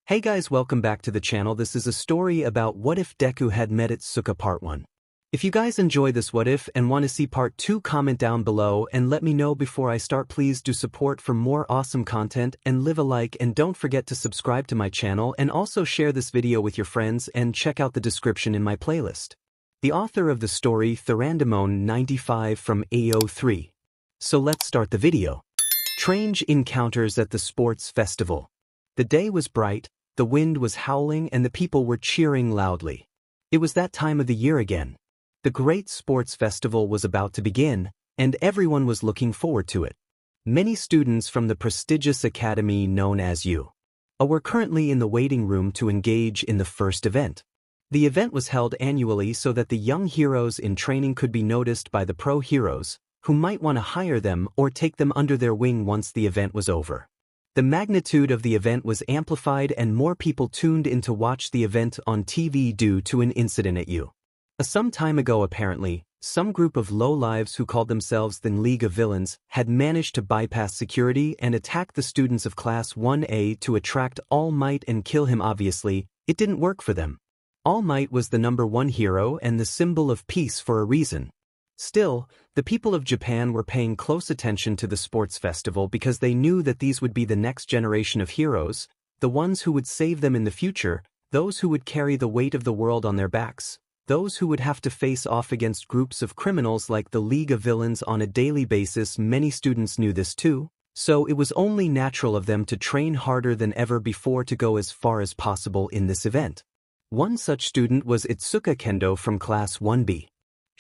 Hey guys, welcome back to the channel. This is a story about what if Deku had met 𝗧𝗏 part 1. If you guys enjoy this what if and want to see part 2, comment down below and let me know before I start. Please do support for more awesome content and leave a like, and don't forget to subscribe to my channel and also share this video with your friends and check out the description in my playlist. The author of the story 𝗧𝗵𝗲 from AO3. So let's start the video. Strange encounters at the sports festival. The day was bright, the wind was howling and the people were cheering loudly. It was that time of the year again. The great sports festival was about to begin, and everyone was looking forward to it. Many students from the prestigious academy known as 𝗬𝗏 were currently in the waiting room to engage in the first event. The event was held annually so that the young heroes in training could be noticed by the pro heroes, who might want to hire them or take them under their wing once the event was over. The magnitude of the event was amplified and more people tuned in to watch the event on TV due to an incident at 𝗬𝗏. Some time ago apparently, some group of lowlives who called themselves the League of Villains had managed to bypass security and attack the students of Class 1A to attract 𝗬𝗏 and kill him. Obviously, it didn't work for them. 𝗬𝗏 was the #1 hero and the symbol of peace for a reason. Still, the people of Japan were paying close attention to the sports festival because they knew that these would be the next generation of heroes, the ones who would save them in the future, those who would carry the weight of the world on their backs, those who would have to face off against groups of criminals like the League of Villains on a daily basis. Many students knew this too, so it was only natural of them to train harder than ever before to go as far as possible in this event. One such student was Itsuka Kendo from Class 1B.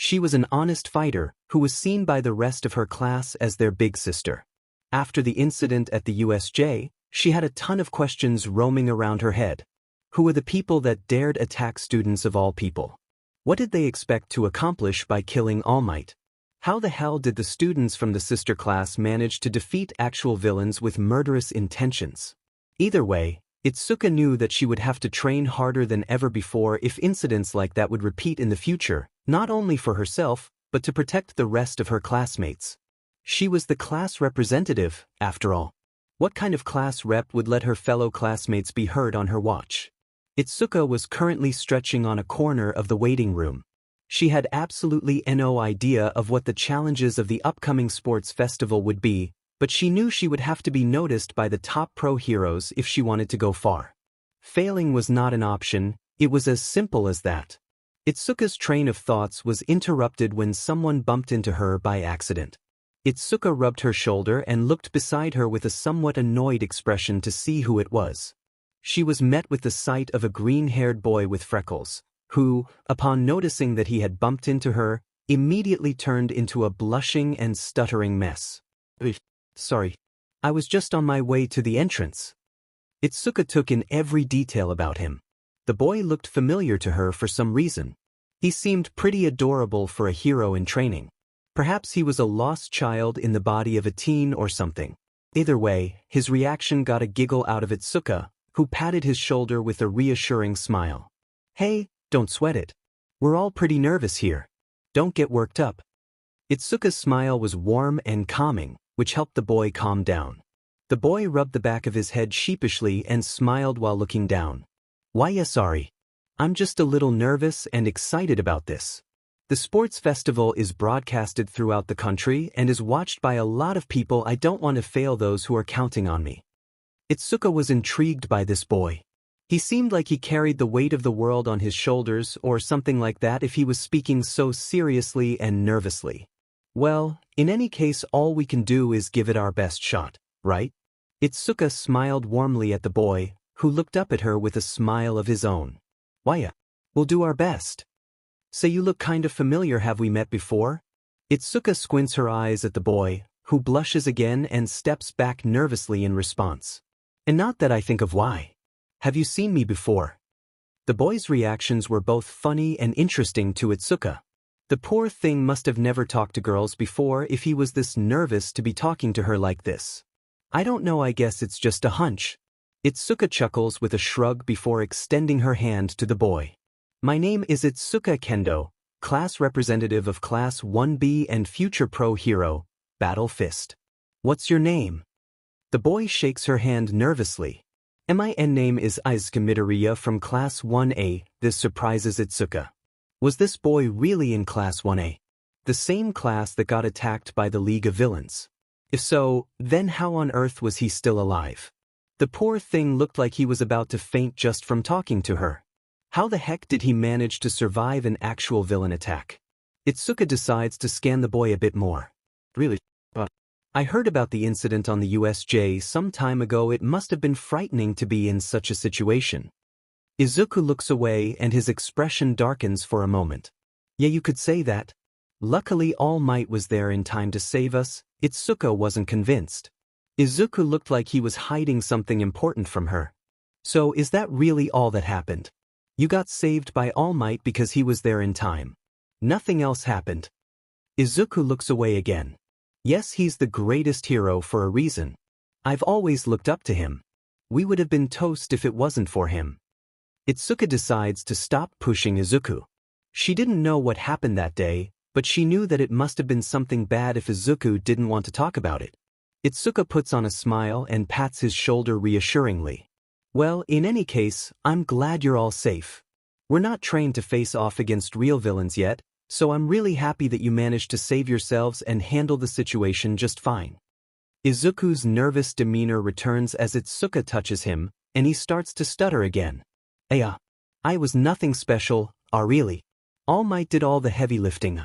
She was an honest fighter who was seen by the rest of her class as their big sister. After the incident at the USJ, she had a ton of questions roaming around her head. Who were the people that dared attack students of all people? What did they expect to accomplish by killing 𝗬𝗏? How the hell did the students from the sister class manage to defeat actual villains with murderous intentions? Either way, Itsuka knew that she would have to train harder than ever before if incidents like that would repeat in the future, not only for herself, but to protect the rest of her classmates. She was the class representative, after all. What kind of class rep would let her fellow classmates be hurt on her watch? Itsuka was currently stretching on a corner of the waiting room. She had absolutely no idea of what the challenges of the upcoming sports festival would be, but she knew she would have to be noticed by the top pro heroes if she wanted to go far. Failing was not an option, it was as simple as that. Itsuka's train of thoughts was interrupted when someone bumped into her by accident. Itsuka rubbed her shoulder and looked beside her with a somewhat annoyed expression to see who it was. She was met with the sight of a green-haired boy with freckles, who, upon noticing that he had bumped into her, immediately turned into a blushing and stuttering mess. Sorry. I was just on my way to the entrance. Itsuka took in every detail about him. The boy looked familiar to her for some reason. He seemed pretty adorable for a hero in training. Perhaps he was a lost child in the body of a teen or something. Either way, his reaction got a giggle out of Itsuka, who patted his shoulder with a reassuring smile. Hey, don't sweat it. We're all pretty nervous here. Don't get worked up. Itsuka's smile was warm and calming, which helped the boy calm down. The boy rubbed the back of his head sheepishly and smiled while looking down. Why, yeah, sorry. I'm just a little nervous and excited about this. The sports festival is broadcasted throughout the country and is watched by a lot of people. I don't want to fail those who are counting on me. Itsuka was intrigued by this boy. He seemed like he carried the weight of the world on his shoulders or something like that if he was speaking so seriously and nervously. Well, in any case, all we can do is give it our best shot, right? Itsuka smiled warmly at the boy, who looked up at her with a smile of his own. Why, we'll do our best. Say, you look kind of familiar. Have we met before? Itsuka squints her eyes at the boy, who blushes again and steps back nervously in response. And not that I think of why. Have you seen me before? The boy's reactions were both funny and interesting to Itsuka. The poor thing must have never talked to girls before if he was this nervous to be talking to her like this. I don't know, I guess it's just a hunch. Itsuka chuckles with a shrug before extending her hand to the boy. My name is Itsuka Kendo, class representative of Class 1B and future pro hero, Battle Fist. What's your name? The boy shakes her hand nervously. My name is Izuka Midoriya from Class 1A, this surprises Itsuka. Was this boy really in Class 1A? The same class that got attacked by the League of Villains? If so, then how on earth was he still alive? The poor thing looked like he was about to faint just from talking to her. How the heck did he manage to survive an actual villain attack? Itsuka decides to scan the boy a bit more. Really? I heard about the incident on the USJ some time ago. It must have been frightening to be in such a situation. Izuku looks away and his expression darkens for a moment. Yeah, you could say that. Luckily All Might was there in time to save us. Itsuka wasn't convinced. Izuku looked like he was hiding something important from her. So is that really all that happened? You got saved by All Might because he was there in time. Nothing else happened. Izuku looks away again. Yes, he's the greatest hero for a reason. I've always looked up to him. We would have been toast if it wasn't for him. Itsuka decides to stop pushing Izuku. She didn't know what happened that day, but she knew that it must have been something bad if Izuku didn't want to talk about it. Itsuka puts on a smile and pats his shoulder reassuringly. Well, in any case, I'm glad you're all safe. We're not trained to face off against real villains yet, so I'm really happy that you managed to save yourselves and handle the situation just fine. Izuku's nervous demeanor returns as Itsuka touches him, and he starts to stutter again. I was nothing special, really. All Might did all the heavy lifting.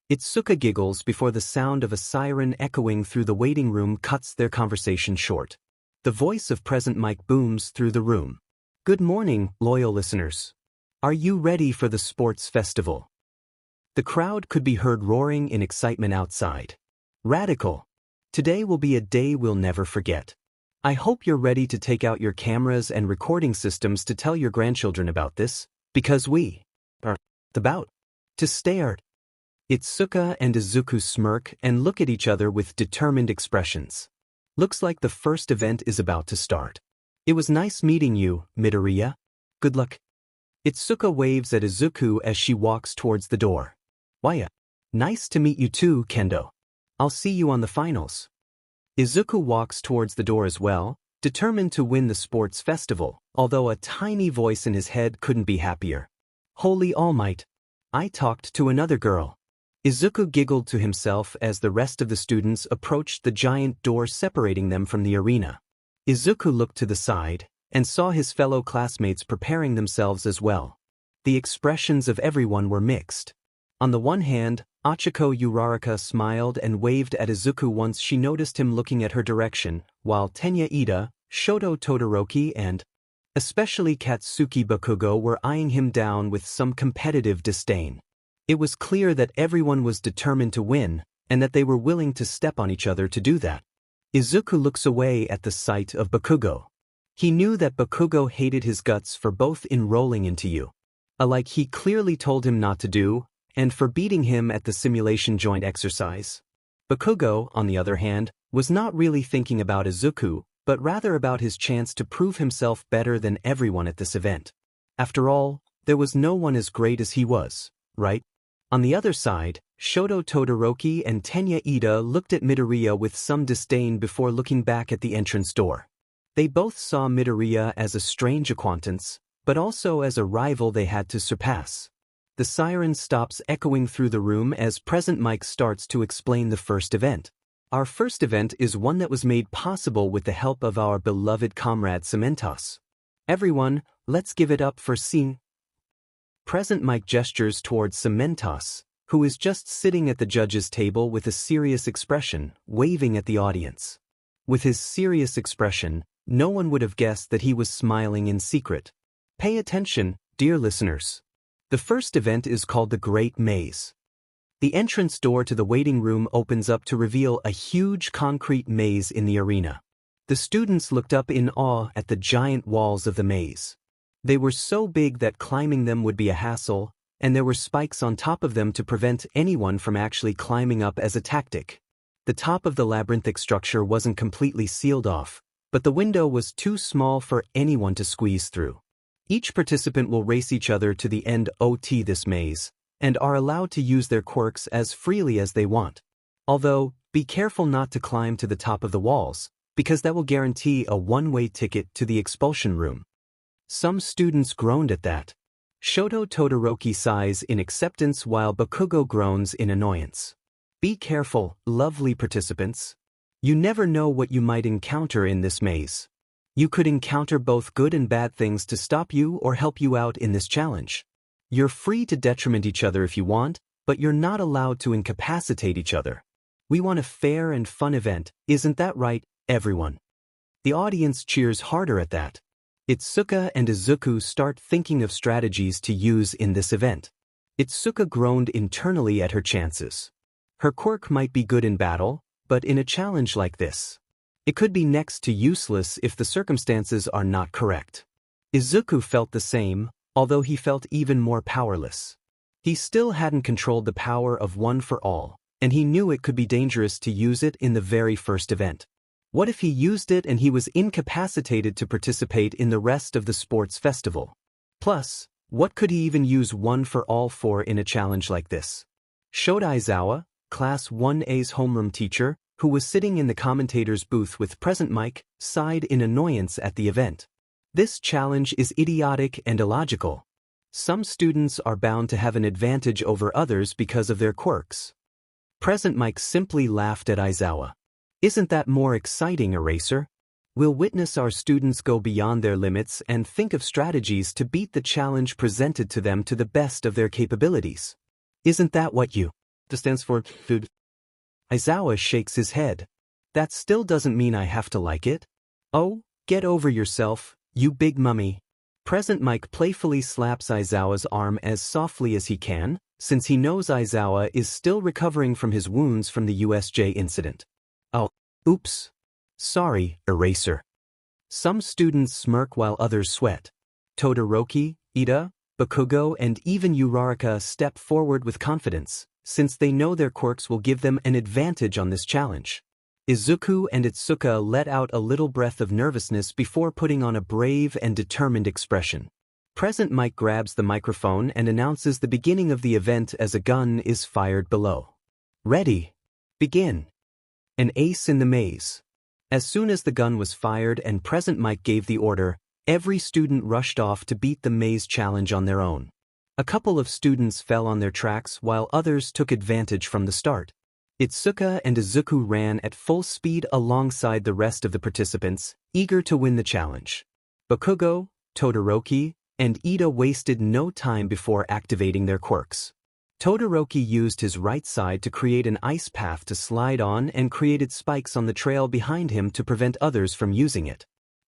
Itsuka giggles before the sound of a siren echoing through the waiting room cuts their conversation short. The voice of Present Mike booms through the room. Good morning, loyal listeners. Are you ready for the sports festival? The crowd could be heard roaring in excitement outside. Radical. Today will be a day we'll never forget. I hope you're ready to take out your cameras and recording systems to tell your grandchildren about this, because we are about to stare. Itsuka and Izuku smirk and look at each other with determined expressions. Looks like the first event is about to start. It was nice meeting you, Midoriya. Good luck. Itsuka waves at Izuku as she walks towards the door. Why, nice to meet you too, Kendo. I'll see you on the finals. Izuku walks towards the door as well, determined to win the sports festival, although a tiny voice in his head couldn't be happier. Holy All Might. I talked to another girl. Izuku giggled to himself as the rest of the students approached the giant door separating them from the arena. Izuku looked to the side and saw his fellow classmates preparing themselves as well. The expressions of everyone were mixed. On the one hand, Achiko Uraraka smiled and waved at Izuku once she noticed him looking at her direction, while Tenya Ida, Shoto Todoroki and especially Katsuki Bakugo were eyeing him down with some competitive disdain. It was clear that everyone was determined to win, and that they were willing to step on each other to do that. Izuku looks away at the sight of Bakugo. He knew that Bakugo hated his guts for both enrolling into you, like he clearly told him not to do, and for beating him at the simulation joint exercise. Bakugo, on the other hand, was not really thinking about Izuku, but rather about his chance to prove himself better than everyone at this event. After all, there was no one as great as he was, right? On the other side, Shoto Todoroki and Tenya Ida looked at Midoriya with some disdain before looking back at the entrance door. They both saw Midoriya as a strange acquaintance, but also as a rival they had to surpass. The siren stops echoing through the room as Present Mike starts to explain the first event. Our first event is one that was made possible with the help of our beloved comrade 𝗬𝗪𝗏. Everyone, let's give it up for 𝗬𝗪𝗏. Present Mike gestures towards 𝗬𝗪𝗏, who is just sitting at the judge's table with a serious expression, waving at the audience. With his serious expression, no one would have guessed that he was smiling in secret. Pay attention, dear listeners. The first event is called the Great Maze. The entrance door to the waiting room opens up to reveal a huge concrete maze in the arena. The students looked up in awe at the giant walls of the maze. They were so big that climbing them would be a hassle, and there were spikes on top of them to prevent anyone from actually climbing up as a tactic. The top of the labyrinthic structure wasn't completely sealed off, but the window was too small for anyone to squeeze through. Each participant will race each other to the end of this maze, and are allowed to use their quirks as freely as they want. Although, be careful not to climb to the top of the walls, because that will guarantee a one-way ticket to the expulsion room. Some students groaned at that. Shoto Todoroki sighs in acceptance while Bakugo groans in annoyance. Be careful, lovely participants. You never know what you might encounter in this maze. You could encounter both good and bad things to stop you or help you out in this challenge. You're free to detriment each other if you want, but you're not allowed to incapacitate each other. We want a fair and fun event, isn't that right, everyone? The audience cheers harder at that. Itsuka and Izuku start thinking of strategies to use in this event. Itsuka groaned internally at her chances. Her quirk might be good in battle, but in a challenge like this, it could be next to useless if the circumstances are not correct. Izuku felt the same, although he felt even more powerless. He still hadn't controlled the power of One for All, and he knew it could be dangerous to use it in the very first event. What if he used it and he was incapacitated to participate in the rest of the sports festival? Plus, what could he even use One for All for in a challenge like this? Shota Class 1A's homeroom teacher, who was sitting in the commentator's booth with present mic, sighed in annoyance at the event. This challenge is idiotic and illogical. Some students are bound to have an advantage over others because of their quirks. Present mic simply laughed at Aizawa. Isn't that more exciting, Eraser? We'll witness our students go beyond their limits and think of strategies to beat the challenge presented to them to the best of their capabilities. Isn't that what you stands for, food? Aizawa shakes his head. That still doesn't mean I have to like it. Oh, get over yourself, you big mummy. Present mic playfully slaps Aizawa's arm as softly as he can, since he knows Aizawa is still recovering from his wounds from the USJ incident. Oh, oops. Sorry, Eraser. Some students smirk while others sweat. Todoroki, Ida, Bakugo, and even Uraraka step forward with confidence, since they know their quirks will give them an advantage on this challenge. Izuku and Itsuka let out a little breath of nervousness before putting on a brave and determined expression. Present mic grabs the microphone and announces the beginning of the event as a gun is fired below. Ready. Begin. An ace in the maze. As soon as the gun was fired and Present mic gave the order, every student rushed off to beat the maze challenge on their own. A couple of students fell on their tracks while others took advantage from the start. Itsuka and Izuku ran at full speed alongside the rest of the participants, eager to win the challenge. Bakugo, Todoroki, and Ida wasted no time before activating their quirks. Todoroki used his right side to create an ice path to slide on and created spikes on the trail behind him to prevent others from using it.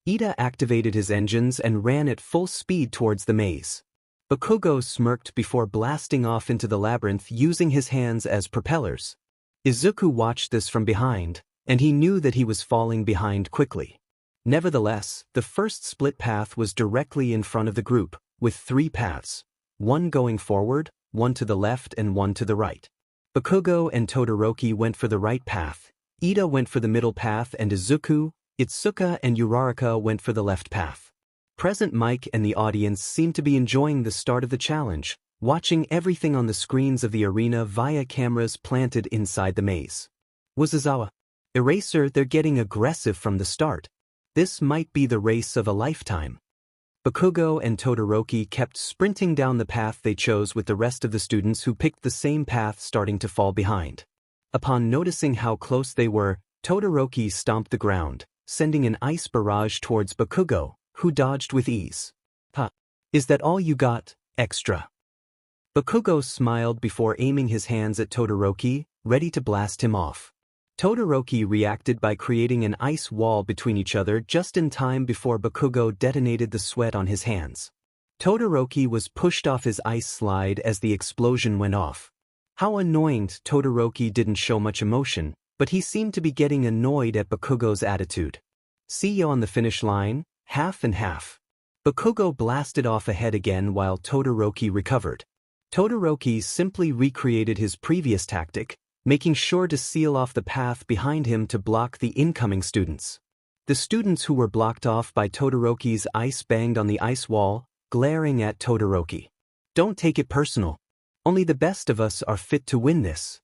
Ida activated his engines and ran at full speed towards the maze. Bakugo smirked before blasting off into the labyrinth using his hands as propellers. Izuku watched this from behind, and he knew that he was falling behind quickly. Nevertheless, the first split path was directly in front of the group, with 3 paths, one going forward, one to the left and one to the right. Bakugo and Todoroki went for the right path, Ida went for the middle path, and Izuku, Itsuka, and Uraraka went for the left path. Present mic and the audience seemed to be enjoying the start of the challenge, watching everything on the screens of the arena via cameras planted inside the maze. Aizawa. Eraser, they're getting aggressive from the start. This might be the race of a lifetime. Bakugo and Todoroki kept sprinting down the path they chose with the rest of the students who picked the same path starting to fall behind. Upon noticing how close they were, Todoroki stomped the ground, sending an ice barrage towards Bakugo, who dodged with ease. Huh. Is that all you got, extra? Bakugo smiled before aiming his hands at Todoroki, ready to blast him off. Todoroki reacted by creating an ice wall between each other just in time before Bakugo detonated the sweat on his hands. Todoroki was pushed off his ice slide as the explosion went off. How annoying. Todoroki didn't show much emotion, but he seemed to be getting annoyed at Bakugo's attitude. See you on the finish line, half and half. Bakugo blasted off ahead again while Todoroki recovered. Todoroki simply recreated his previous tactic, making sure to seal off the path behind him to block the incoming students. The students who were blocked off by Todoroki's ice banged on the ice wall, glaring at Todoroki. Don't take it personal. Only the best of us are fit to win this.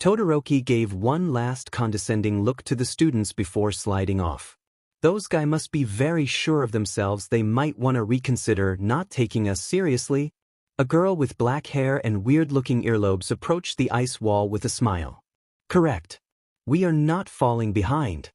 Todoroki gave one last condescending look to the students before sliding off. Those guys must be very sure of themselves. They might want to reconsider not taking us seriously. A girl with black hair and weird-looking earlobes approached the ice wall with a smile. Correct. We are not falling behind.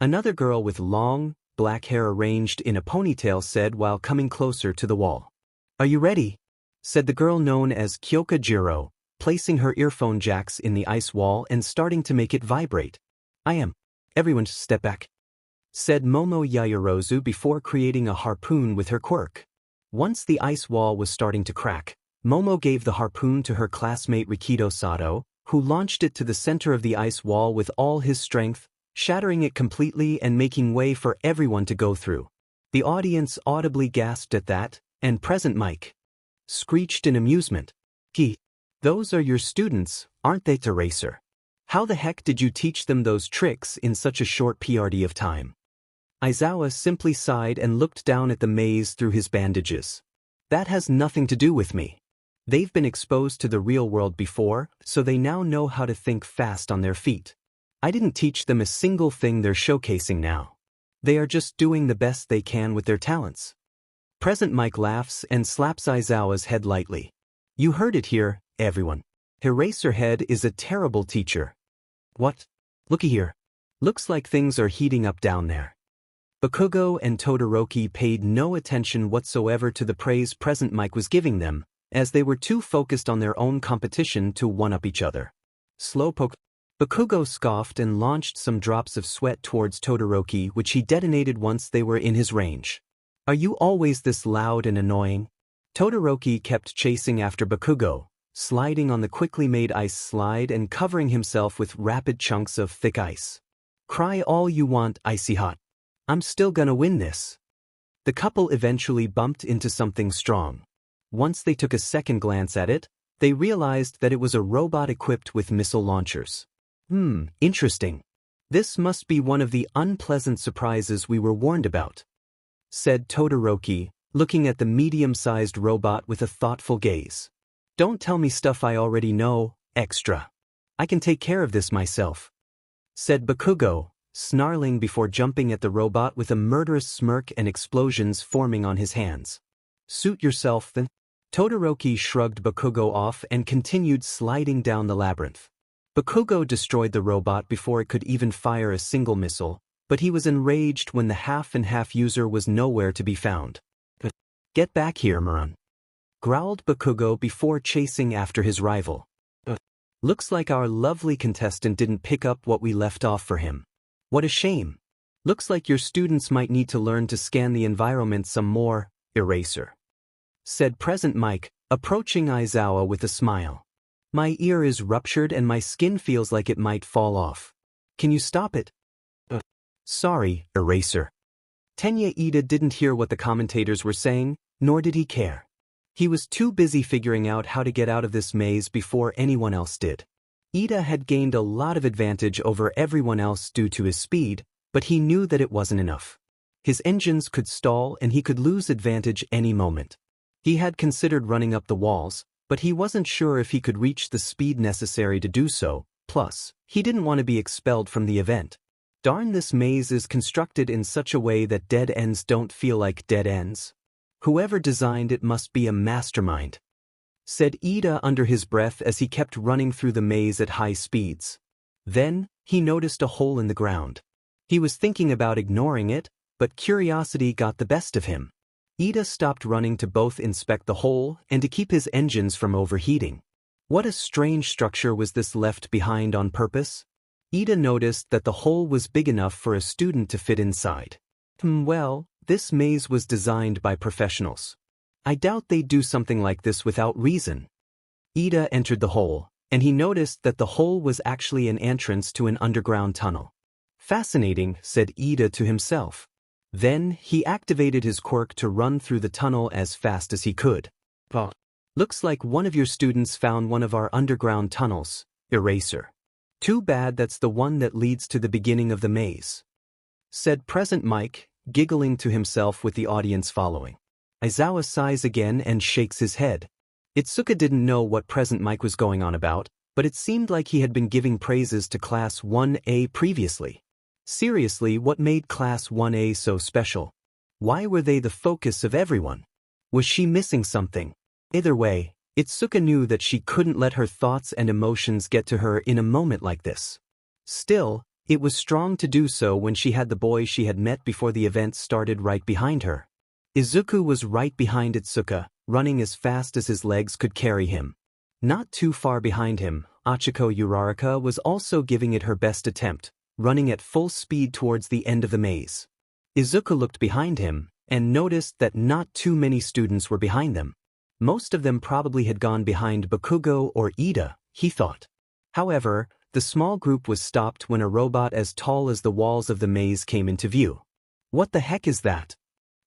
Another girl with long, black hair arranged in a ponytail said while coming closer to the wall. Are you ready? Said the girl known as 𝗂𝐭𝐲, placing her earphone jacks in the ice wall and starting to make it vibrate. I am. Everyone step back. Said Momo Yaoyorozu before creating a harpoon with her quirk. Once the ice wall was starting to crack, Momo gave the harpoon to her classmate Rikido Sato, who launched it to the center of the ice wall with all his strength, shattering it completely and making way for everyone to go through. The audience audibly gasped at that, and Present Mike screeched in amusement. Those are your students, aren't they, 𝗧𝗪𝗧𝗏? How the heck did you teach them those tricks in such a short period of time? Aizawa simply sighed and looked down at the maze through his bandages. That has nothing to do with me. They've been exposed to the real world before, so they now know how to think fast on their feet. I didn't teach them a single thing they're showcasing now. They are just doing the best they can with their talents. Present Mike laughs and slaps Aizawa's head lightly. You heard it here, everyone. 𝗧𝗪𝗧𝗏 is a terrible teacher. What? Looky here. Looks like things are heating up down there. Bakugo and Todoroki paid no attention whatsoever to the praise Present Mike was giving them, as they were too focused on their own competition to one-up each other. Slowpoke. Bakugo scoffed and launched some drops of sweat towards Todoroki, which he detonated once they were in his range. Are you always this loud and annoying? Todoroki kept chasing after Bakugo, sliding on the quickly made ice slide and covering himself with rapid chunks of thick ice. Cry all you want, Icy Hot. I'm still gonna win this. The couple eventually bumped into something strong. Once they took a second glance at it, they realized that it was a robot equipped with missile launchers. Interesting. This must be one of the unpleasant surprises we were warned about, said Todoroki, looking at the medium-sized robot with a thoughtful gaze. Don't tell me stuff I already know, extra. I can take care of this myself, said Bakugo, snarling before jumping at the robot with a murderous smirk and explosions forming on his hands. Suit yourself then. Todoroki shrugged Bakugo off and continued sliding down the labyrinth. Bakugo destroyed the robot before it could even fire a single missile, but he was enraged when the half-and-half user was nowhere to be found. Get back here, 𝗲𝗏, growled Bakugo before chasing after his rival. Looks like our lovely contestant didn't pick up what we left off for him. What a shame. Looks like your students might need to learn to scan the environment some more, 𝗧𝗪𝗧𝗏, said Present Mike, approaching Aizawa with a smile. My ear is ruptured and my skin feels like it might fall off. Can you stop it? Sorry, 𝗧𝗪𝗧𝗏. Tenya Iida didn't hear what the commentators were saying, nor did he care. He was too busy figuring out how to get out of this maze before anyone else did. Iida had gained a lot of advantage over everyone else due to his speed, but he knew that it wasn't enough. His engines could stall and he could lose advantage any moment. He had considered running up the walls, but he wasn't sure if he could reach the speed necessary to do so, plus, he didn't want to be expelled from the event. Darn, this maze is constructed in such a way that dead ends don't feel like dead ends. Whoever designed it must be a mastermind, said Iida under his breath as he kept running through the maze at high speeds. Then, he noticed a hole in the ground. He was thinking about ignoring it, but curiosity got the best of him. Iida stopped running to both inspect the hole and to keep his engines from overheating. What a strange structure was this, left behind on purpose? Iida noticed that the hole was big enough for a student to fit inside. Well, this maze was designed by professionals. I doubt they'd do something like this without reason. Iida entered the hole, and he noticed that the hole was actually an entrance to an underground tunnel. Fascinating, said Iida to himself. Then, he activated his quirk to run through the tunnel as fast as he could. Looks like one of your students found one of our underground tunnels, 𝗧𝗪𝗧𝗏. Too bad that's the one that leads to the beginning of the maze, said Present Mike, giggling to himself with the audience following. Aizawa sighs again and shakes his head. Itsuka didn't know what Present Mike was going on about, but it seemed like he had been giving praises to Class 1A previously. Seriously, what made Class 1A so special? Why were they the focus of everyone? Was she missing something? Either way, Itsuka knew that she couldn't let her thoughts and emotions get to her in a moment like this. Still, it was strong to do so when she had the boy she had met before the event started right behind her. Izuku was right behind Itsuka, running as fast as his legs could carry him. Not too far behind him, Achiko Uraraka was also giving it her best attempt, running at full speed towards the end of the maze. Izuku looked behind him and noticed that not too many students were behind them. Most of them probably had gone behind Bakugo or Ida, he thought. However, the small group was stopped when a robot as tall as the walls of the maze came into view. "What the heck is that?"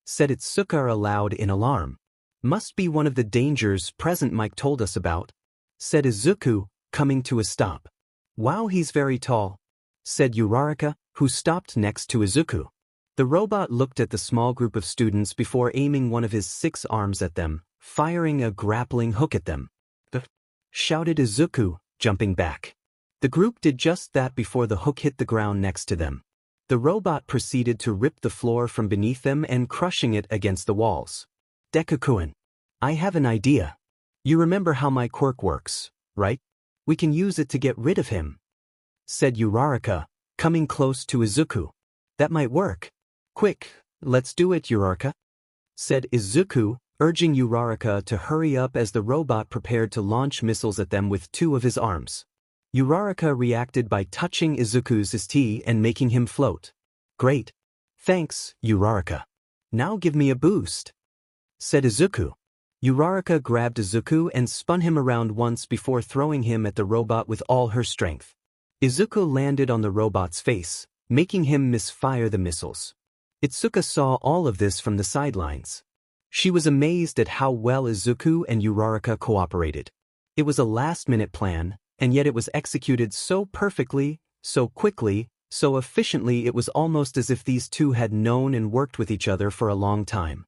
said Itsuka aloud in alarm. "Must be one of the dangers Present Mike told us about," said Izuku, coming to a stop. "Wow, he's very tall," said Uraraka, who stopped next to Izuku. The robot looked at the small group of students before aiming one of his 6 arms at them, firing a grappling hook at them. Shouted Izuku, jumping back. The group did just that before the hook hit the ground next to them. The robot proceeded to rip the floor from beneath them and crushing it against the walls. "Deku-kun, I have an idea. You remember how my quirk works, right? We can use it to get rid of him," said Uraraka, coming close to Izuku. "That might work. Quick, let's do it, Uraraka," said Izuku, urging Uraraka to hurry up as the robot prepared to launch missiles at them with 2 of his arms. Uraraka reacted by touching Izuku's tea and making him float. "Great. Thanks, Uraraka. Now give me a boost," said Izuku. Uraraka grabbed Izuku and spun him around once before throwing him at the robot with all her strength. Izuku landed on the robot's face, making him misfire the missiles. Itsuka saw all of this from the sidelines. She was amazed at how well Izuku and Uraraka cooperated. It was a last-minute plan, and yet it was executed so perfectly, so quickly, so efficiently it was almost as if these two had known and worked with each other for a long time.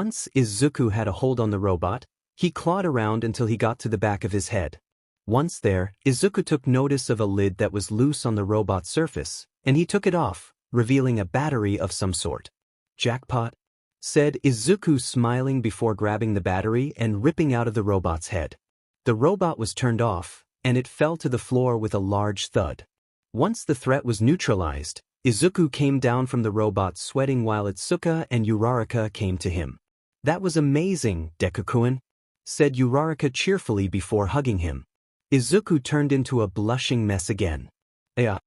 Once Izuku had a hold on the robot, he clawed around until he got to the back of his head. Once there, Izuku took notice of a lid that was loose on the robot's surface, and he took it off, revealing a battery of some sort. "Jackpot," said Izuku, smiling before grabbing the battery and ripping out of the robot's head. The robot was turned off, and it fell to the floor with a large thud. Once the threat was neutralized, Izuku came down from the robot sweating while Itsuka and Uraraka came to him. "That was amazing, Deku-kun," said Uraraka cheerfully before hugging him. Izuku turned into a blushing mess again. "It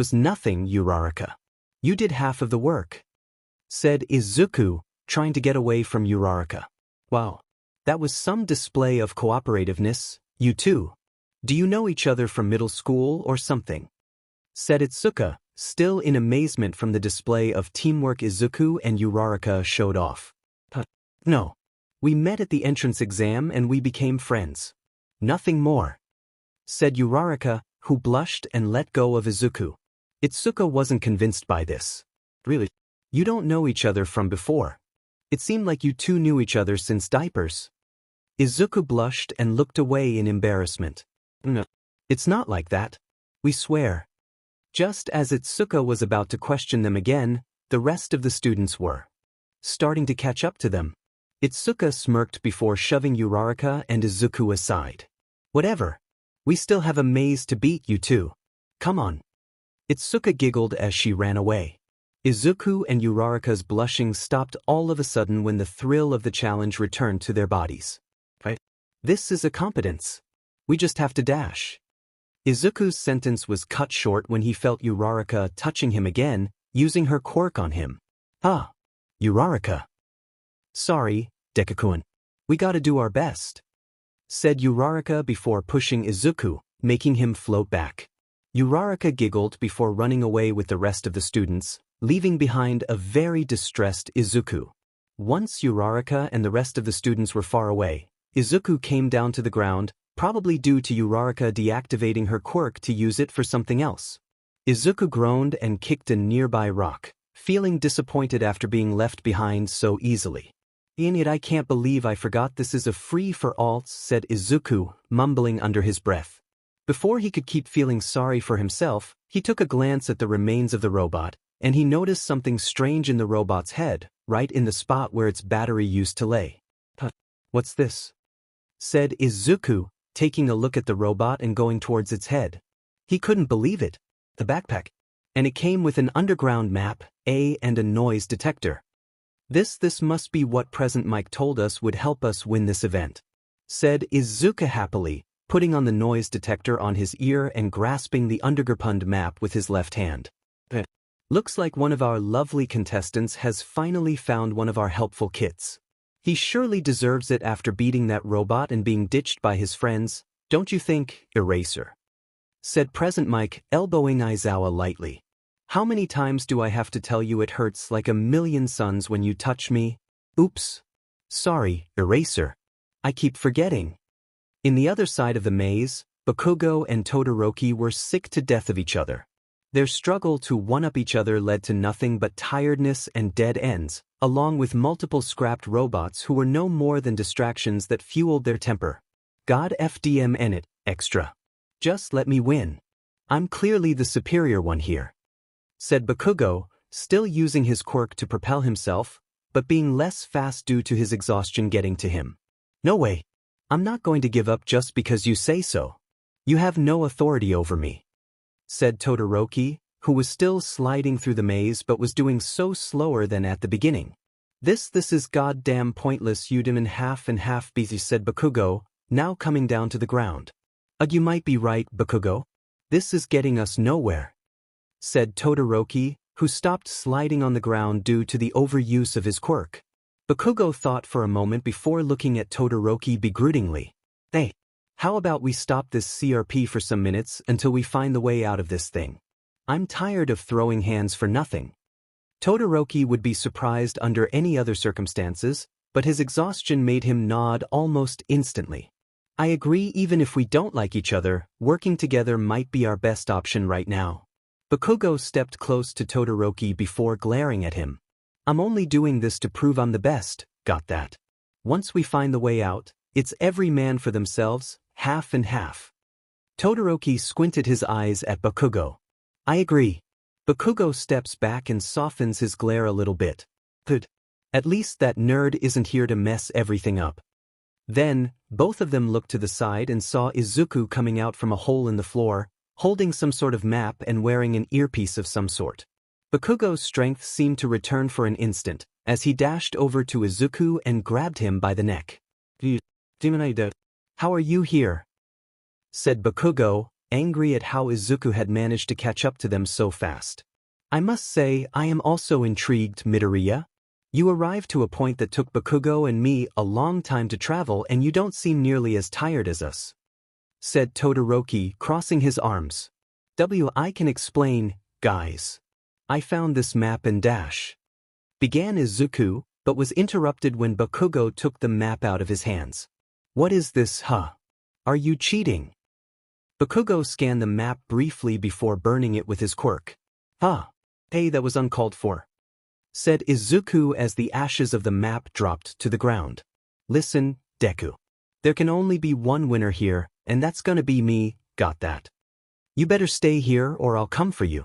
was nothing, Uraraka. You did half of the work," said Izuku, trying to get away from Uraraka. "Wow. That was some display of cooperativeness, you two. Do you know each other from middle school or something?" said Itsuka, still in amazement from the display of teamwork Izuku and Uraraka showed off. "No. We met at the entrance exam and we became friends. Nothing more," said Uraraka, who blushed and let go of Izuku. Itsuka wasn't convinced by this. "Really? You don't know each other from before? It seemed like you two knew each other since diapers." Izuku blushed and looked away in embarrassment. "No, it's not like that. We swear." Just as Itsuka was about to question them again, the rest of the students were starting to catch up to them. Itsuka smirked before shoving Uraraka and Izuku aside. "Whatever. We still have a maze to beat, you two. Come on." Itsuka giggled as she ran away. Izuku and Uraraka's blushing stopped all of a sudden when the thrill of the challenge returned to their bodies. "Right? This is a competence. We just have to dash." Izuku's sentence was cut short when he felt Uraraka touching him again, using her quirk on him. Uraraka. "Sorry, Deku-kun. We gotta do our best," said Uraraka before pushing Izuku, making him float back. Uraraka giggled before running away with the rest of the students, leaving behind a very distressed Izuku. Once Uraraka and the rest of the students were far away, Izuku came down to the ground, probably due to Uraraka deactivating her quirk to use it for something else. Izuku groaned and kicked a nearby rock, feeling disappointed after being left behind so easily. I can't believe I forgot this is a free-for-all," said Izuku, mumbling under his breath. Before he could keep feeling sorry for himself, he took a glance at the remains of the robot, and he noticed something strange in the robot's head, right in the spot where its battery used to lay. "What's this?" said Izuku, taking a look at the robot and going towards its head. He couldn't believe it. The backpack. And it came with an underground map, and a noise detector. This must be what 𝗵𝗃 told us would help us win this event," said Izuku happily, putting on the noise detector on his ear and grasping the 𝗓𝗏 map with his left hand. "Looks like one of our lovely contestants has finally found one of our helpful kits. He surely deserves it after beating that robot and being ditched by his friends, don't you think, Eraser?" said 𝗵𝗃, elbowing Aizawa lightly. "How many times do I have to tell you it hurts like a million suns when you touch me? Oops. Sorry, Eraser. I keep forgetting." In the other side of the maze, Bakugo and Todoroki were sick to death of each other. Their struggle to one-up each other led to nothing but tiredness and dead ends, along with multiple scrapped robots who were no more than distractions that fueled their temper. "God FDM it, extra. Just let me win. I'm clearly the superior one here," said Bakugo, still using his quirk to propel himself, but being less fast due to his exhaustion getting to him. "No way. I'm not going to give up just because you say so. You have no authority over me," said Todoroki, who was still sliding through the maze but was doing so slower than at the beginning. This is goddamn pointless, you dim in half and half busy," said Bakugo, now coming down to the ground. "You might be right, Bakugo. This is getting us nowhere," said Todoroki, who stopped sliding on the ground due to the overuse of his quirk. Bakugo thought for a moment before looking at Todoroki begrudgingly. "Hey, how about we stop this CRP for some minutes until we find the way out of this thing? I'm tired of throwing hands for nothing." Todoroki would be surprised under any other circumstances, but his exhaustion made him nod almost instantly. "I agree, even if we don't like each other, working together might be our best option right now." Bakugo stepped close to Todoroki before glaring at him. "I'm only doing this to prove I'm the best, got that? Once we find the way out, it's every man for themselves, half and half." Todoroki squinted his eyes at Bakugo. "I agree." Bakugo steps back and softens his glare a little bit. "Good. At least that nerd isn't here to mess everything up." Then, both of them looked to the side and saw Izuku coming out from a hole in the floor, holding some sort of map and wearing an earpiece of some sort. Bakugo's strength seemed to return for an instant, as he dashed over to Izuku and grabbed him by the neck. "How are you here?" said Bakugo, angry at how Izuku had managed to catch up to them so fast. "I must say I am also intrigued, Midoriya. You arrived to a point that took Bakugo and me a long time to travel and you don't seem nearly as tired as us," said Todoroki, crossing his arms. "I can explain, guys. I found this map and dash," began Izuku, but was interrupted when Bakugo took the map out of his hands. "What is this, huh? Are you cheating?" Bakugo scanned the map briefly before burning it with his quirk. Hey, that was uncalled for," said Izuku as the ashes of the map dropped to the ground. "Listen, Deku. There can only be one winner here, and that's gonna be me, got that? You better stay here or I'll come for you,"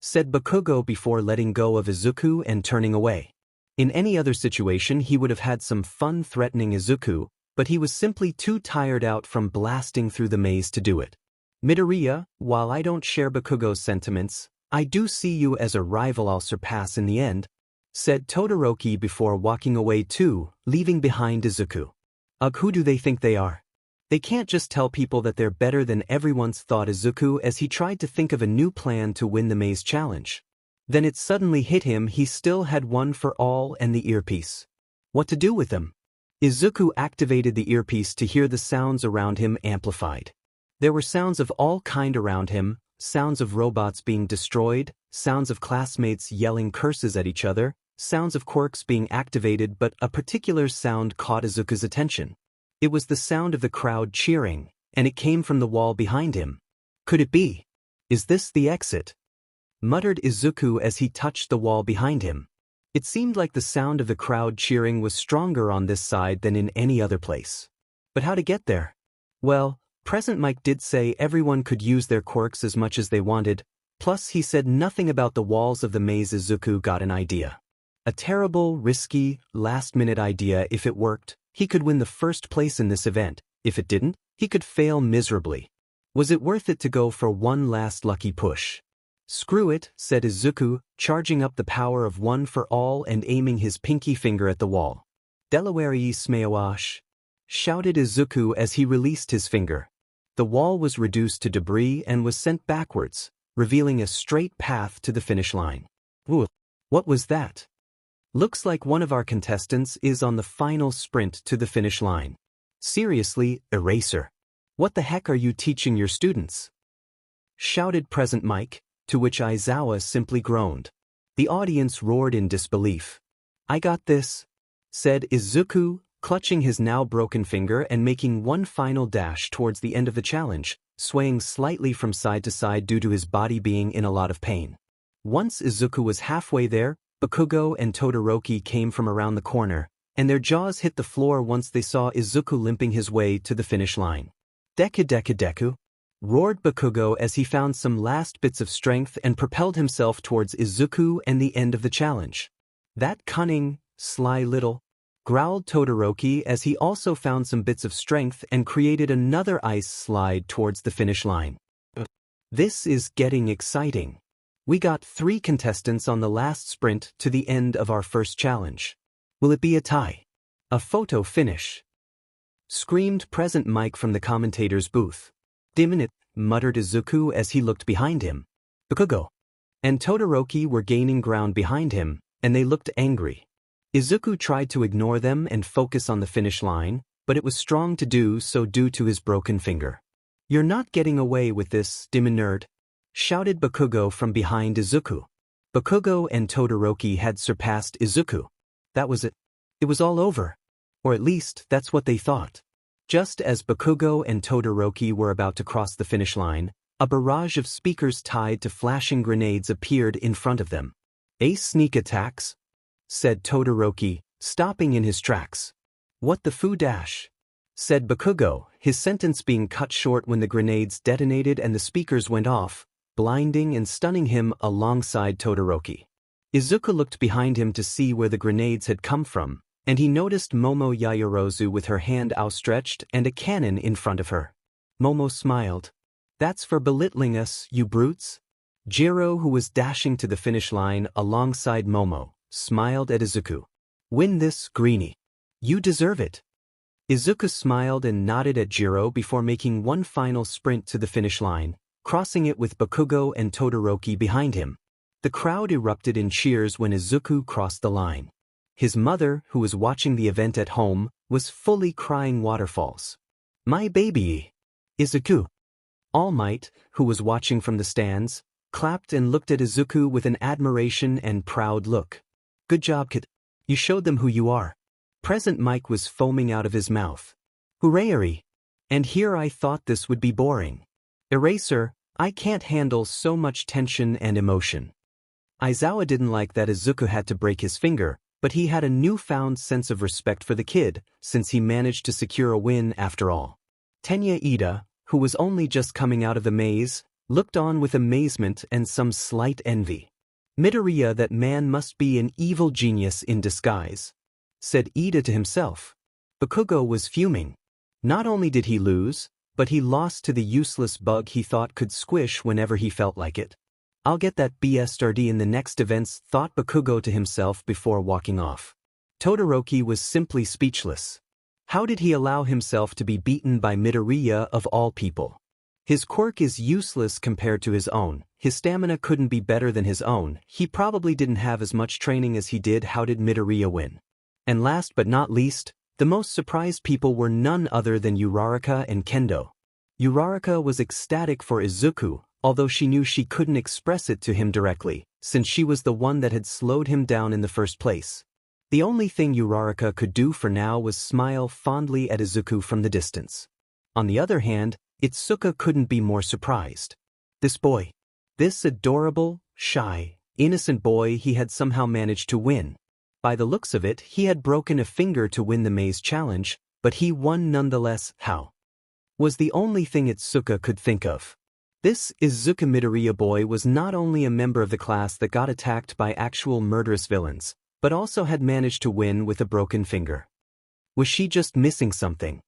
said Bakugo before letting go of Izuku and turning away. In any other situation he would have had some fun threatening Izuku, but he was simply too tired out from blasting through the maze to do it. "Midoriya, while I don't share Bakugo's sentiments, I do see you as a rival I'll surpass in the end," said Todoroki before walking away too, leaving behind Izuku. Who do they think they are? They can't just tell people that they're better than everyone's, thought Izuku as he tried to think of a new plan to win the maze challenge. Then it suddenly hit him he still had one for all and the earpiece. What to do with them? Izuku activated the earpiece to hear the sounds around him amplified. There were sounds of all kind around him, sounds of robots being destroyed, sounds of classmates yelling curses at each other, sounds of quirks being activated, but a particular sound caught Izuku's attention. It was the sound of the crowd cheering, and it came from the wall behind him. Could it be? "Is this the exit?" muttered Izuku as he touched the wall behind him. It seemed like the sound of the crowd cheering was stronger on this side than in any other place. But how to get there? Well, Present Mike did say everyone could use their quirks as much as they wanted, plus he said nothing about the walls of the maze. Izuku got an idea. A terrible, risky, last-minute idea. If it worked, he could win the first place in this event. If it didn't, he could fail miserably. Was it worth it to go for one last lucky push? Screw it, said Izuku, charging up the power of one for all and aiming his pinky finger at the wall. 𝗬𝗲𝗍𝗪𝗍, shouted Izuku as he released his finger. The wall was reduced to debris and was sent backwards, revealing a straight path to the finish line. Ooh, what was that? Looks like one of our contestants is on the final sprint to the finish line. Seriously, Eraser. What the heck are you teaching your students? Shouted Present Mike, to which Aizawa simply groaned. The audience roared in disbelief. I got this, said Izuku, clutching his now broken finger and making one final dash towards the end of the challenge, swaying slightly from side to side due to his body being in a lot of pain. Once Izuku was halfway there, Bakugo and Todoroki came from around the corner, and their jaws hit the floor once they saw Izuku limping his way to the finish line. 𝗧𝗂𝗧𝗏, roared Bakugo as he found some last bits of strength and propelled himself towards Izuku and the end of the challenge. That cunning, sly little, growled Todoroki as he also found some bits of strength and created another ice slide towards the finish line. This is getting exciting. We got 3 contestants on the last sprint to the end of our first challenge. Will it be a tie? A photo finish? Screamed Present Mike from the commentator's booth. 𝗵𝗏, muttered Izuku as he looked behind him. Bakugo and Todoroki were gaining ground behind him, and they looked angry. Izuku tried to ignore them and focus on the finish line, but it was strong to do so due to his broken finger. You're not getting away with this, 𝗵𝗏, shouted Bakugo from behind Izuku. Bakugo and Todoroki had surpassed Izuku. That was it. It was all over. Or at least, that's what they thought. Just as Bakugo and Todoroki were about to cross the finish line, a barrage of speakers tied to flashing grenades appeared in front of them. Ace sneak attacks? Said Todoroki, stopping in his tracks. What the foo dash? Said Bakugo, his sentence being cut short when the grenades detonated and the speakers went off, blinding and stunning him alongside Todoroki. Izuku looked behind him to see where the grenades had come from, and he noticed Momo Yaoyorozu with her hand outstretched and a cannon in front of her. Momo smiled. That's for belittling us, you brutes? Jiro, who was dashing to the finish line alongside Momo, smiled at Izuku. Win this, Greenie. You deserve it. Izuku smiled and nodded at Jiro before making one final sprint to the finish line, crossing it with Bakugo and Todoroki behind him. The crowd erupted in cheers when Izuku crossed the line. His mother, who was watching the event at home, was fully crying waterfalls. My baby! Izuku! All Might, who was watching from the stands, clapped and looked at Izuku with an admiration and proud look. Good job, kid. You showed them who you are. Present Mike was foaming out of his mouth. Hooray! And here I thought this would be boring. Eraser, I can't handle so much tension and emotion. Aizawa didn't like that Izuku had to break his finger, but he had a newfound sense of respect for the kid, since he managed to secure a win after all. Tenya Ida, who was only just coming out of the maze, looked on with amazement and some slight envy. Midoriya, that man must be an evil genius in disguise, said Ida to himself. Bakugo was fuming. Not only did he lose, but he lost to the useless bug he thought could squish whenever he felt like it. I'll get that 𝗬𝗧𝗪𝗐 in the next events, thought Bakugo to himself before walking off. Todoroki was simply speechless. How did he allow himself to be beaten by Midoriya of all people? His quirk is useless compared to his own, his stamina couldn't be better than his own, he probably didn't have as much training as he did. How did Midoriya win? And last but not least, the most surprised people were none other than Uraraka and Kendo. Uraraka was ecstatic for Izuku, although she knew she couldn't express it to him directly, since she was the one that had slowed him down in the first place. The only thing Uraraka could do for now was smile fondly at Izuku from the distance. On the other hand, Itsuka couldn't be more surprised. This boy, this adorable, shy, innocent boy, he had somehow managed to win. By the looks of it, he had broken a finger to win the maze challenge, but he won nonetheless. How? was the only thing Itsuka could think of. This 𝗧𝗵𝗲 boy was not only a member of the class that got attacked by actual murderous villains, but also had managed to win with a broken finger. Was she just missing something?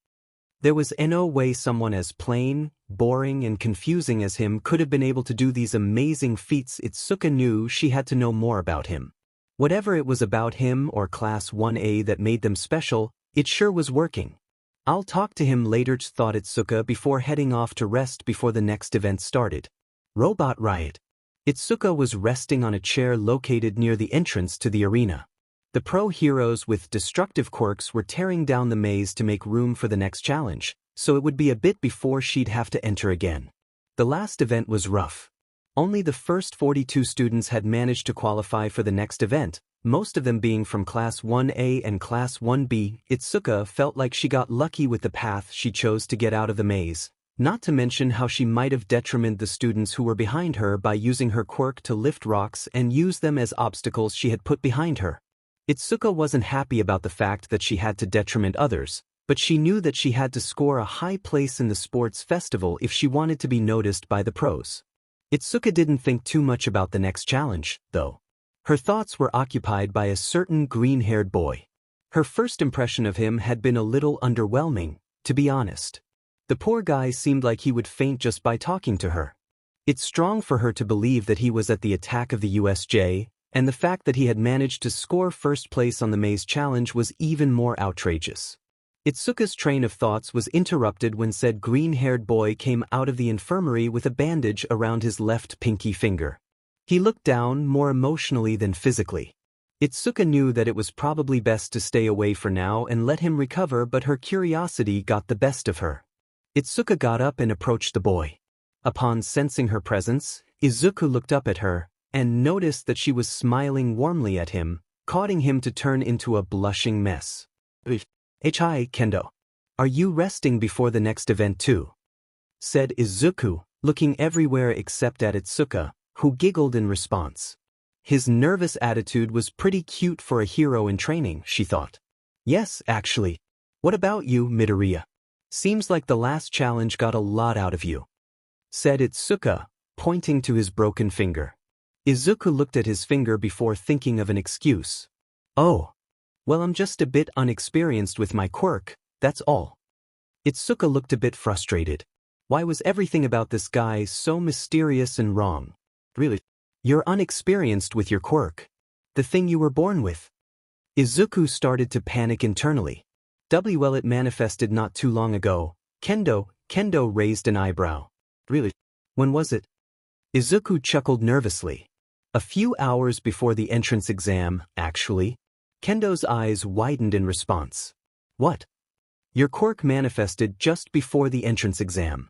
There was no way someone as plain, boring and confusing as him could have been able to do these amazing feats. Itsuka knew she had to know more about him. Whatever it was about him or Class 1A that made them special, it sure was working. I'll talk to him later, thought Itsuka before heading off to rest before the next event started. Robot Riot. Itsuka was resting on a chair located near the entrance to the arena. The pro heroes with destructive quirks were tearing down the maze to make room for the next challenge, so it would be a bit before she'd have to enter again. The last event was rough. Only the first 42 students had managed to qualify for the next event, most of them being from Class 1A and Class 1B. Itsuka felt like she got lucky with the path she chose to get out of the maze, not to mention how she might have detrimented the students who were behind her by using her quirk to lift rocks and use them as obstacles she had put behind her. Itsuka wasn't happy about the fact that she had to detriment others, but she knew that she had to score a high place in the sports festival if she wanted to be noticed by the pros. Itsuka didn't think too much about the next challenge, though. Her thoughts were occupied by a certain green-haired boy. Her first impression of him had been a little underwhelming, to be honest. The poor guy seemed like he would faint just by talking to her. It's strong for her to believe that he was at the attack of the USJ, and the fact that he had managed to score first place on the maze challenge was even more outrageous. Itsuka's train of thoughts was interrupted when said green-haired boy came out of the infirmary with a bandage around his left pinky finger. He looked down more emotionally than physically. Itsuka knew that it was probably best to stay away for now and let him recover, but her curiosity got the best of her. Itsuka got up and approached the boy. Upon sensing her presence, Izuku looked up at her and noticed that she was smiling warmly at him, causing him to turn into a blushing mess. "Hi, Kendo. Are you resting before the next event too?" said Izuku, looking everywhere except at Itsuka, who giggled in response. His nervous attitude was pretty cute for a hero in training, she thought. "Yes, actually. What about you, Midoriya? Seems like the last challenge got a lot out of you," said Itsuka, pointing to his broken finger. Izuku looked at his finger before thinking of an excuse. "Oh. Well, I'm just a bit unexperienced with my quirk, that's all." Itsuka looked a bit frustrated. Why was everything about this guy so mysterious and wrong? Really? You're unexperienced with your quirk? The thing you were born with? Izuku started to panic internally. Well, it manifested not too long ago. Kendo raised an eyebrow. Really? When was it? Izuku chuckled nervously. A few hours before the entrance exam, actually. Kendo's eyes widened in response. What? Your quirk manifested just before the entrance exam.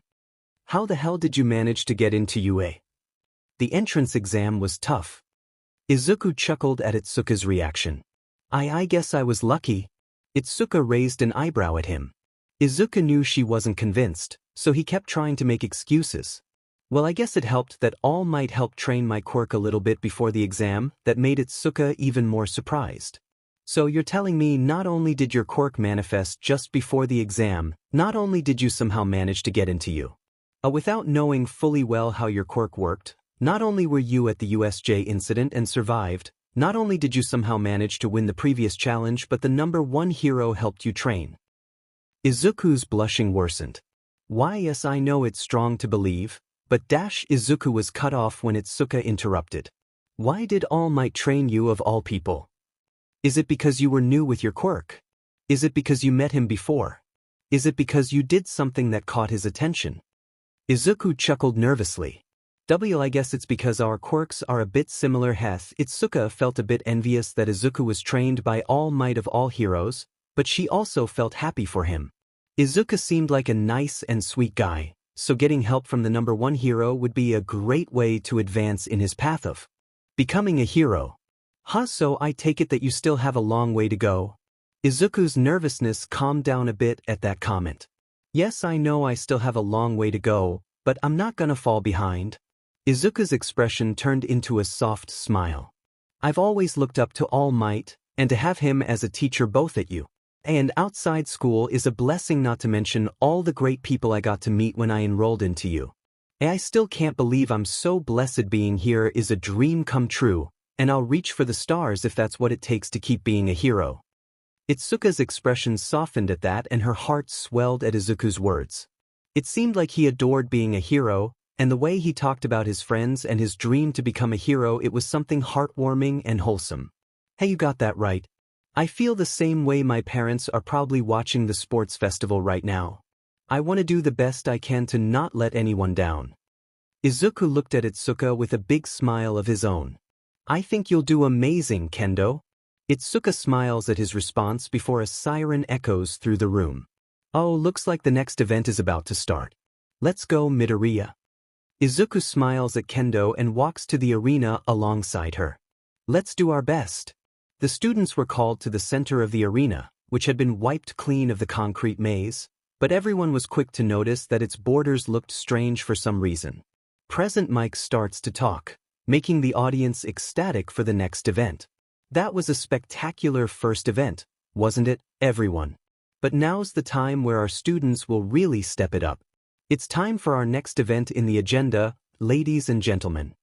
How the hell did you manage to get into UA? The entrance exam was tough. Izuku chuckled at Itsuka's reaction. I guess I was lucky. Itsuka raised an eyebrow at him. Izuku knew she wasn't convinced, so he kept trying to make excuses. Well, I guess it helped that All Might helped train my quirk a little bit before the exam. That made Itsuka even more surprised. So you're telling me not only did your quirk manifest just before the exam, not only did you somehow manage to get into you. Without knowing fully well how your quirk worked, not only were you at the USJ incident and survived, not only did you somehow manage to win the previous challenge, but the #1 hero helped you train. Izuku's blushing worsened. Why, yes, I know it's strong to believe, but Izuku was cut off when Itsuka interrupted. Why did All Might train you of all people? Is it because you were new with your quirk? Is it because you met him before? Is it because you did something that caught his attention? Izuku chuckled nervously. I guess it's because our quirks are a bit similar. Itsuka felt a bit envious that Izuku was trained by All Might of all heroes, but she also felt happy for him. Izuku seemed like a nice and sweet guy, so getting help from the #1 hero would be a great way to advance in his path of becoming a hero. So I take it that you still have a long way to go? Izuku's nervousness calmed down a bit at that comment. Yes, I know I still have a long way to go, but I'm not gonna fall behind. Izuku's expression turned into a soft smile. I've always looked up to All Might, and to have him as a teacher both at And outside school is a blessing, not to mention all the great people I got to meet when I enrolled into you. I still can't believe I'm so blessed. Being here is a dream come true, and I'll reach for the stars if that's what it takes to keep being a hero. Itsuka's expression softened at that, and her heart swelled at Izuku's words. It seemed like he adored being a hero, and the way he talked about his friends and his dream to become a hero, it was something heartwarming and wholesome. Hey, you got that right. I feel the same way. My parents are probably watching the sports festival right now. I want to do the best I can to not let anyone down. Izuku looked at Itsuka with a big smile of his own. I think you'll do amazing, Kendo. Itsuka smiles at his response before a siren echoes through the room. Oh, looks like the next event is about to start. Let's go, Midoriya. Izuku smiles at Kendo and walks to the arena alongside her. Let's do our best. The students were called to the center of the arena, which had been wiped clean of the concrete maze, but everyone was quick to notice that its borders looked strange for some reason. Present Mike starts to talk, making the audience ecstatic for the next event. That was a spectacular first event, wasn't it, everyone? But now's the time where our students will really step it up. It's time for our next event in the agenda, ladies and gentlemen.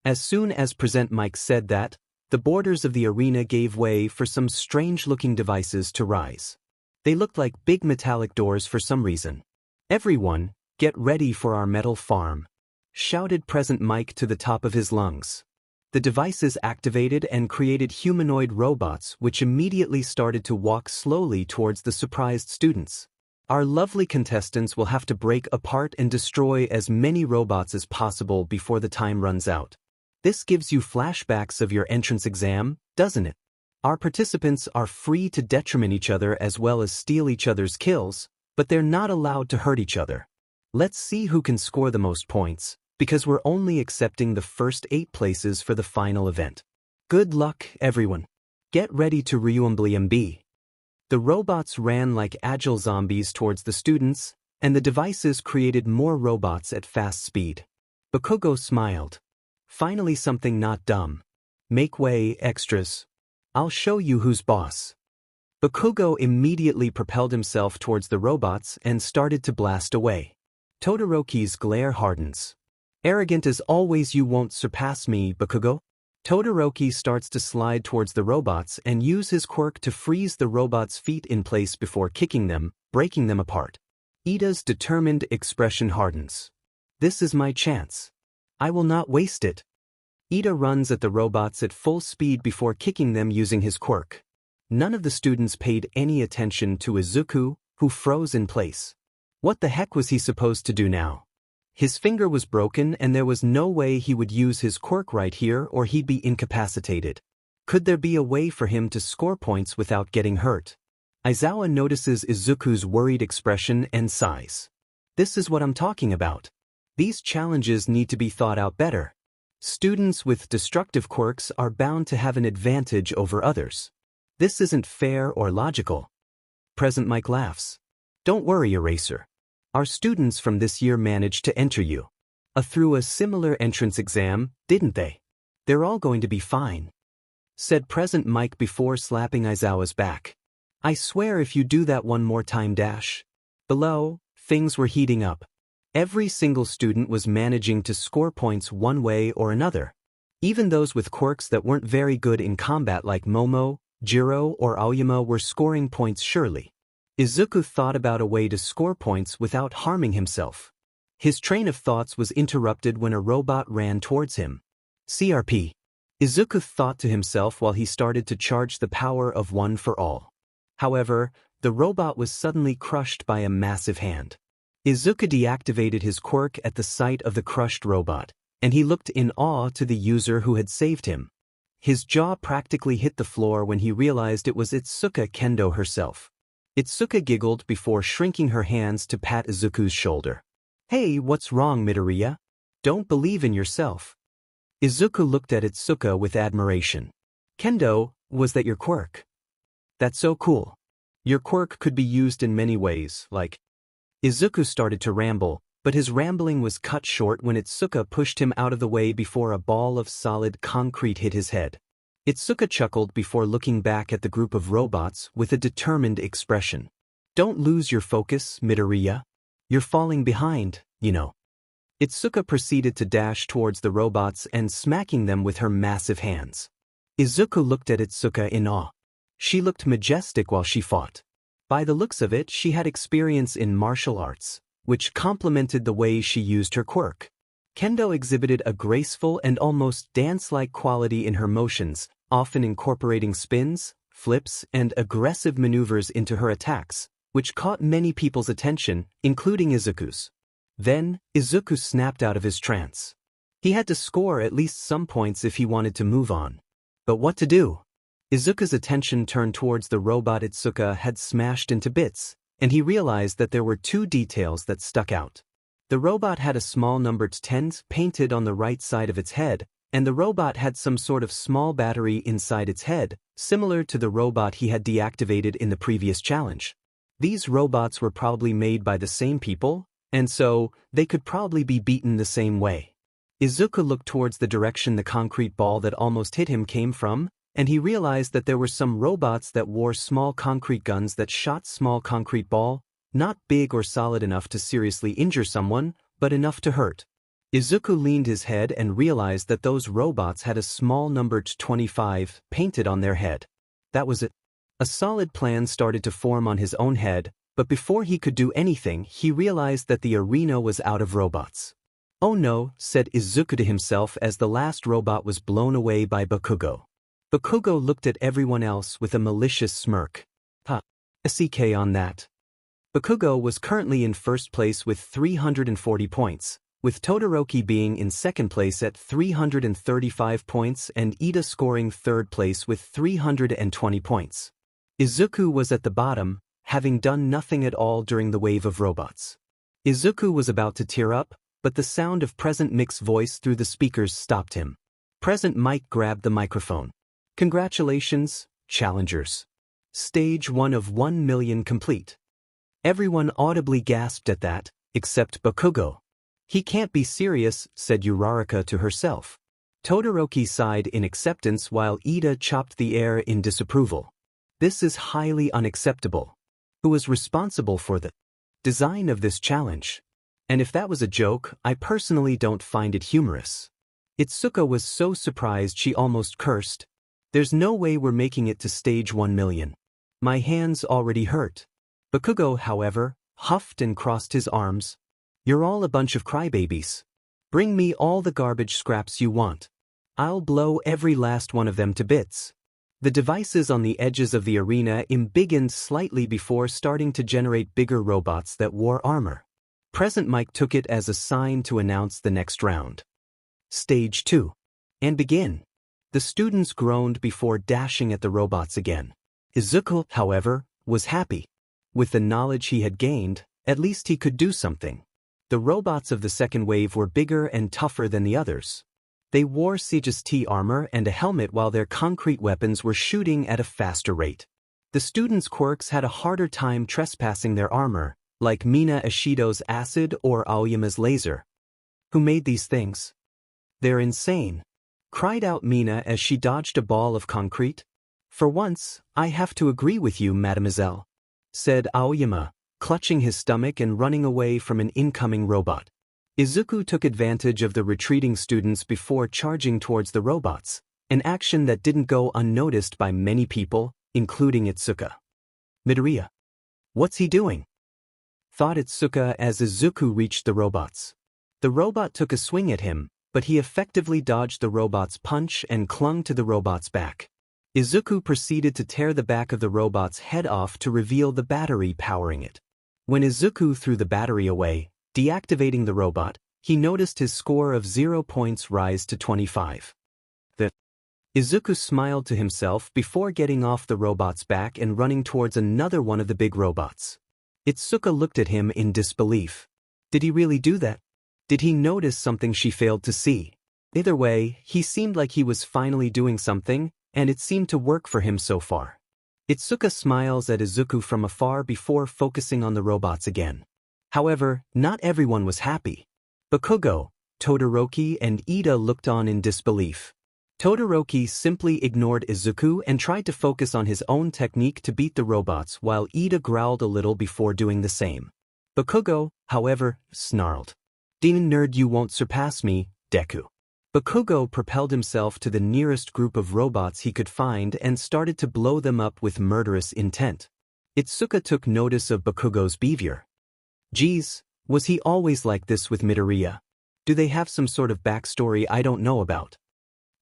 As soon as Present Mike said that, the borders of the arena gave way for some strange-looking devices to rise. They looked like big metallic doors for some reason. Everyone, get ready for our metal farm, shouted Present Mike to the top of his lungs. The devices activated and created humanoid robots which immediately started to walk slowly towards the surprised students. Our lovely contestants will have to break apart and destroy as many robots as possible before the time runs out. This gives you flashbacks of your entrance exam, doesn't it? Our participants are free to detriment each other as well as steal each other's kills, but they're not allowed to hurt each other. Let's see who can score the most points, because we're only accepting the first 8 places for the final event. Good luck, everyone. Get ready to 𝗵𝗵𝗵𝗶. The robots ran like agile zombies towards the students, and the devices created more robots at fast speed. Bakugo smiled. Finally something not dumb. Make way, extras. I'll show you who's boss. Bakugo immediately propelled himself towards the robots and started to blast away. Todoroki's glare hardens. Arrogant as always, you won't surpass me, Bakugo. Todoroki starts to slide towards the robots and use his quirk to freeze the robots' feet in place before kicking them, breaking them apart. Ida's determined expression hardens. This is my chance. I will not waste it. Ida runs at the robots at full speed before kicking them using his quirk. None of the students paid any attention to Izuku, who froze in place. What the heck was he supposed to do now? His finger was broken and there was no way he would use his quirk right here or he'd be incapacitated. Could there be a way for him to score points without getting hurt? Aizawa notices Izuku's worried expression and sighs. This is what I'm talking about. These challenges need to be thought out better. Students with destructive quirks are bound to have an advantage over others. This isn't fair or logical. Present Mike laughs. Don't worry, Eraser. Our students from this year managed to enter you through a similar entrance exam, didn't they? They're all going to be fine, said Present Mike before slapping Aizawa's back. I swear if you do that one more time dash. Below, things were heating up. Every single student was managing to score points one way or another. Even those with quirks that weren't very good in combat like Momo, Jiro, or Aoyama were scoring points surely. Izuku thought about a way to score points without harming himself. His train of thoughts was interrupted when a robot ran towards him. CRP. Izuku thought to himself while he started to charge the power of One for All. However, the robot was suddenly crushed by a massive hand. Izuku deactivated his quirk at the sight of the crushed robot, and he looked in awe to the user who had saved him. His jaw practically hit the floor when he realized it was Itsuka Kendo herself. Itsuka giggled before shrinking her hands to pat Izuku's shoulder. Hey, what's wrong, Midoriya? Don't believe in yourself. Izuku looked at Itsuka with admiration. Kendo, was that your quirk? That's so cool. Your quirk could be used in many ways, like... Izuku started to ramble, but his rambling was cut short when Itsuka pushed him out of the way before a ball of solid concrete hit his head. Itsuka chuckled before looking back at the group of robots with a determined expression. Don't lose your focus, Midoriya. You're falling behind, you know. Itsuka proceeded to dash towards the robots and smacking them with her massive hands. Izuku looked at Itsuka in awe. She looked majestic while she fought. By the looks of it, she had experience in martial arts, which complemented the way she used her quirk. Kendo exhibited a graceful and almost dance-like quality in her motions, often incorporating spins, flips, and aggressive maneuvers into her attacks, which caught many people's attention, including Izuku's. Then, Izuku snapped out of his trance. He had to score at least some points if he wanted to move on. But what to do? Izuku's attention turned towards the robot Itsuka had smashed into bits, and he realized that there were two details that stuck out. The robot had a small numbered 10s painted on the right side of its head, and the robot had some sort of small battery inside its head, similar to the robot he had deactivated in the previous challenge. These robots were probably made by the same people, and so, they could probably be beaten the same way. Izuku looked towards the direction the concrete ball that almost hit him came from, and he realized that there were some robots that wore small concrete guns that shot small concrete ball, not big or solid enough to seriously injure someone, but enough to hurt. Izuku leaned his head and realized that those robots had a small numbered 25 painted on their head. That was it. A solid plan started to form on his own head, but before he could do anything, he realized that the arena was out of robots. Oh no, said Izuku to himself as the last robot was blown away by Bakugo. Bakugo looked at everyone else with a malicious smirk. SEK on that. Bakugo was currently in first place with 340 points, with Todoroki being in second place at 335 points and Ida scoring third place with 320 points. Izuku was at the bottom, having done nothing at all during the wave of robots. Izuku was about to tear up, but the sound of President Mike's voice through the speakers stopped him. President Mike grabbed the microphone. Congratulations, challengers. Stage 1 of 1 million complete. Everyone audibly gasped at that, except Bakugo. He can't be serious, said Uraraka to herself. Todoroki sighed in acceptance while Ida chopped the air in disapproval. This is highly unacceptable. Who was responsible for the design of this challenge? And if that was a joke, I personally don't find it humorous. Itsuka was so surprised she almost cursed. There's no way we're making it to stage 1 million. My hands already hurt. Bakugo, however, huffed and crossed his arms. You're all a bunch of crybabies. Bring me all the garbage scraps you want. I'll blow every last one of them to bits. The devices on the edges of the arena embiggened slightly before starting to generate bigger robots that wore armor. President Mike took it as a sign to announce the next round. Stage 2. And begin. The students groaned before dashing at the robots again. Izuku, however, was happy. With the knowledge he had gained, at least he could do something. The robots of the second wave were bigger and tougher than the others. They wore 𝗧𝗔 armor and a helmet while their concrete weapons were shooting at a faster rate. The students' quirks had a harder time trespassing their armor, like Mina Ishido's acid or Aoyama's laser. Who made these things? They're insane, cried out Mina as she dodged a ball of concrete. For once, I have to agree with you, mademoiselle, said Aoyama, clutching his stomach and running away from an incoming robot. Izuku took advantage of the retreating students before charging towards the robots, an action that didn't go unnoticed by many people, including Itsuka. Midoriya. What's he doing? Thought Itsuka as Izuku reached the robots. The robot took a swing at him, but he effectively dodged the robot's punch and clung to the robot's back. Izuku proceeded to tear the back of the robot's head off to reveal the battery powering it. When Izuku threw the battery away, deactivating the robot, he noticed his score of 0 points rise to 25. Izuku smiled to himself before getting off the robot's back and running towards another one of the big robots. Itsuka looked at him in disbelief. Did he really do that? Did he notice something she failed to see? Either way, he seemed like he was finally doing something, and it seemed to work for him so far. Itsuka smiles at Izuku from afar before focusing on the robots again. However, not everyone was happy. Bakugo, Todoroki, and Ida looked on in disbelief. Todoroki simply ignored Izuku and tried to focus on his own technique to beat the robots while Ida growled a little before doing the same. Bakugo, however, snarled. "Demon nerd, you won't surpass me, Deku." Bakugo propelled himself to the nearest group of robots he could find and started to blow them up with murderous intent. Itsuka took notice of Bakugo's behavior. "Geez, was he always like this with Midoriya? Do they have some sort of backstory I don't know about?"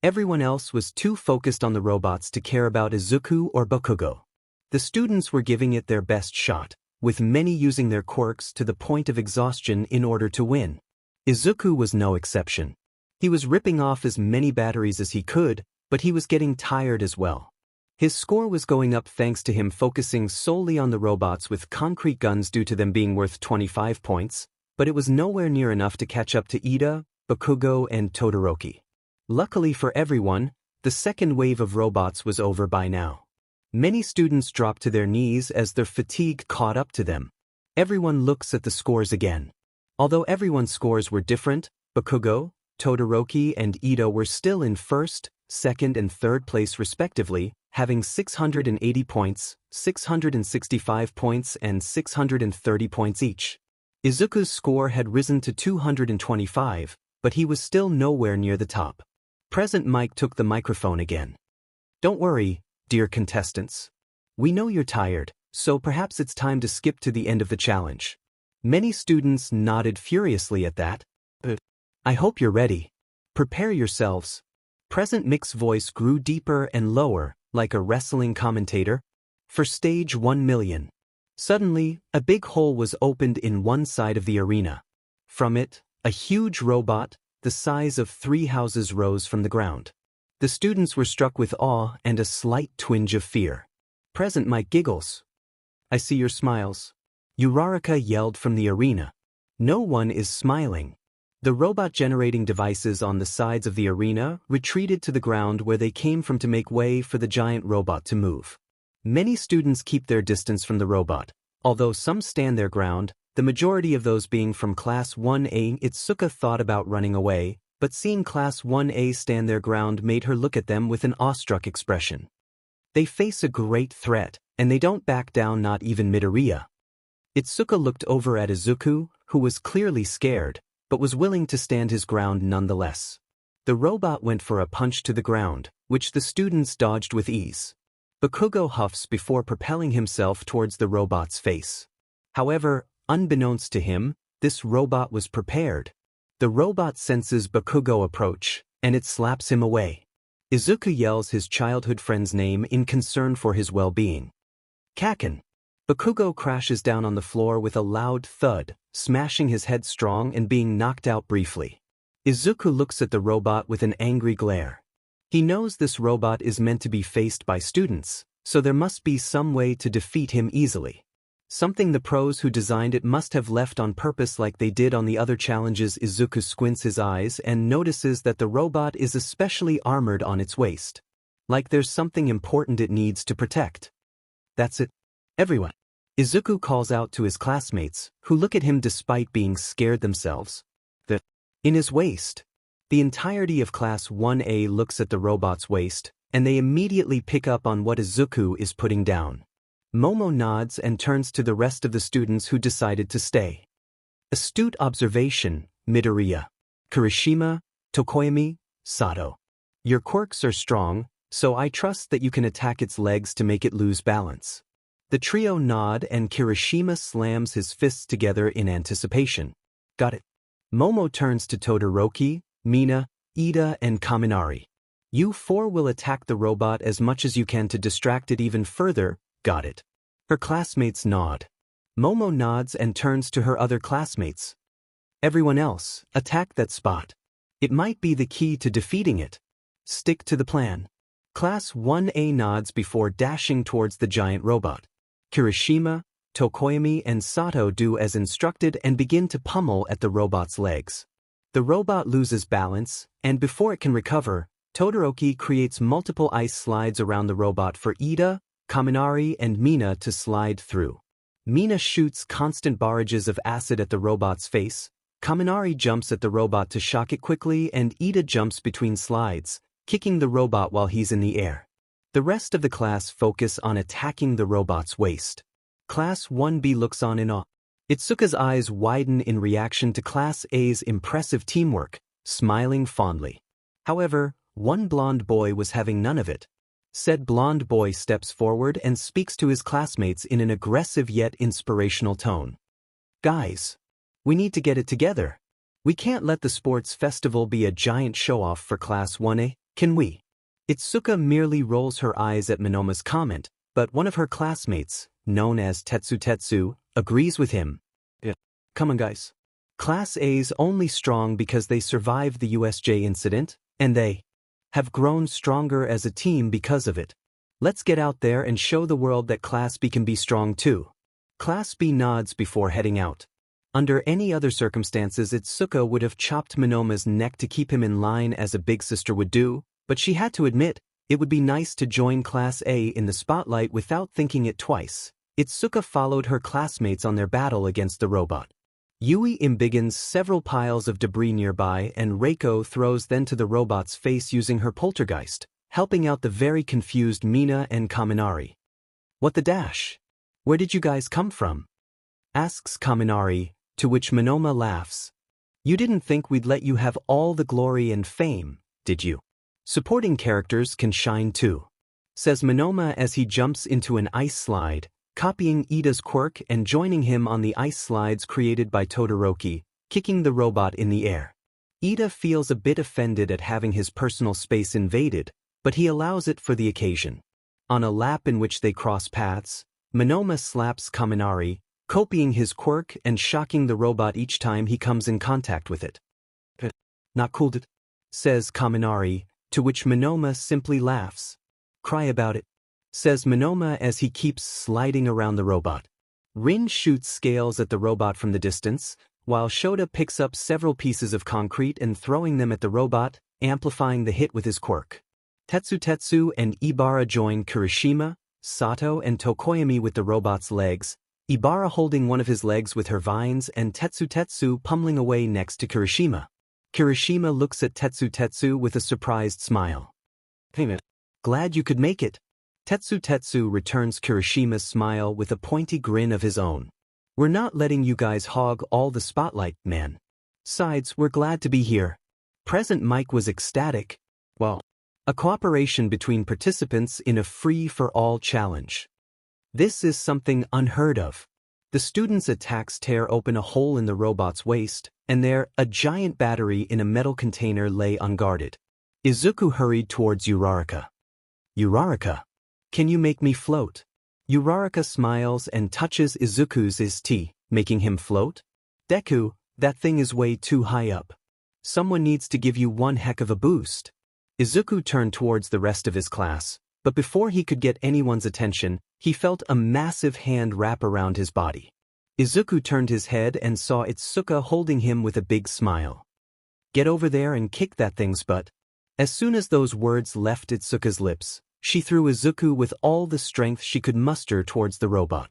Everyone else was too focused on the robots to care about Izuku or Bakugo. The students were giving it their best shot, with many using their quirks to the point of exhaustion in order to win. Izuku was no exception. He was ripping off as many batteries as he could, but he was getting tired as well. His score was going up thanks to him focusing solely on the robots with concrete guns due to them being worth 25 points, but it was nowhere near enough to catch up to Ida, Bakugo, and Todoroki. Luckily for everyone, the second wave of robots was over by now. Many students dropped to their knees as their fatigue caught up to them. Everyone looks at the scores again. Although everyone's scores were different, Bakugo, Todoroki, and Ida were still in first, second, and third place respectively, having 680 points, 665 points, and 630 points each. Izuku's score had risen to 225, but he was still nowhere near the top. Present Mike took the microphone again. "Don't worry, dear contestants. We know you're tired, so perhaps it's time to skip to the end of the challenge." Many students nodded furiously at that. "I hope you're ready. Prepare yourselves." Present Mick's voice grew deeper and lower, like a wrestling commentator. "For stage 1,000,000. Suddenly, a big hole was opened in one side of the arena. From it, a huge robot, the size of 3 houses, rose from the ground. The students were struck with awe and a slight twinge of fear. Present Mike giggles. "I see your smiles." Uraraka yelled from the arena. "No one is smiling." The robot-generating devices on the sides of the arena retreated to the ground where they came from to make way for the giant robot to move. Many students keep their distance from the robot. Although some stand their ground, the majority of those being from Class 1A. Itsuka thought about running away, but seeing Class 1A stand their ground made her look at them with an awestruck expression. They face a great threat, and they don't back down, not even Midoriya. Itsuka looked over at Izuku, who was clearly scared, but was willing to stand his ground nonetheless. The robot went for a punch to the ground, which the students dodged with ease. Bakugo huffs before propelling himself towards the robot's face. However, unbeknownst to him, this robot was prepared. The robot senses Bakugo approach, and it slaps him away. Izuku yells his childhood friend's name in concern for his well-being. "Kaken!" Bakugo crashes down on the floor with a loud thud, smashing his head strong and being knocked out briefly. Izuku looks at the robot with an angry glare. He knows this robot is meant to be faced by students, so there must be some way to defeat him easily. Something the pros who designed it must have left on purpose like they did on the other challenges. Izuku squints his eyes and notices that the robot is especially armored on its waist. Like there's something important it needs to protect. "That's it. Everyone." Izuku calls out to his classmates, who look at him despite being scared themselves. In his waist. The entirety of Class 1A looks at the robot's waist, and they immediately pick up on what Izuku is putting down. Momo nods and turns to the rest of the students who decided to stay. "Astute observation, Midoriya. Kirishima, Tokoyami, Sato. Your quirks are strong, so I trust that you can attack its legs to make it lose balance." The trio nod and Kirishima slams his fists together in anticipation. "Got it." Momo turns to Todoroki, Mina, Ida, and Kaminari. "You 4 will attack the robot as much as you can to distract it even further." "Got it." Her classmates nod. Momo nods and turns to her other classmates. "Everyone else, attack that spot. It might be the key to defeating it. Stick to the plan." Class 1A nods before dashing towards the giant robot. Kirishima, Tokoyami, and Sato do as instructed and begin to pummel at the robot's legs. The robot loses balance, and before it can recover, Todoroki creates multiple ice slides around the robot for Ida, Kaminari, and Mina to slide through. Mina shoots constant barrages of acid at the robot's face, Kaminari jumps at the robot to shock it quickly, and Ida jumps between slides, kicking the robot while he's in the air. The rest of the class focus on attacking the robot's waist. Class 1B looks on in awe. Itsuka's eyes widen in reaction to Class A's impressive teamwork, smiling fondly. However, one blonde boy was having none of it. Said blonde boy steps forward and speaks to his classmates in an aggressive yet inspirational tone. Guys, we need to get it together. We can't let the sports festival be a giant show-off for Class 1A, can we? Itsuka merely rolls her eyes at Monoma's comment, but one of her classmates, known as 𝗧𝗏𝗧𝗏, agrees with him. Yeah. Come on guys. Class A's only strong because they survived the USJ incident, and they have grown stronger as a team because of it. Let's get out there and show the world that Class B can be strong too. Class B nods before heading out. Under any other circumstances, Itsuka would have chopped Monoma's neck to keep him in line as a big sister would do, but she had to admit, it would be nice to join Class A in the spotlight without thinking it twice. Itsuka followed her classmates on their battle against the robot. Yui embiggens several piles of debris nearby and Reiko throws them to the robot's face using her poltergeist, helping out the very confused Mina and Kaminari. What the dash? Where did you guys come from? Asks Kaminari, to which Monoma laughs. You didn't think we'd let you have all the glory and fame, did you? Supporting characters can shine too, says Monoma as he jumps into an ice slide, copying Ida's quirk and joining him on the ice slides created by Todoroki, kicking the robot in the air. Ida feels a bit offended at having his personal space invaded, but he allows it for the occasion. On a lap in which they cross paths, Monoma slaps Kaminari, copying his quirk and shocking the robot each time he comes in contact with it. Not cool, says Kaminari, to which Monoma simply laughs. Cry about it, says Monoma as he keeps sliding around the robot. Rin shoots scales at the robot from the distance, while Shota picks up several pieces of concrete and throwing them at the robot, amplifying the hit with his quirk. Tetsu and Ibara join Kirishima, Sato and Tokoyami with the robot's legs, Ibara holding one of his legs with her vines and Tetsu pummeling away next to Kirishima. Kirishima looks at Tetsu with a surprised smile. Hey, glad you could make it. Tetsu returns Kirishima's smile with a pointy grin of his own. We're not letting you guys hog all the spotlight, man. Besides, we're glad to be here. Present Mike was ecstatic. Well, a cooperation between participants in a free-for-all challenge. This is something unheard of. The students' attacks tear open a hole in the robot's waist, and there, a giant battery in a metal container lay unguarded. Izuku hurried towards Uraraka. Uraraka, can you make me float? Uraraka smiles and touches Izuku's tea, making him float. Deku, that thing is way too high up. Someone needs to give you one heck of a boost. Izuku turned towards the rest of his class, but before he could get anyone's attention, he felt a massive hand wrap around his body. Izuku turned his head and saw Itsuka holding him with a big smile. Get over there and kick that thing's butt. As soon as those words left Itsuka's lips, she threw Izuku with all the strength she could muster towards the robot.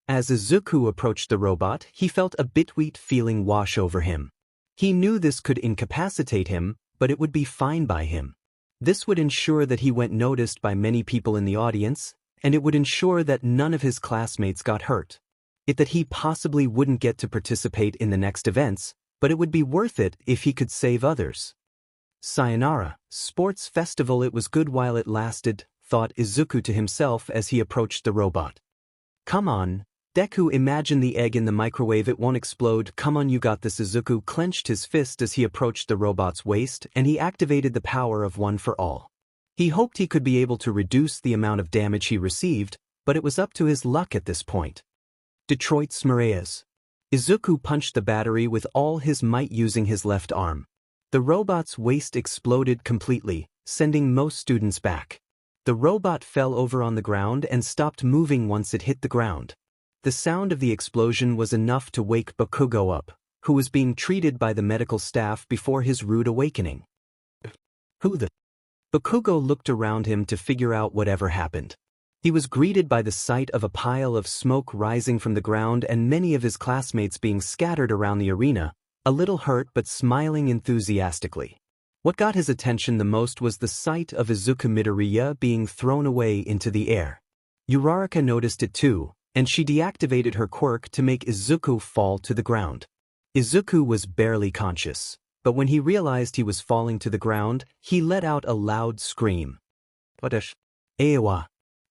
As Izuku approached the robot, he felt a bittersweet feeling wash over him. He knew this could incapacitate him, but it would be fine by him. This would ensure that he went noticed by many people in the audience, and it would ensure that none of his classmates got hurt. That he possibly wouldn't get to participate in the next events, but it would be worth it if he could save others. Sayonara, sports festival, it was good while it lasted, thought Izuku to himself as he approached the robot. Come on, Deku, imagine the egg in the microwave, it won't explode, come on, you got this. Izuku clenched his fist as he approached the robot's waist and he activated the power of One for All. He hoped he could be able to reduce the amount of damage he received, but it was up to his luck at this point. 𝗧𝗏𝗧𝗏𝗧. Izuku punched the battery with all his might using his left arm. The robot's waist exploded completely, sending most students back. The robot fell over on the ground and stopped moving once it hit the ground. The sound of the explosion was enough to wake Bakugo up, who was being treated by the medical staff before his rude awakening. Who the? Bakugo looked around him to figure out whatever happened. He was greeted by the sight of a pile of smoke rising from the ground and many of his classmates being scattered around the arena, a little hurt but smiling enthusiastically. What got his attention the most was the sight of Izuku Midoriya being thrown away into the air. Uraraka noticed it too, and she deactivated her quirk to make Izuku fall to the ground. Izuku was barely conscious, but when he realized he was falling to the ground, he let out a loud scream. 𝗧𝗵𝗲.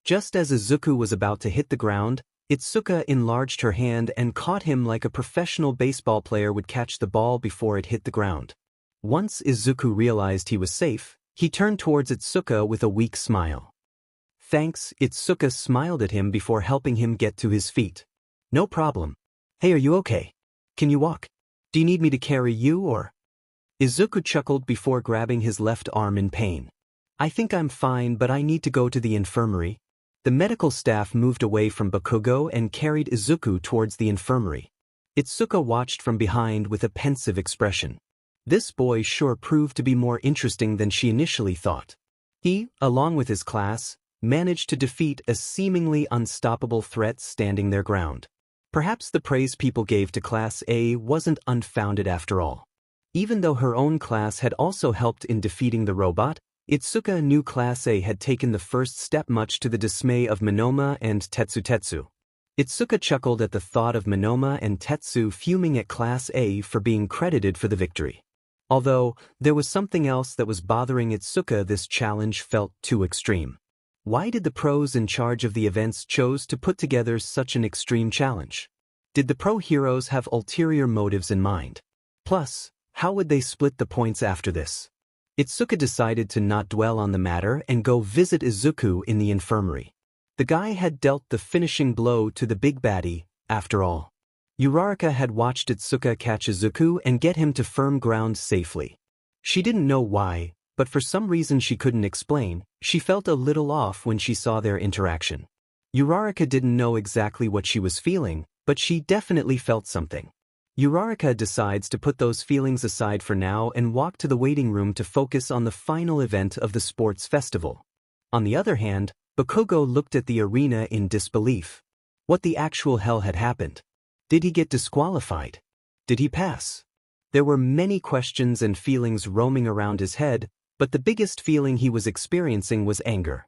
Just as Izuku was about to hit the ground, Itsuka enlarged her hand and caught him like a professional baseball player would catch the ball before it hit the ground. Once Izuku realized he was safe, he turned towards Itsuka with a weak smile. Thanks, Itsuka smiled at him before helping him get to his feet. No problem. Hey, are you okay? Can you walk? Do you need me to carry you or? Izuku chuckled before grabbing his left arm in pain. I think I'm fine, but I need to go to the infirmary. The medical staff moved away from Bakugo and carried Izuku towards the infirmary. Itsuka watched from behind with a pensive expression. This boy sure proved to be more interesting than she initially thought. He, along with his class, managed to defeat a seemingly unstoppable threat standing their ground. Perhaps the praise people gave to Class A wasn't unfounded after all. Even though her own class had also helped in defeating the robot, Itsuka knew Class A had taken the first step, much to the dismay of Minoma and Tetsu. Itsuka chuckled at the thought of Minoma and Tetsu fuming at Class A for being credited for the victory. Although, there was something else that was bothering Itsuka. This challenge felt too extreme. Why did the pros in charge of the events choose to put together such an extreme challenge? Did the pro heroes have ulterior motives in mind? Plus, how would they split the points after this? Itsuka decided to not dwell on the matter and go visit Izuku in the infirmary. The guy had dealt the finishing blow to the big baddie, after all. Uraraka had watched Itsuka catch Izuku and get him to firm ground safely. She didn't know why, but for some reason she couldn't explain, she felt a little off when she saw their interaction. Uraraka didn't know exactly what she was feeling, but she definitely felt something. Uraraka decides to put those feelings aside for now and walk to the waiting room to focus on the final event of the sports festival. On the other hand, Bakugo looked at the arena in disbelief. What the actual hell had happened? Did he get disqualified? Did he pass? There were many questions and feelings roaming around his head, but the biggest feeling he was experiencing was anger.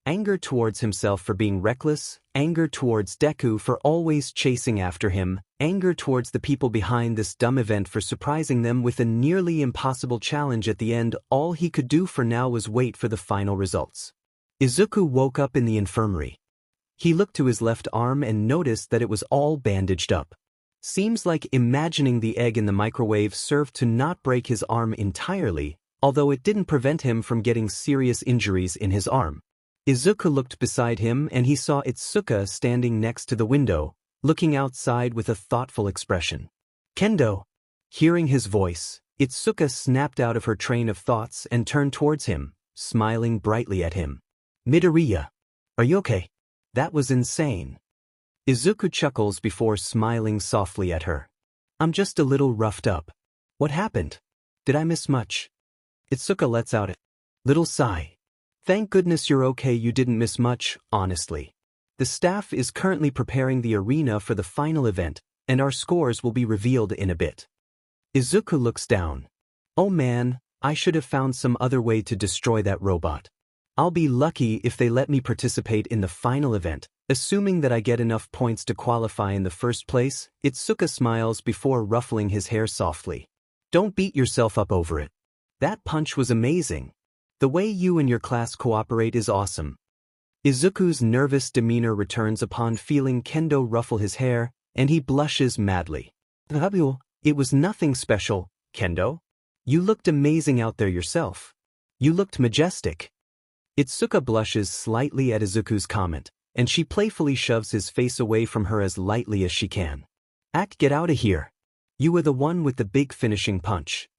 Anger towards himself for being reckless, anger towards Deku for always chasing after him, anger towards the people behind this dumb event for surprising them with a nearly impossible challenge at the end. All he could do for now was wait for the final results. Izuku woke up in the infirmary. He looked to his left arm and noticed that it was all bandaged up. Seems like imagining the egg in the microwave served to not break his arm entirely, although it didn't prevent him from getting serious injuries in his arm. Izuku looked beside him and he saw Itsuka standing next to the window, looking outside with a thoughtful expression. Kendo. Hearing his voice, Itsuka snapped out of her train of thoughts and turned towards him, smiling brightly at him. Midoriya. Are you okay? That was insane. Izuku chuckles before smiling softly at her. I'm just a little roughed up. What happened? Did I miss much? Itsuka lets out a little sigh. Thank goodness you're okay. You didn't miss much, honestly. The staff is currently preparing the arena for the final event, and our scores will be revealed in a bit. Izuku looks down. Oh man, I should have found some other way to destroy that robot. I'll be lucky if they let me participate in the final event, assuming that I get enough points to qualify in the first place. Itsuka smiles before ruffling his hair softly. Don't beat yourself up over it. That punch was amazing. The way you and your class cooperate is awesome. Izuku's nervous demeanor returns upon feeling Kendo ruffle his hair, and he blushes madly. It was nothing special, Kendo. You looked amazing out there yourself. You looked majestic. Itsuka blushes slightly at Izuku's comment, and she playfully shoves his face away from her as lightly as she can. Get out of here. You were the one with the big finishing punch.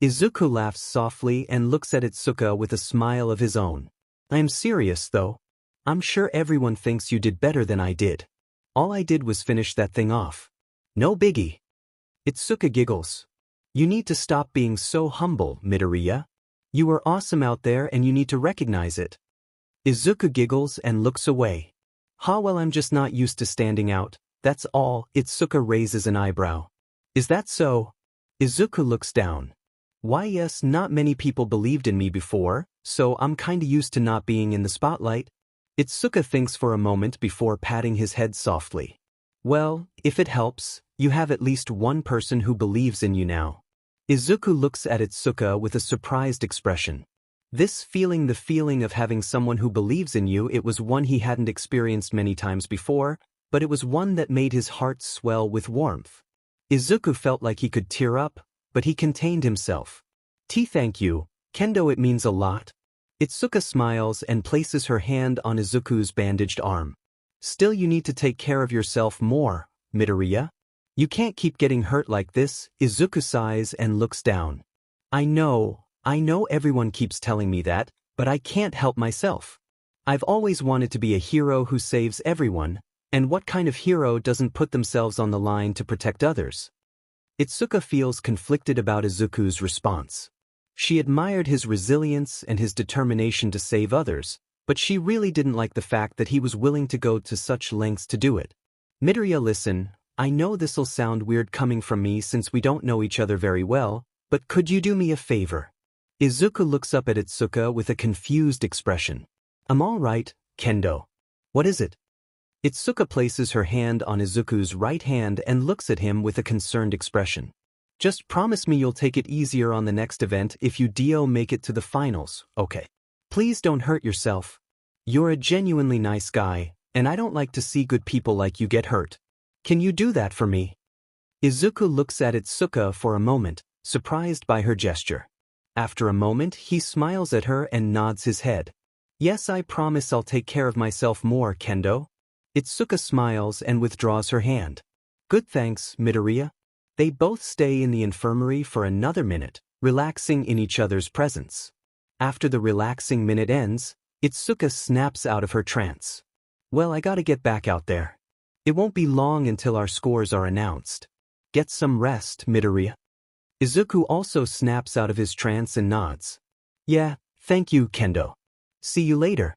Izuku laughs softly and looks at Itsuka with a smile of his own. I'm serious though. I'm sure everyone thinks you did better than I did. All I did was finish that thing off. No biggie. Itsuka giggles. You need to stop being so humble, Midoriya. You were awesome out there and you need to recognize it. Izuku giggles and looks away. Well, I'm just not used to standing out, that's all. Itsuka raises an eyebrow. Is that so? Izuku looks down. Why yes, not many people believed in me before, so I'm kinda used to not being in the spotlight. Itsuka thinks for a moment before patting his head softly. Well, if it helps, you have at least one person who believes in you now. Izuku looks at Itsuka with a surprised expression. This feeling, the feeling of having someone who believes in you, it was one he hadn't experienced many times before, but it was one that made his heart swell with warmth. Izuku felt like he could tear up, but he contained himself. Thank you, Kendo, it means a lot. Itsuka smiles and places her hand on Izuku's bandaged arm. Still, you need to take care of yourself more, Midoriya. You can't keep getting hurt like this. Izuku sighs and looks down. I know everyone keeps telling me that, but I can't help myself. I've always wanted to be a hero who saves everyone, and what kind of hero doesn't put themselves on the line to protect others? Itsuka feels conflicted about Izuku's response. She admired his resilience and his determination to save others, but she really didn't like the fact that he was willing to go to such lengths to do it. Midoriya, listen, I know this'll sound weird coming from me since we don't know each other very well, but could you do me a favor? Izuku looks up at Itsuka with a confused expression. I'm all right, Kendo. What is it? Itsuka places her hand on Izuku's right hand and looks at him with a concerned expression. Just promise me you'll take it easier on the next event if you make it to the finals, okay? Please don't hurt yourself. You're a genuinely nice guy, and I don't like to see good people like you get hurt. Can you do that for me? Izuku looks at Itsuka for a moment, surprised by her gesture. After a moment, he smiles at her and nods his head. Yes, I promise I'll take care of myself more, Kendo. Itsuka smiles and withdraws her hand. Good, thanks, Midoriya. They both stay in the infirmary for another minute, relaxing in each other's presence. After the relaxing minute ends, Itsuka snaps out of her trance. Well, I gotta get back out there. It won't be long until our scores are announced. Get some rest, Midoriya. Izuku also snaps out of his trance and nods. Yeah, thank you, Kendo. See you later.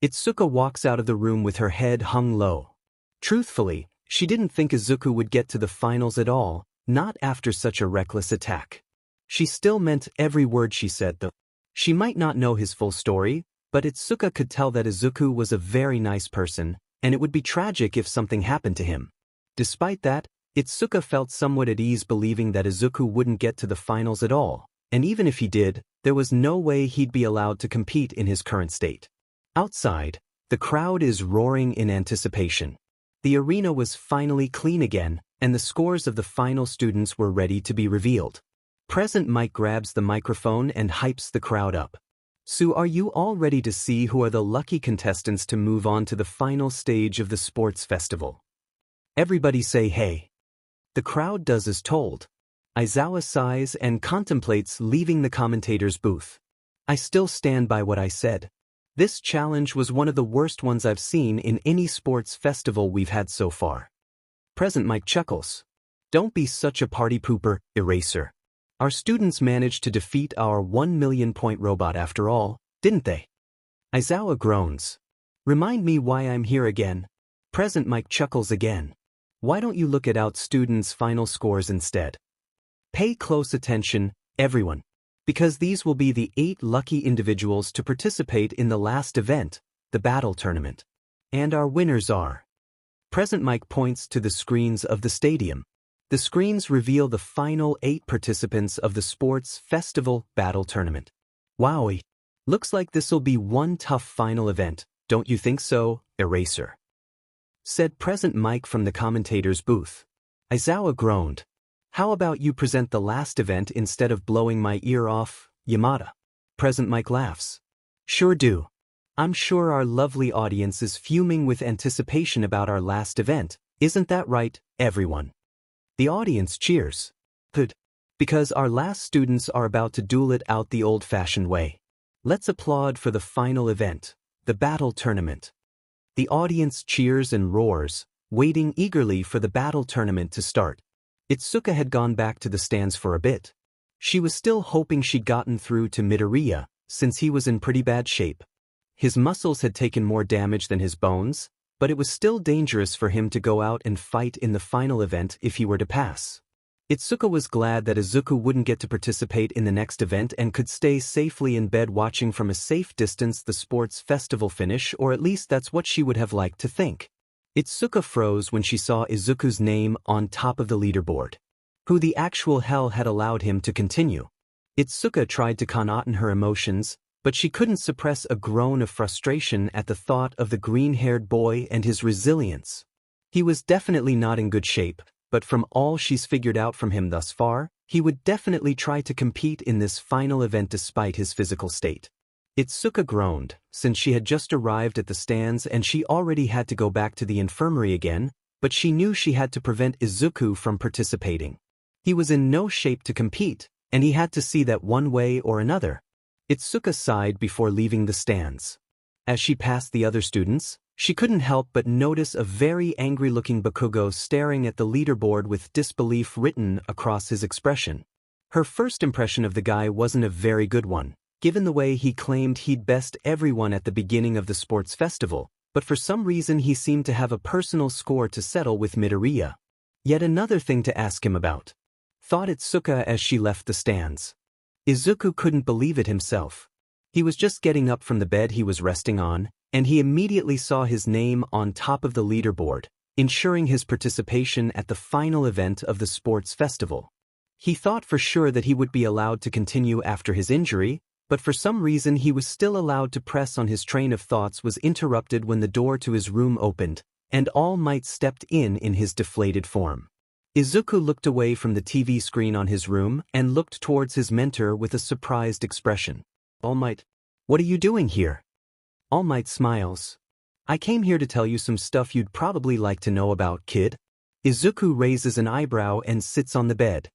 Itsuka walks out of the room with her head hung low. Truthfully, she didn't think Izuku would get to the finals at all, not after such a reckless attack. She still meant every word she said, though. She might not know his full story, but Itsuka could tell that Izuku was a very nice person, and it would be tragic if something happened to him. Despite that, Itsuka felt somewhat at ease believing that Izuku wouldn't get to the finals at all, and even if he did, there was no way he'd be allowed to compete in his current state. Outside, the crowd is roaring in anticipation. The arena was finally clean again, and the scores of the final students were ready to be revealed. Present Mike grabs the microphone and hypes the crowd up. So are you all ready to see who are the lucky contestants to move on to the final stage of the sports festival? Everybody say hey. The crowd does as told. Aizawa sighs and contemplates leaving the commentator's booth. I still stand by what I said. This challenge was one of the worst ones I've seen in any sports festival we've had so far. Present Mike chuckles. Don't be such a party pooper, Eraser. Our students managed to defeat our 1,000,000-point robot after all, didn't they? Aizawa groans. Remind me why I'm here again. Present Mike chuckles again. Why don't you look at students' final scores instead? Pay close attention, everyone, because these will be the 8 lucky individuals to participate in the last event, the battle tournament. And our winners are. Present Mike points to the screens of the stadium. The screens reveal the final 8 participants of the sports festival battle tournament. Wowie. Looks like this'll be one tough final event, don't you think so, Eraser? Said Present Mike from the commentator's booth. Aizawa groaned. How about you present the last event instead of blowing my ear off, Yamada? Present Mike laughs. Sure do. I'm sure our lovely audience is fuming with anticipation about our last event, isn't that right, everyone? The audience cheers. Good. Because our last students are about to duel it out the old-fashioned way. Let's applaud for the final event, the battle tournament. The audience cheers and roars, waiting eagerly for the battle tournament to start. Itsuka had gone back to the stands for a bit. She was still hoping she'd gotten through to Midoriya, since he was in pretty bad shape. His muscles had taken more damage than his bones, but it was still dangerous for him to go out and fight in the final event if he were to pass. Itsuka was glad that Izuku wouldn't get to participate in the next event and could stay safely in bed watching from a safe distance the sports festival finish, or at least that's what she would have liked to think. Itsuka froze when she saw Izuku's name on top of the leaderboard. Who the actual hell had allowed him to continue? Itsuka tried to contain her emotions, but she couldn't suppress a groan of frustration at the thought of the green-haired boy and his resilience. He was definitely not in good shape, but from all she's figured out from him thus far, he would definitely try to compete in this final event despite his physical state. Itsuka groaned, since she had just arrived at the stands and she already had to go back to the infirmary again, but she knew she had to prevent Izuku from participating. He was in no shape to compete, and he had to see that one way or another. Itsuka sighed before leaving the stands. As she passed the other students, she couldn't help but notice a very angry-looking Bakugo staring at the leaderboard with disbelief written across his expression. Her first impression of the guy wasn't a very good one, given the way he claimed he'd best everyone at the beginning of the sports festival, but for some reason he seemed to have a personal score to settle with Midoriya. Yet another thing to ask him about, thought Itsuka as she left the stands. Izuku couldn't believe it himself. He was just getting up from the bed he was resting on, and he immediately saw his name on top of the leaderboard, ensuring his participation at the final event of the sports festival. He thought for sure that he would be allowed to continue after his injury, but for some reason he was still allowed to press on. His train of thoughts was interrupted when the door to his room opened, and All Might stepped in his deflated form. Izuku looked away from the TV screen on his room and looked towards his mentor with a surprised expression. All Might, what are you doing here? All Might smiles. I came here to tell you some stuff you'd probably like to know about, kid. Izuku raises an eyebrow and sits on the bed.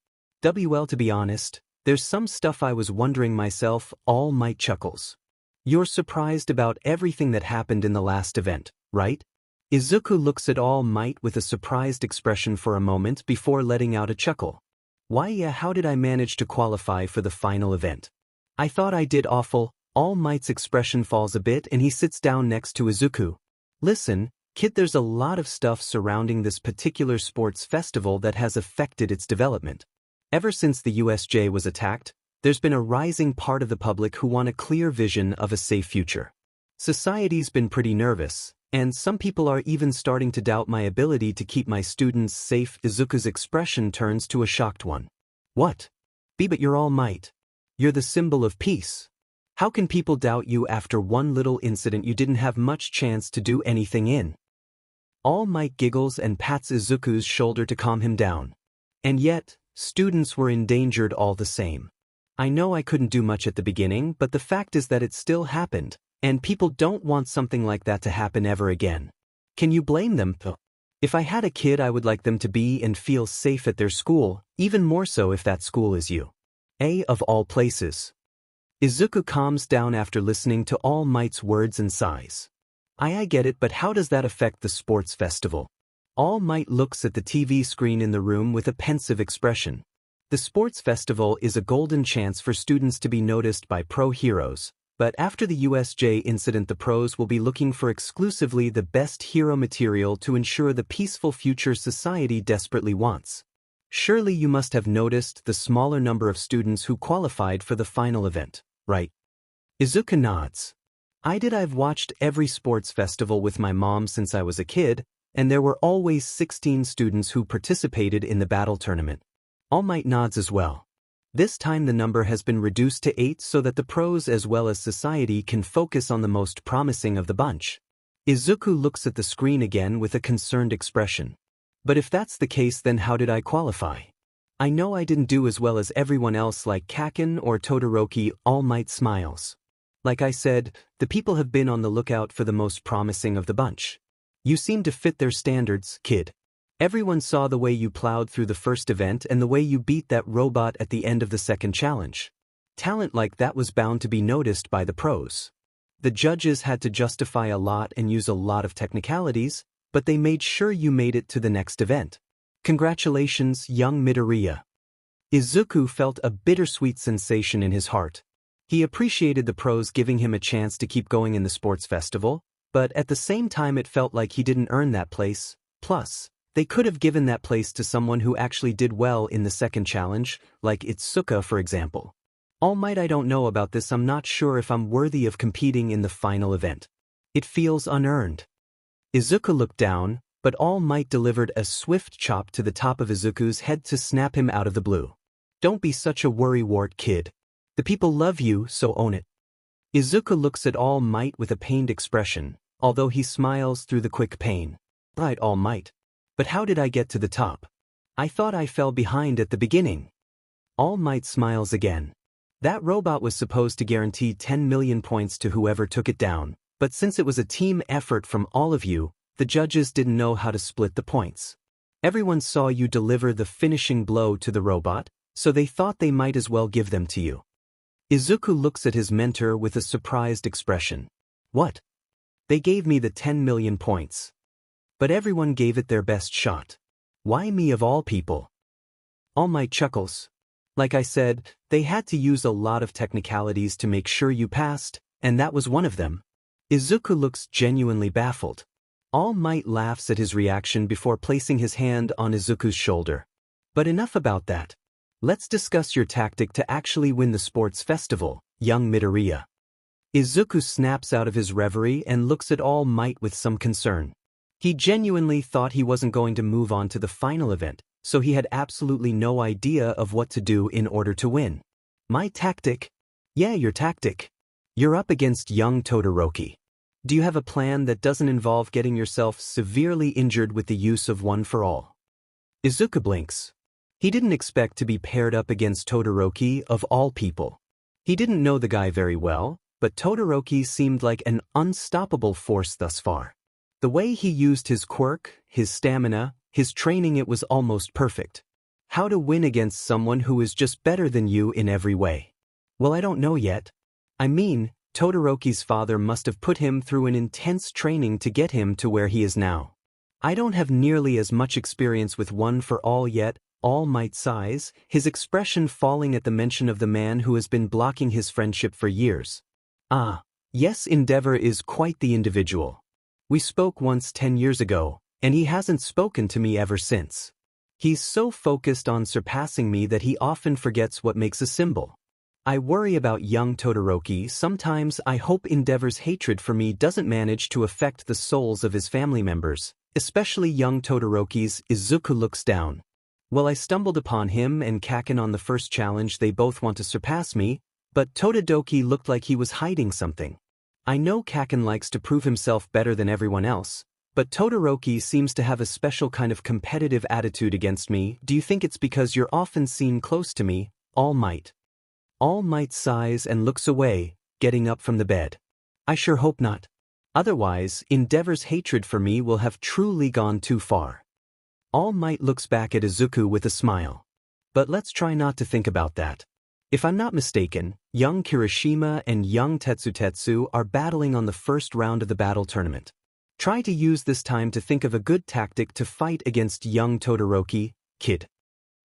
Well, to be honest, there's some stuff I was wondering myself. All Might chuckles. You're surprised about everything that happened in the last event, right? Izuku looks at All Might with a surprised expression for a moment before letting out a chuckle. Why, yeah, how did I manage to qualify for the final event? I thought I did awful. All Might's expression falls a bit and he sits down next to Izuku. Listen, kid, there's a lot of stuff surrounding this particular sports festival that has affected its development. Ever since the USJ was attacked, there's been a rising part of the public who want a clear vision of a safe future. Society's been pretty nervous, and some people are even starting to doubt my ability to keep my students safe. Izuku's expression turns to a shocked one. What? But you're All Might. You're the symbol of peace. How can people doubt you after one little incident you didn't have much chance to do anything in? All Might giggles and pats Izuku's shoulder to calm him down. And yet, students were endangered all the same. I know I couldn't do much at the beginning, but the fact is that it still happened, and people don't want something like that to happen ever again. Can you blame them? If I had a kid, I would like them to be and feel safe at their school, even more so if that school is you. Of all places. Izuku calms down after listening to All Might's words and sighs. I get it, but how does that affect the sports festival? All Might looks at the TV screen in the room with a pensive expression. The sports festival is a golden chance for students to be noticed by pro heroes, but after the USJ incident the pros will be looking for exclusively the best hero material to ensure the peaceful future society desperately wants. Surely you must have noticed the smaller number of students who qualified for the final event, right? Izuku nods. I've watched every sports festival with my mom since I was a kid, and there were always 16 students who participated in the battle tournament. All Might nods as well. This time the number has been reduced to 8 so that the pros as well as society can focus on the most promising of the bunch. Izuku looks at the screen again with a concerned expression. But if that's the case, then how did I qualify? I know I didn't do as well as everyone else like Kaken or Todoroki. All Might smiles. Like I said, the people have been on the lookout for the most promising of the bunch. You seem to fit their standards, kid. Everyone saw the way you plowed through the first event and the way you beat that robot at the end of the second challenge. Talent like that was bound to be noticed by the pros. The judges had to justify a lot and use a lot of technicalities, but they made sure you made it to the next event. Congratulations, young Midoriya. Izuku felt a bittersweet sensation in his heart. He appreciated the pros giving him a chance to keep going in the sports festival, but at the same time it felt like he didn't earn that place. Plus, They could have given that place to someone who actually did well in the second challenge, like Itsuka for example. All Might, I don't know about this, I'm not sure if I'm worthy of competing in the final event. It feels unearned. Izuku looked down, but All Might delivered a swift chop to the top of Izuku's head to snap him out of the blue. Don't be such a worrywart, kid. The people love you, so own it. Izuku looks at All Might with a pained expression, although he smiles through the quick pain. Right, All Might. But how did I get to the top? I thought I fell behind at the beginning. All Might smiles again. That robot was supposed to guarantee 10 million points to whoever took it down, but since it was a team effort from all of you, the judges didn't know how to split the points. Everyone saw you deliver the finishing blow to the robot, so they thought they might as well give them to you. Izuku looks at his mentor with a surprised expression. What? They gave me the 10 million points. But everyone gave it their best shot. Why me of all people? All Might chuckles. Like I said, they had to use a lot of technicalities to make sure you passed, and that was one of them. Izuku looks genuinely baffled. All Might laughs at his reaction before placing his hand on Izuku's shoulder. But enough about that. Let's discuss your tactic to actually win the sports festival, young Midoriya. Izuku snaps out of his reverie and looks at All Might with some concern. He genuinely thought he wasn't going to move on to the final event, so he had absolutely no idea of what to do in order to win. My tactic? Yeah, your tactic. You're up against young Todoroki. Do you have a plan that doesn't involve getting yourself severely injured with the use of One for All? Izuku blinks. He didn't expect to be paired up against Todoroki of all people. He didn't know the guy very well, but Todoroki seemed like an unstoppable force thus far. The way he used his quirk, his stamina, his training, it was almost perfect. How to win against someone who is just better than you in every way? Well, I don't know yet. I mean, Todoroki's father must have put him through an intense training to get him to where he is now. I don't have nearly as much experience with One for All yet. All Might sighs, his expression falling at the mention of the man who has been blocking his friendship for years. Ah, yes, 𝗫𝗏 is quite the individual. We spoke once 10 years ago, and he hasn't spoken to me ever since. He's so focused on surpassing me that he often forgets what makes a symbol. I worry about young Todoroki. Sometimes I hope 𝗫𝗏's hatred for me doesn't manage to affect the souls of his family members, especially young Todoroki's. Izuku looks down. Well, I stumbled upon him and Kaken on the first challenge. They both want to surpass me, but Todoroki looked like he was hiding something. I know Kaken likes to prove himself better than everyone else, but Todoroki seems to have a special kind of competitive attitude against me. Do you think it's because you're often seen close to me? All Might. All Might sighs and looks away, getting up from the bed. I sure hope not. Otherwise, 𝗫𝗏's hatred for me will have truly gone too far. All Might looks back at Izuku with a smile. But let's try not to think about that. If I'm not mistaken, young Kirishima and young 𝗧𝗏𝗧𝗏 are battling on the first round of the battle tournament. Try to use this time to think of a good tactic to fight against young Todoroki, kid.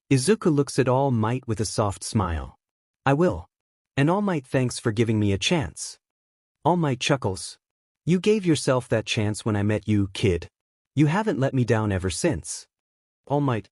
Izuku looks at All Might with a soft smile. I will. And All Might thanks for giving me a chance. All Might chuckles. You gave yourself that chance when I met you, kid. You haven't let me down ever since. All Might.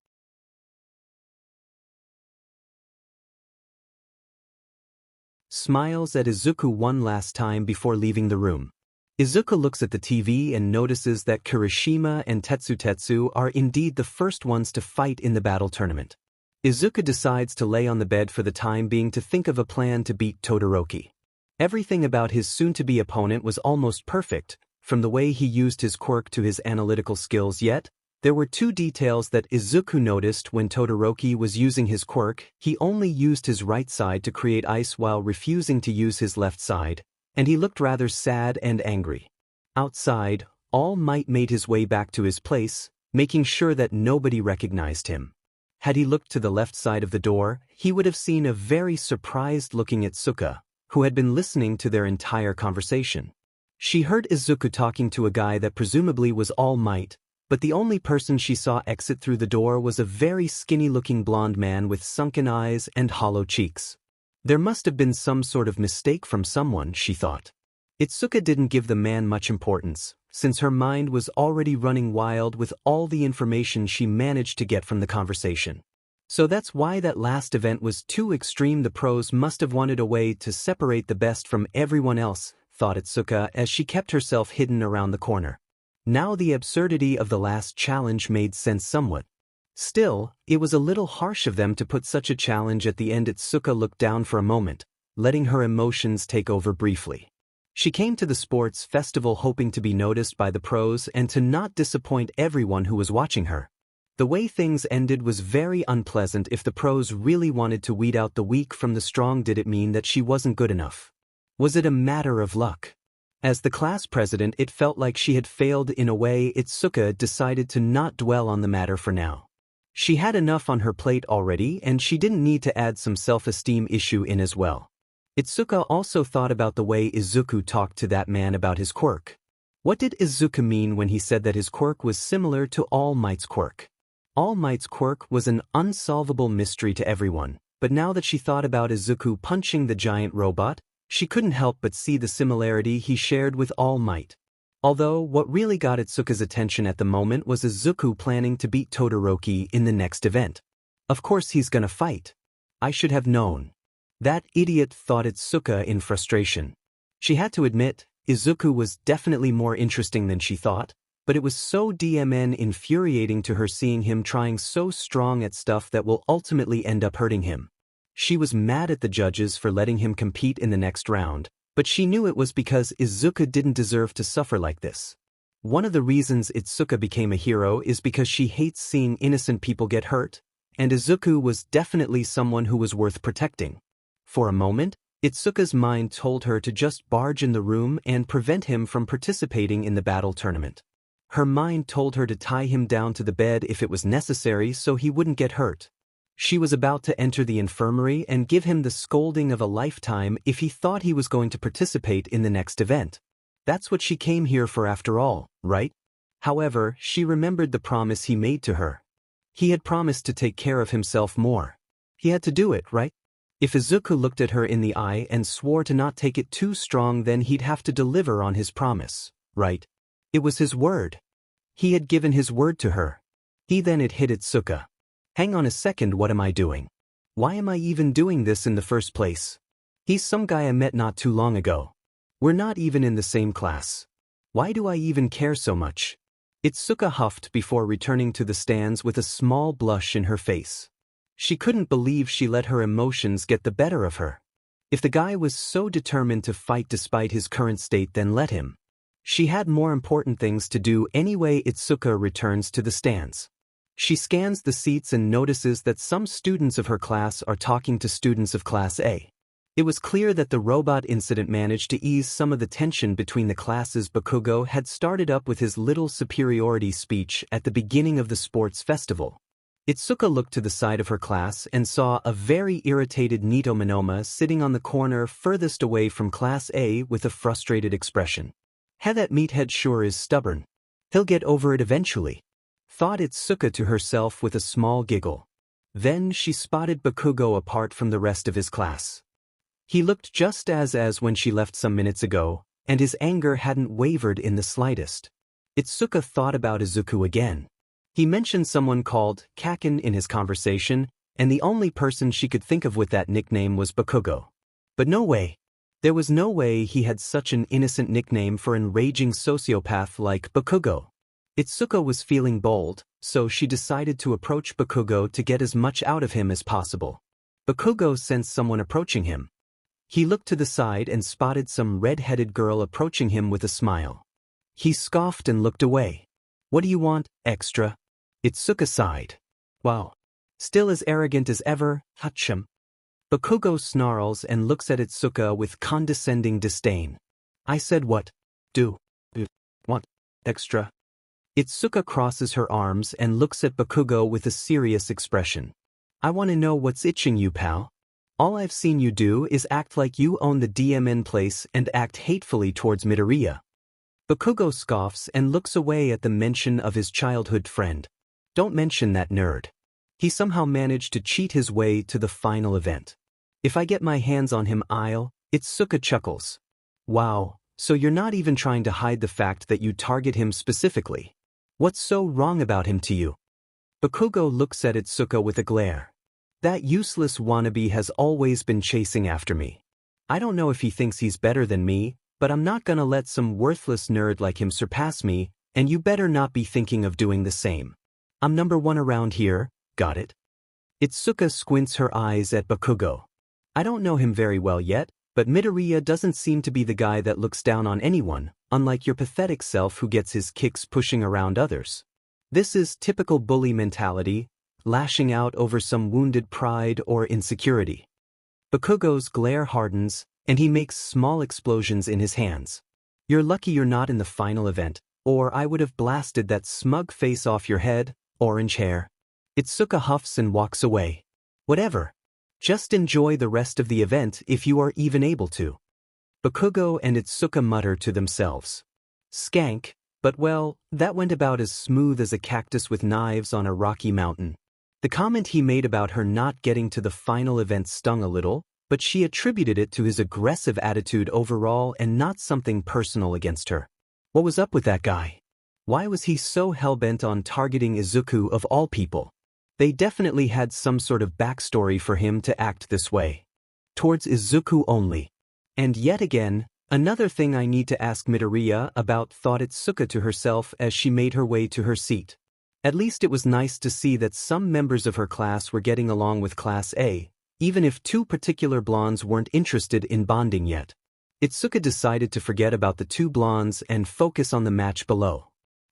Smiles at Izuku one last time before leaving the room. Izuku looks at the TV and notices that Kirishima and 𝗧𝗏𝗧𝗏 are indeed the first ones to fight in the battle tournament. Izuku decides to lay on the bed for the time being to think of a plan to beat Todoroki. Everything about his soon-to-be opponent was almost perfect, from the way he used his quirk to his analytical skills, yet there were two details that Izuku noticed when Todoroki was using his quirk. He only used his right side to create ice while refusing to use his left side, and he looked rather sad and angry. Outside, All Might made his way back to his place, making sure that nobody recognized him. Had he looked to the left side of the door, he would have seen a very surprised-looking Itsuka, who had been listening to their entire conversation. She heard Izuku talking to a guy that presumably was All Might, but the only person she saw exit through the door was a very skinny-looking blonde man with sunken eyes and hollow cheeks. There must have been some sort of mistake from someone, she thought. Itsuka didn't give the man much importance, since her mind was already running wild with all the information she managed to get from the conversation. So that's why that last event was too extreme. The pros must have wanted a way to separate the best from everyone else, thought Itsuka as she kept herself hidden around the corner. Now the absurdity of the last challenge made sense somewhat. Still, it was a little harsh of them to put such a challenge at the end. Itsuka looked down for a moment, letting her emotions take over briefly. She came to the sports festival hoping to be noticed by the pros and to not disappoint everyone who was watching her. The way things ended was very unpleasant. If the pros really wanted to weed out the weak from the strong, did it mean that she wasn't good enough? Was it a matter of luck? As the class president, it felt like she had failed in a way. Itsuka decided to not dwell on the matter for now. She had enough on her plate already, and she didn't need to add some self-esteem issue in as well. Itsuka also thought about the way Izuku talked to that man about his quirk. What did Izuku mean when he said that his quirk was similar to All Might's quirk? All Might's quirk was an unsolvable mystery to everyone, but now that she thought about Izuku punching the giant robot, she couldn't help but see the similarity he shared with All Might. Although, what really got Itsuka's attention at the moment was Izuku planning to beat Todoroki in the next event. Of course he's gonna fight. I should have known. That idiot, thought Itsuka in frustration. She had to admit, Izuku was definitely more interesting than she thought, but it was so infuriating to her seeing him trying so strong at stuff that will ultimately end up hurting him. She was mad at the judges for letting him compete in the next round, but she knew it was because Izuku didn't deserve to suffer like this. One of the reasons Itsuka became a hero is because she hates seeing innocent people get hurt, and Izuku was definitely someone who was worth protecting. For a moment, Itsuka's mind told her to just barge in the room and prevent him from participating in the battle tournament. Her mind told her to tie him down to the bed if it was necessary so he wouldn't get hurt. She was about to enter the infirmary and give him the scolding of a lifetime if he thought he was going to participate in the next event. That's what she came here for after all, right? However, she remembered the promise he made to her. He had promised to take care of himself more. He had to do it, right? If Izuku looked at her in the eye and swore to not take it too strong, then he'd have to deliver on his promise, right? It was his word. He had given his word to her. Then it hit Itsuka. Hang on a second, what am I doing? Why am I even doing this in the first place? He's some guy I met not too long ago. We're not even in the same class. Why do I even care so much? Itsuka huffed before returning to the stands with a small blush in her face. She couldn't believe she let her emotions get the better of her. If the guy was so determined to fight despite his current state, then let him. She had more important things to do anyway. Itsuka returns to the stands. She scans the seats and notices that some students of her class are talking to students of Class A. It was clear that the robot incident managed to ease some of the tension between the classes. Bakugo had started up with his little superiority speech at the beginning of the sports festival. Itsuka looked to the side of her class and saw a very irritated Itomonoma sitting on the corner furthest away from Class A with a frustrated expression. That meathead sure is stubborn. He'll get over it eventually, thought Itsuka to herself with a small giggle. Then she spotted Bakugo apart from the rest of his class. He looked just as when she left some minutes ago, and his anger hadn't wavered in the slightest. Itsuka thought about Izuku again. He mentioned someone called Kaken in his conversation, and the only person she could think of with that nickname was Bakugo. But no way. There was no way he had such an innocent nickname for an enraging sociopath like Bakugo. Itsuka was feeling bold, so she decided to approach Bakugo to get as much out of him as possible. Bakugo sensed someone approaching him. He looked to the side and spotted some red-headed girl approaching him with a smile. He scoffed and looked away. What do you want, extra? Itsuka sighed. Wow. Still as arrogant as ever, 𝗧𝗵𝗲. Bakugo snarls and looks at Itsuka with condescending disdain. I said what? Do you want extra? Itsuka crosses her arms and looks at Bakugo with a serious expression. I want to know what's itching you, pal. All I've seen you do is act like you own the DMN place and act hatefully towards Midoriya. Bakugo scoffs and looks away at the mention of his childhood friend. Don't mention that nerd. He somehow managed to cheat his way to the final event. If I get my hands on him, Itsuka chuckles. Wow, So you're not even trying to hide the fact that you target him specifically. What's so wrong about him to you? Bakugo looks at Itsuka with a glare. That useless wannabe has always been chasing after me. I don't know if he thinks he's better than me, but I'm not gonna let some worthless nerd like him surpass me, and you better not be thinking of doing the same. I'm number one around here, got it? Itsuka squints her eyes at Bakugo. I don't know him very well yet, but Midoriya doesn't seem to be the guy that looks down on anyone, unlike your pathetic self who gets his kicks pushing around others. This is typical bully mentality, lashing out over some wounded pride or insecurity. Bakugo's glare hardens, and he makes small explosions in his hands. You're lucky you're not in the final event, or I would have blasted that smug face off your head, orange hair. Itsuka huffs and walks away. Whatever. Just enjoy the rest of the event if you are even able to. Bakugo and Itsuka mutter to themselves. Skank, but well, that went about as smooth as a cactus with knives on a rocky mountain. The comment he made about her not getting to the final event stung a little, but she attributed it to his aggressive attitude overall and not something personal against her. What was up with that guy? Why was he so hell-bent on targeting Izuku of all people? They definitely had some sort of backstory for him to act this way. Towards Izuku only. And yet again, another thing I need to ask Midoriya about, thought Itsuka to herself as she made her way to her seat. At least it was nice to see that some members of her class were getting along with Class A, even if two particular blondes weren't interested in bonding yet. Itsuka decided to forget about the two blondes and focus on the match below.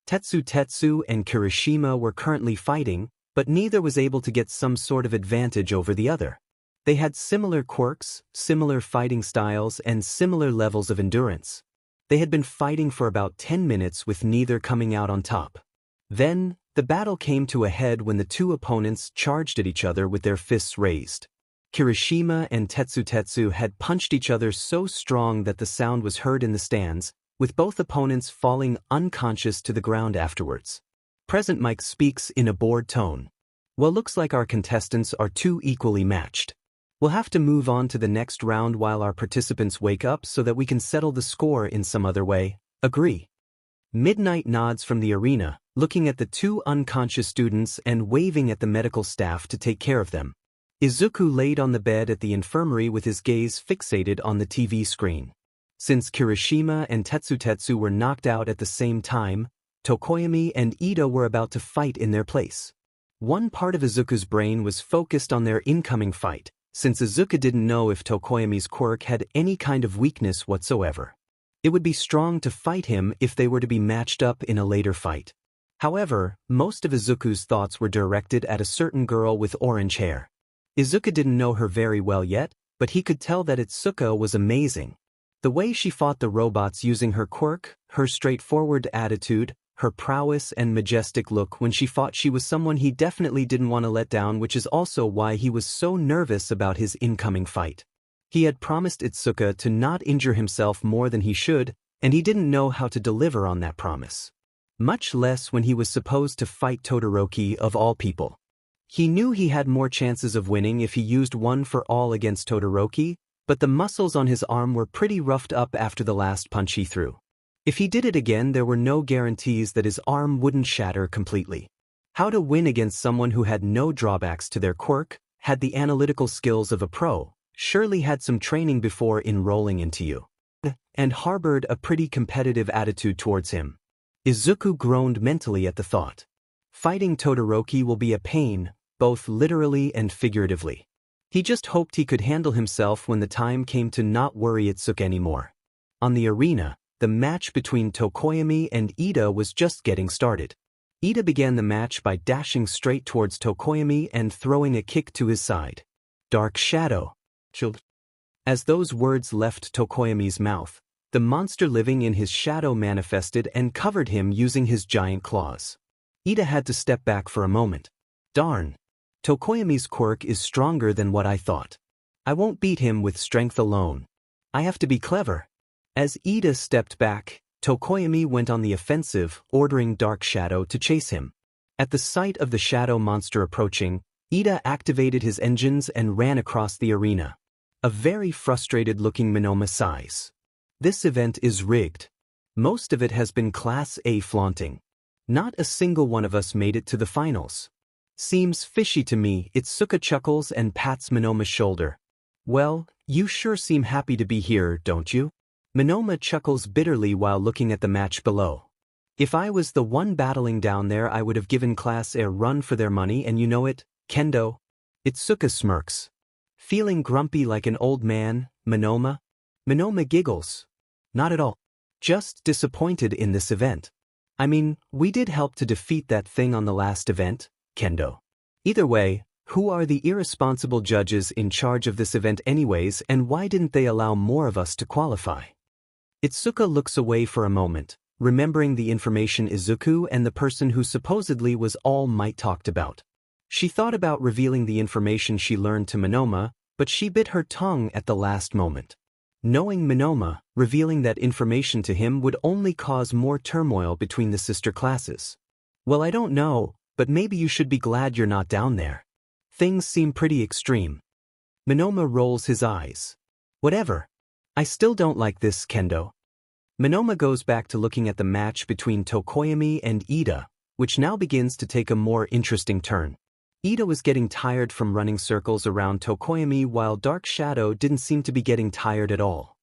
𝗧𝗧 and Kirishima were currently fighting, but neither was able to get some sort of advantage over the other. They had similar quirks, similar fighting styles, and similar levels of endurance. They had been fighting for about 10 minutes with neither coming out on top. Then, the battle came to a head when the two opponents charged at each other with their fists raised. Kirishima and 𝗧𝗧 had punched each other so strong that the sound was heard in the stands, with both opponents falling unconscious to the ground afterwards. Present Mike speaks in a bored tone. Well, looks like our contestants are too equally matched. We'll have to move on to the next round while our participants wake up so that we can settle the score in some other way. Agree. Midnight nods from the arena, looking at the two unconscious students and waving at the medical staff to take care of them. Izuku laid on the bed at the infirmary with his gaze fixated on the TV screen. Since Kirishima and 𝗧𝗧 were knocked out at the same time, Tokoyami and Ida were about to fight in their place. One part of Izuku's brain was focused on their incoming fight, since Izuku didn't know if Tokoyami's quirk had any kind of weakness whatsoever. It would be strong to fight him if they were to be matched up in a later fight. However, most of Izuku's thoughts were directed at a certain girl with orange hair. Izuku didn't know her very well yet, but he could tell that Itsuka was amazing. The way she fought the robots using her quirk, her straightforward attitude, her prowess and majestic look when she fought, she was someone he definitely didn't want to let down, which is also why he was so nervous about his incoming fight. He had promised Itsuka to not injure himself more than he should, and he didn't know how to deliver on that promise. Much less when he was supposed to fight Todoroki of all people. He knew he had more chances of winning if he used one for all against Todoroki, but the muscles on his arm were pretty roughed up after the last punch he threw. If he did it again, there were no guarantees that his arm wouldn't shatter completely. How to win against someone who had no drawbacks to their quirk, had the analytical skills of a pro, surely had some training before enrolling into you, and harbored a pretty competitive attitude towards him. Izuku groaned mentally at the thought. Fighting Todoroki will be a pain, both literally and figuratively. He just hoped he could handle himself when the time came to not worry Itsuka anymore. On the arena, the match between Tokoyami and Ida was just getting started. Ida began the match by dashing straight towards Tokoyami and throwing a kick to his side. Dark Shadow. As those words left Tokoyami's mouth, the monster living in his shadow manifested and covered him using his giant claws. Ida had to step back for a moment. Darn. Tokoyami's quirk is stronger than what I thought. I won't beat him with strength alone. I have to be clever. As Ida stepped back, Tokoyami went on the offensive, ordering Dark Shadow to chase him. At the sight of the shadow monster approaching, Ida activated his engines and ran across the arena. A very frustrated-looking Minoma sighs. This event is rigged. Most of it has been Class A flaunting. Not a single one of us made it to the finals. Seems fishy to me. Itsuka chuckles and pats Monoma's shoulder. Well, you sure seem happy to be here, don't you? Monoma chuckles bitterly while looking at the match below. If I was the one battling down there, I would have given Class A a run for their money, and you know it, Kendo. Itsuka smirks. Feeling grumpy like an old man, Monoma? Monoma giggles. Not at all. Just disappointed in this event. I mean, we did help to defeat that thing on the last event, Kendo. Either way, who are the irresponsible judges in charge of this event anyways, and why didn't they allow more of us to qualify? Itsuka looks away for a moment, remembering the information Izuku and the person who supposedly was All Might talked about. She thought about revealing the information she learned to Monoma, but she bit her tongue at the last moment. Knowing Monoma, revealing that information to him would only cause more turmoil between the sister classes. Well, I don't know, but maybe you should be glad you're not down there. Things seem pretty extreme. Monoma rolls his eyes. Whatever. I still don't like this, Kendo. Monoma goes back to looking at the match between 𝗧𝗏𝗄𝐵 and Ida, which now begins to take a more interesting turn. Ida was getting tired from running circles around 𝗧𝗏𝗄𝗵 while Dark Shadow didn't seem to be getting tired at all.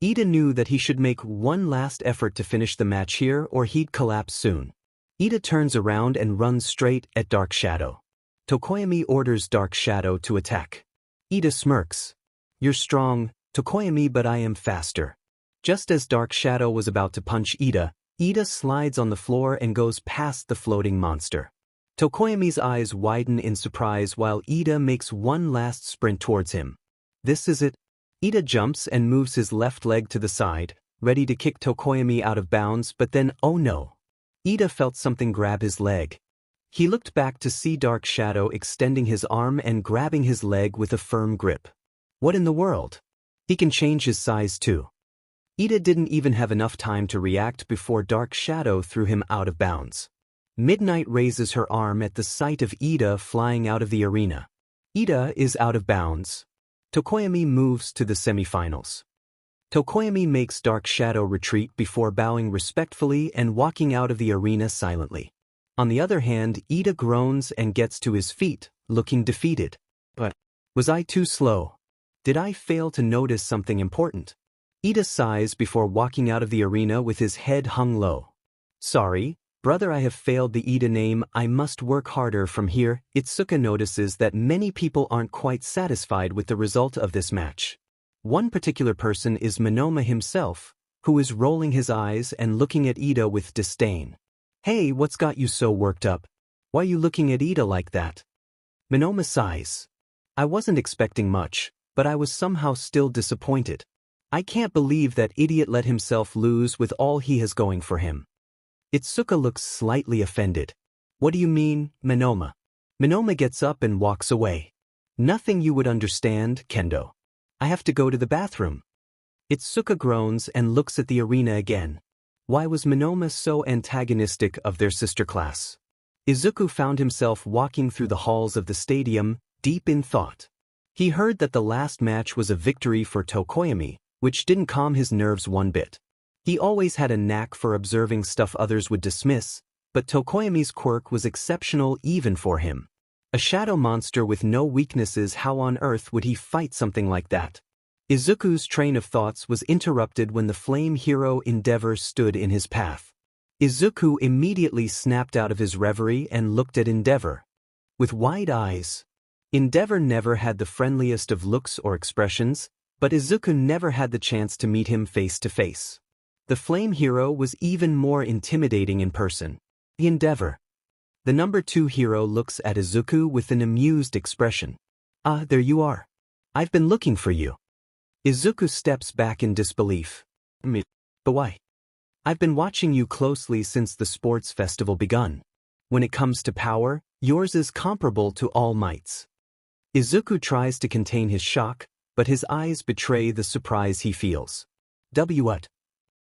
Ida knew that he should make one last effort to finish the match here or he'd collapse soon. Ida turns around and runs straight at Dark Shadow. 𝗧𝗏𝗄𝗵 orders Dark Shadow to attack. Ida smirks. You're strong, 𝗧𝗏𝗄𝗵, but I am faster. Just as Dark Shadow was about to punch Ida, Ida slides on the floor and goes past the floating monster. 𝗧𝗏𝗄𝗵's eyes widen in surprise while Ida makes one last sprint towards him. This is it. Ida jumps and moves his left leg to the side, ready to kick 𝗧𝗏𝗄𝗵 out of bounds, but then, oh no. Ida felt something grab his leg. He looked back to see Dark Shadow extending his arm and grabbing his leg with a firm grip. What in the world? He can change his size too. Ida didn't even have enough time to react before Dark Shadow threw him out of bounds. Midnight raises her arm at the sight of Ida flying out of the arena. Ida is out of bounds. 𝗧𝗏𝗄𝗵 moves to the semifinals. 𝗧𝗏𝗄𝗵 makes Dark Shadow retreat before bowing respectfully and walking out of the arena silently. On the other hand, Ida groans and gets to his feet, looking defeated. But was I too slow? Did I fail to notice something important? Ida sighs before walking out of the arena with his head hung low. Sorry, brother, I have failed the Ida name. I must work harder from here. Itsuka notices that many people aren't quite satisfied with the result of this match. One particular person is Monoma himself, who is rolling his eyes and looking at Ida with disdain. Hey, what's got you so worked up? Why are you looking at Ida like that? Monoma sighs. I wasn't expecting much, but I was somehow still disappointed. I can't believe that idiot let himself lose with all he has going for him. Itsuka looks slightly offended. What do you mean, Monoma? Monoma gets up and walks away. Nothing you would understand, Kendo. I have to go to the bathroom. Itsuka groans and looks at the arena again. Why was Monoma so antagonistic of their sister class? Izuku found himself walking through the halls of the stadium, deep in thought. He heard that the last match was a victory for 𝗧𝗏𝗄𝗵, which didn't calm his nerves one bit. He always had a knack for observing stuff others would dismiss, but 𝗧𝗏𝗄𝗵's quirk was exceptional even for him. A shadow monster with no weaknesses, how on earth would he fight something like that? Izuku's train of thoughts was interrupted when the flame hero 𝗵𝗏𝗏 stood in his path. Izuku immediately snapped out of his reverie and looked at 𝗵𝗏𝗏. With wide eyes. 𝗵𝗏𝗏 never had the friendliest of looks or expressions, but Izuku never had the chance to meet him face to face. The flame hero was even more intimidating in person. 𝗵𝗏𝗏. The number 2 hero looks at Izuku with an amused expression. Ah, there you are. I've been looking for you. Izuku steps back in disbelief. But why? I've been watching you closely since the sports festival begun. When it comes to power, yours is comparable to All Might's. Izuku tries to contain his shock, but his eyes betray the surprise he feels. What?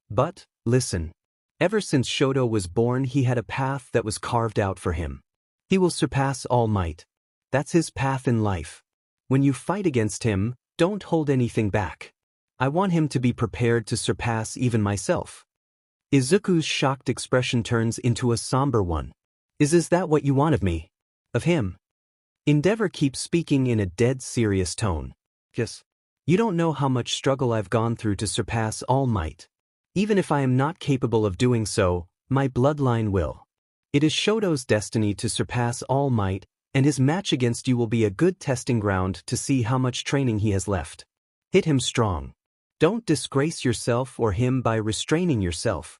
But, listen. Ever since Shoto was born, he had a path that was carved out for him. He will surpass All Might. That's his path in life. When you fight against him, don't hold anything back. I want him to be prepared to surpass even myself. Izuku's shocked expression turns into a somber one. Is that what you want of me? Of him? 𝗵𝗲𝗏 keeps speaking in a dead serious tone. Yes. You don't know how much struggle I've gone through to surpass all might. Even if I am not capable of doing so, my bloodline will. It is Shoto's destiny to surpass all might, and his match against you will be a good testing ground to see how much training he has left. Hit him strong. Don't disgrace yourself or him by restraining yourself.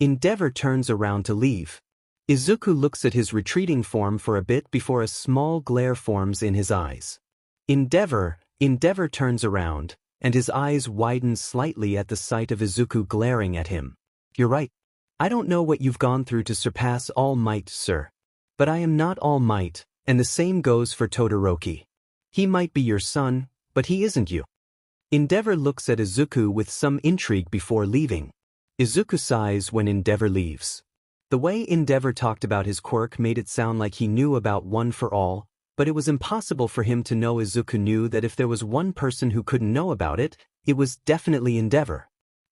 𝗵𝗲𝗏 turns around to leave. Izuku looks at his retreating form for a bit before a small glare forms in his eyes. 𝗵𝗲𝗏 turns around, and his eyes widen slightly at the sight of Izuku glaring at him. You're right. I don't know what you've gone through to surpass all might, sir. But I am not all might, and the same goes for Todoroki. He might be your son, but he isn't you. 𝗵𝗲𝗏 looks at Izuku with some intrigue before leaving. Izuku sighs when 𝗵𝗲𝗏 leaves. The way 𝗵𝗲𝗏 talked about his quirk made it sound like he knew about one for all, but it was impossible for him to know. Izuku knew that if there was one person who couldn't know about it, it was definitely 𝗵𝗲𝗏.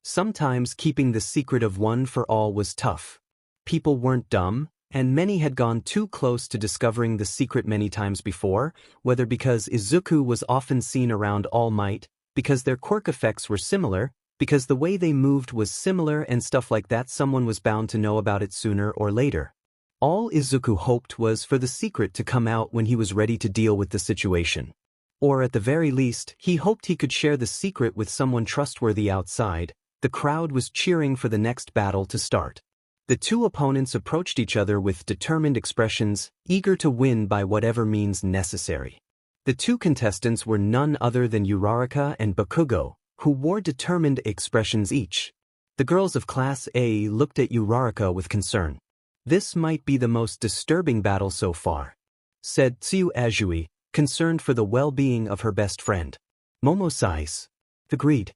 Sometimes keeping the secret of one for all was tough. People weren't dumb, and many had gone too close to discovering the secret many times before, whether because Izuku was often seen around All Might, because their quirk effects were similar, because the way they moved was similar and stuff like that. Someone was bound to know about it sooner or later. All Izuku hoped was for the secret to come out when he was ready to deal with the situation. Or at the very least, he hoped he could share the secret with someone trustworthy outside. The crowd was cheering for the next battle to start. The two opponents approached each other with determined expressions, eager to win by whatever means necessary. The two contestants were none other than Uraraka and Bakugo, who wore determined expressions each. The girls of Class A looked at Uraraka with concern. This might be the most disturbing battle so far, said 𝗬𝗧𝗏, concerned for the well-being of her best friend. Momo agreed.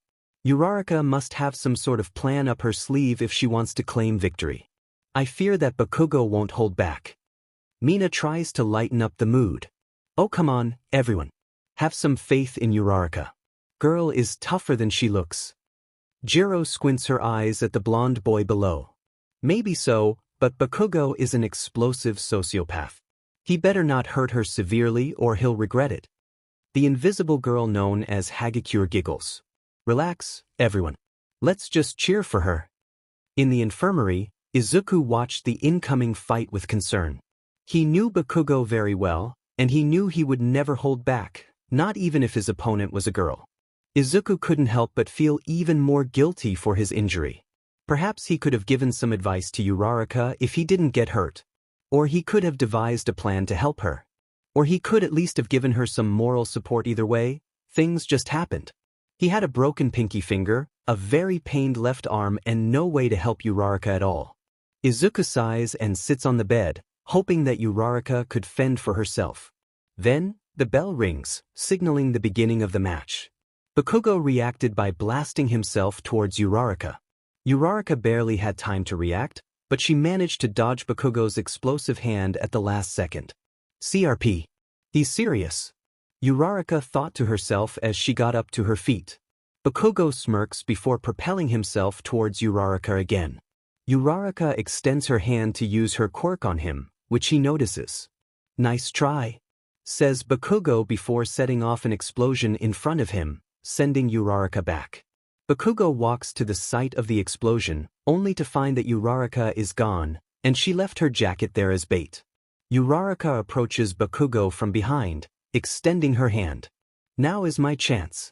Uraraka must have some sort of plan up her sleeve if she wants to claim victory. I fear that Bakugo won't hold back. Mina tries to lighten up the mood. Oh, come on, everyone. Have some faith in Uraraka. Girl is tougher than she looks. Jiro squints her eyes at the blonde boy below. Maybe so, but Bakugo is an explosive sociopath. He better not hurt her severely or he'll regret it. The invisible girl known as Hagakure giggles. Relax, everyone. Let's just cheer for her. In the infirmary, Izuku watched the incoming fight with concern. He knew Bakugo very well, and he knew he would never hold back, not even if his opponent was a girl. Izuku couldn't help but feel even more guilty for his injury. Perhaps he could have given some advice to Uraraka if he didn't get hurt. Or he could have devised a plan to help her. Or he could at least have given her some moral support. Either way, things just happened. He had a broken pinky finger, a very pained left arm, and no way to help Uraraka at all. Izuku sighs and sits on the bed, hoping that Uraraka could fend for herself. Then, the bell rings, signaling the beginning of the match. Bakugo reacted by blasting himself towards Uraraka. Uraraka barely had time to react, but she managed to dodge Bakugo's explosive hand at the last second. CRP. He's serious. Uraraka thought to herself as she got up to her feet. Bakugo smirks before propelling himself towards Uraraka again. Uraraka extends her hand to use her quirk on him, which he notices. Nice try, says Bakugo before setting off an explosion in front of him, sending Uraraka back. Bakugo walks to the site of the explosion, only to find that Uraraka is gone, and she left her jacket there as bait. Uraraka approaches Bakugo from behind, extending her hand. Now is my chance.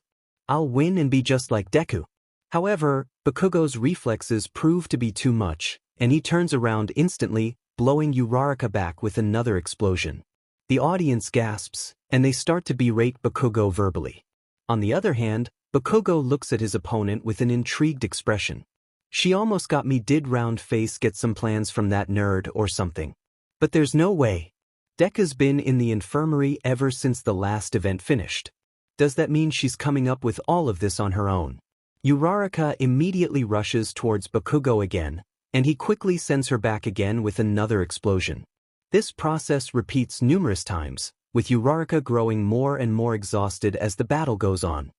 I'll win and be just like Deku. However, Bakugo's reflexes prove to be too much, and he turns around instantly, blowing Uraraka back with another explosion. The audience gasps, and they start to berate Bakugo verbally. On the other hand, Bakugo looks at his opponent with an intrigued expression. She almost got me. Did round face get some plans from that nerd or something? But there's no way. Deku's been in the infirmary ever since the last event finished. Does that mean she's coming up with all of this on her own? Uraraka immediately rushes towards Bakugo again, and he quickly sends her back again with another explosion. This process repeats numerous times, with Uraraka growing more and more exhausted as the battle goes on.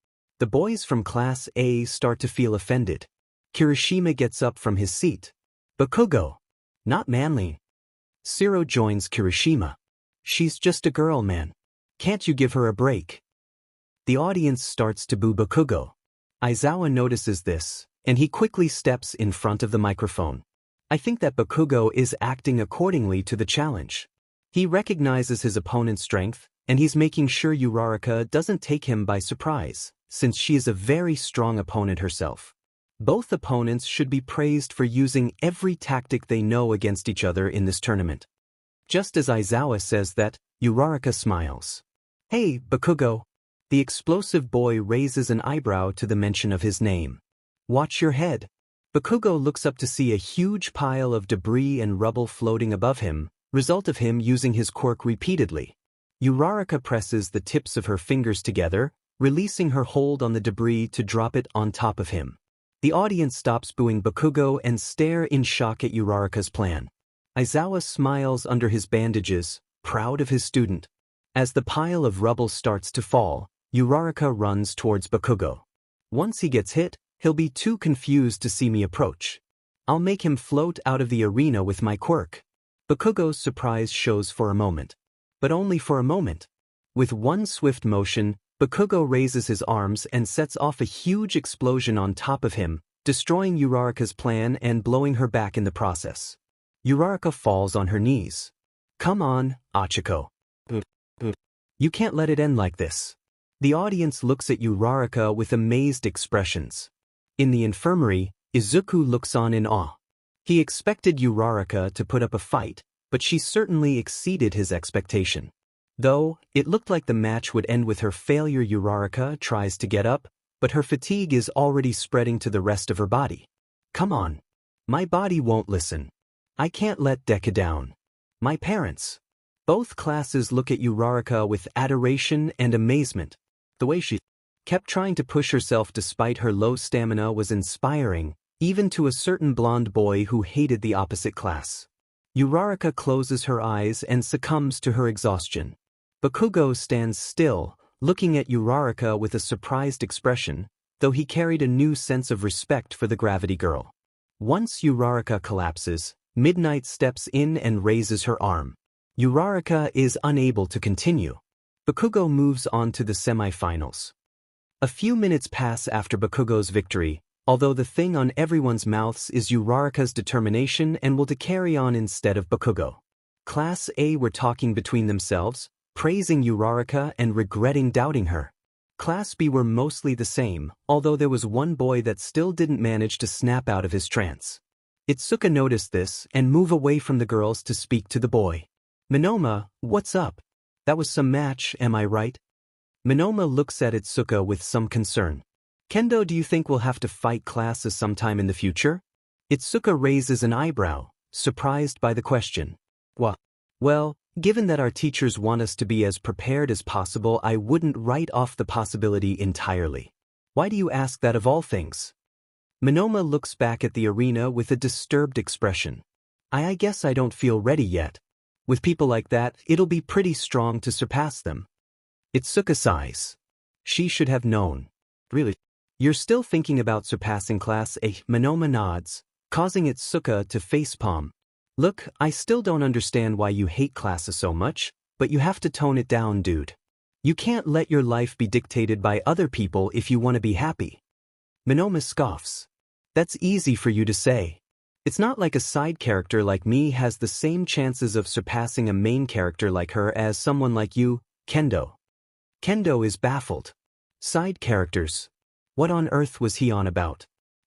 The boys from Class A start to feel offended. Kirishima gets up from his seat. Bakugo. Not manly. Zero joins Kirishima. She's just a girl, man. Can't you give her a break? The audience starts to boo Bakugo. Aizawa notices this, and he quickly steps in front of the microphone. I think that Bakugo is acting accordingly to the challenge. He recognizes his opponent's strength, and he's making sure Uraraka doesn't take him by surprise, since she is a very strong opponent herself. Both opponents should be praised for using every tactic they know against each other in this tournament. Just as Aizawa says that, Uraraka smiles. Hey, Bakugo. The explosive boy raises an eyebrow to the mention of his name. Watch your head. Bakugo looks up to see a huge pile of debris and rubble floating above him, result of him using his quirk repeatedly. Uraraka presses the tips of her fingers together, releasing her hold on the debris to drop it on top of him. The audience stops booing Bakugo and stare in shock at Uraraka's plan. Aizawa smiles under his bandages, proud of his student. As the pile of rubble starts to fall, Uraraka runs towards Bakugo. Once he gets hit, he'll be too confused to see me approach. I'll make him float out of the arena with my quirk. Bakugo's surprise shows for a moment. But only for a moment. With one swift motion, Bakugo raises his arms and sets off a huge explosion on top of him, destroying Uraraka's plan and blowing her back in the process. Uraraka falls on her knees. Come on, Achiko. You can't let it end like this. The audience looks at Uraraka with amazed expressions. In the infirmary, Izuku looks on in awe. He expected Uraraka to put up a fight, but she certainly exceeded his expectation. Though, it looked like the match would end with her failure. Uraraka tries to get up, but her fatigue is already spreading to the rest of her body. Come on. My body won't listen. I can't let Deku down. My parents. Both classes look at Uraraka with adoration and amazement. The way she kept trying to push herself despite her low stamina was inspiring, even to a certain blonde boy who hated the opposite class. Uraraka closes her eyes and succumbs to her exhaustion. Bakugo stands still, looking at Uraraka with a surprised expression, though he carried a new sense of respect for the gravity girl. Once Uraraka collapses, Midnight steps in and raises her arm. Uraraka is unable to continue. Bakugo moves on to the semi-finals. A few minutes pass after Bakugo's victory, although the thing on everyone's mouths is Uraraka's determination and will to carry on instead of Bakugo. Class A were talking between themselves, praising Uraraka and regretting doubting her. Class B were mostly the same, although there was one boy that still didn't manage to snap out of his trance. Itsuka noticed this and moved away from the girls to speak to the boy. Minoma, what's up? That was some match, am I right? Minoma looks at Itsuka with some concern. Kendo, do you think we'll have to fight classes sometime in the future? Itsuka raises an eyebrow, surprised by the question. Well, given that our teachers want us to be as prepared as possible, I wouldn't write off the possibility entirely. Why do you ask that of all things? Minoma looks back at the arena with a disturbed expression. I guess I don't feel ready yet. With people like that, it'll be pretty strong to surpass them. Itsuka sighs. She should have known. Really? You're still thinking about surpassing Class A? Minoma nods, causing Itsuka to facepalm. Look, I still don't understand why you hate classes so much, but you have to tone it down, dude. You can't let your life be dictated by other people if you want to be happy. Minoma scoffs. That's easy for you to say. It's not like a side character like me has the same chances of surpassing a main character like her as someone like you, Kendo. Kendo is baffled. Side characters. What on earth was he on about?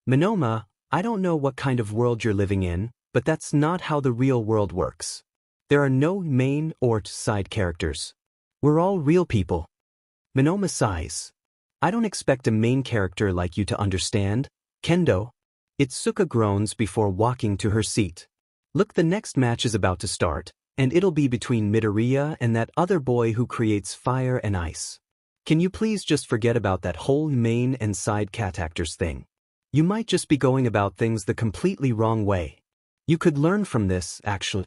Minoma, I don't know what kind of world you're living in, but that's not how the real world works. There are no main or side characters. We're all real people. Minoma sighs. I don't expect a main character like you to understand, Kendo. Itsuka groans before walking to her seat. Look, the next match is about to start, and it'll be between Midoriya and that other boy who creates fire and ice. Can you please just forget about that whole main and side cat actors thing? You might just be going about things the completely wrong way. You could learn from this, actually.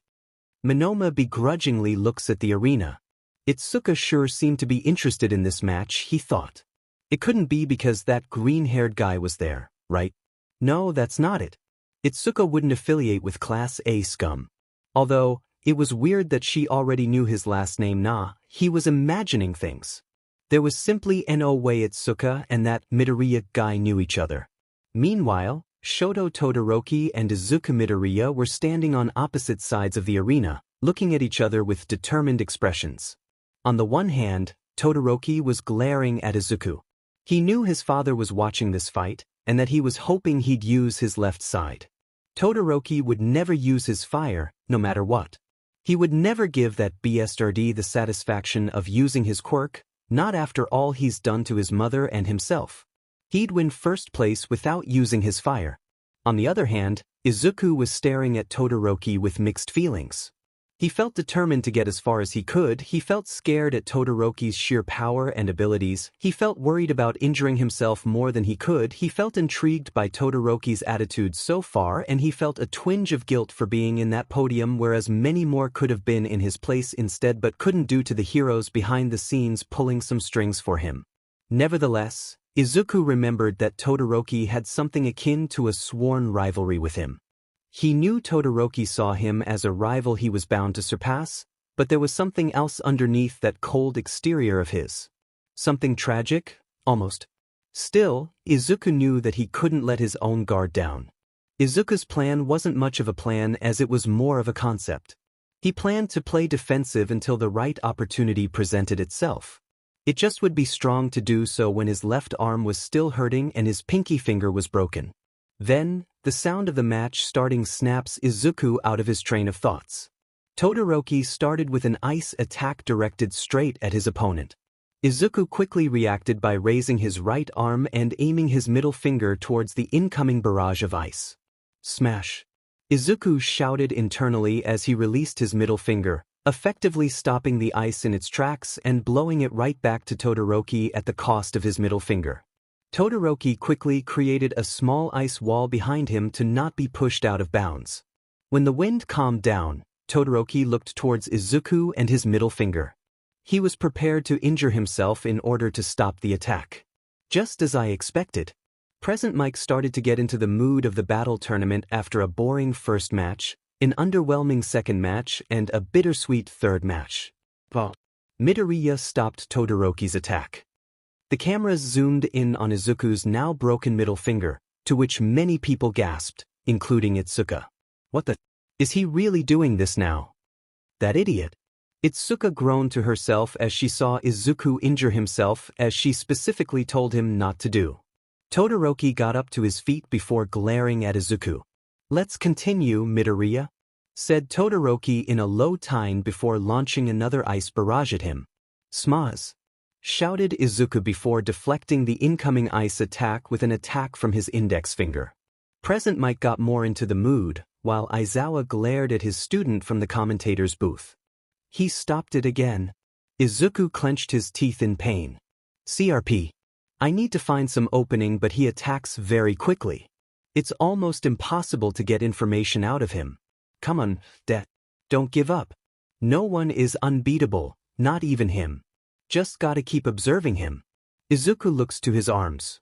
Minoma begrudgingly looks at the arena. Itsuka sure seemed to be interested in this match, he thought. It couldn't be because that green-haired guy was there, right? No, that's not it. Itsuka wouldn't affiliate with Class A scum. Although, it was weird that she already knew his last name he was imagining things. There was simply no way Itsuka and that Midoriya guy knew each other. Meanwhile, Shoto Todoroki and Izuku Midoriya were standing on opposite sides of the arena, looking at each other with determined expressions. On the one hand, Todoroki was glaring at Izuku. He knew his father was watching this fight, and that he was hoping he'd use his left side. Todoroki would never use his fire, no matter what. He would never give that 𝗵𝘃𝗧𝗏 the satisfaction of using his quirk, not after all he's done to his mother and himself. He'd win first place without using his fire. On the other hand, Izuku was staring at Todoroki with mixed feelings. He felt determined to get as far as he could, he felt scared at Todoroki's sheer power and abilities, he felt worried about injuring himself more than he could, he felt intrigued by Todoroki's attitude so far, and he felt a twinge of guilt for being in that podium, whereas many more could have been in his place instead but couldn't due to the heroes behind the scenes pulling some strings for him. Nevertheless, Izuku remembered that Todoroki had something akin to a sworn rivalry with him. He knew Todoroki saw him as a rival he was bound to surpass, but there was something else underneath that cold exterior of his. Something tragic, almost. Still, Izuku knew that he couldn't let his own guard down. Izuku's plan wasn't much of a plan as it was more of a concept. He planned to play defensive until the right opportunity presented itself. It just would be strong to do so when his left arm was still hurting and his pinky finger was broken. Then, the sound of the match starting snaps Izuku out of his train of thoughts. Todoroki started with an ice attack directed straight at his opponent. Izuku quickly reacted by raising his right arm and aiming his middle finger towards the incoming barrage of ice. Smash! Izuku shouted internally as he released his middle finger, effectively stopping the ice in its tracks and blowing it right back to Todoroki at the cost of his middle finger. Todoroki quickly created a small ice wall behind him to not be pushed out of bounds. When the wind calmed down, Todoroki looked towards Izuku and his middle finger. He was prepared to injure himself in order to stop the attack. Just as I expected. Present Mike started to get into the mood of the battle tournament after a boring first match, an underwhelming second match, and a bittersweet third match. Midoriya stopped Todoroki's attack. The cameras zoomed in on Izuku's now broken middle finger, to which many people gasped, including Itsuka. What the? Is he really doing this now? That idiot. Itsuka groaned to herself as she saw Izuku injure himself as she specifically told him not to do. Todoroki got up to his feet before glaring at Izuku. Let's continue, Midoriya, said Todoroki in a low tone before launching another ice barrage at him. Smas! Shouted Izuku before deflecting the incoming ice attack with an attack from his index finger. Present Mike got more into the mood, while Aizawa glared at his student from the commentator's booth. He stopped it again. Izuku clenched his teeth in pain. CRP. I need to find some opening, but he attacks very quickly. It's almost impossible to get information out of him. Come on, don't give up. No one is unbeatable, not even him. Just gotta keep observing him. Izuku looks to his arms.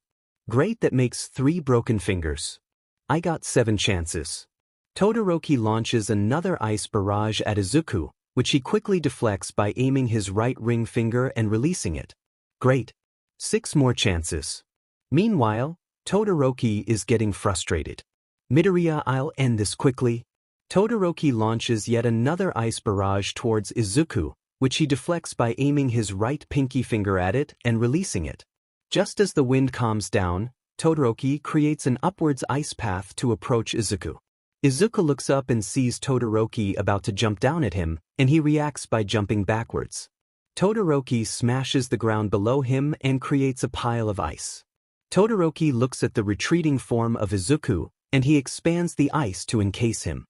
Great, that makes 3 broken fingers. I got 7 chances. Todoroki launches another ice barrage at Izuku, which he quickly deflects by aiming his right ring finger and releasing it. Great. 6 more chances. Meanwhile, Todoroki is getting frustrated. Midoriya, I'll end this quickly. Todoroki launches yet another ice barrage towards Izuku, which he deflects by aiming his right pinky finger at it and releasing it. Just as the wind calms down, Todoroki creates an upwards ice path to approach Izuku. Izuku looks up and sees Todoroki about to jump down at him, and he reacts by jumping backwards. Todoroki smashes the ground below him and creates a pile of ice. Todoroki looks at the retreating form of Izuku, and he expands the ice to encase him.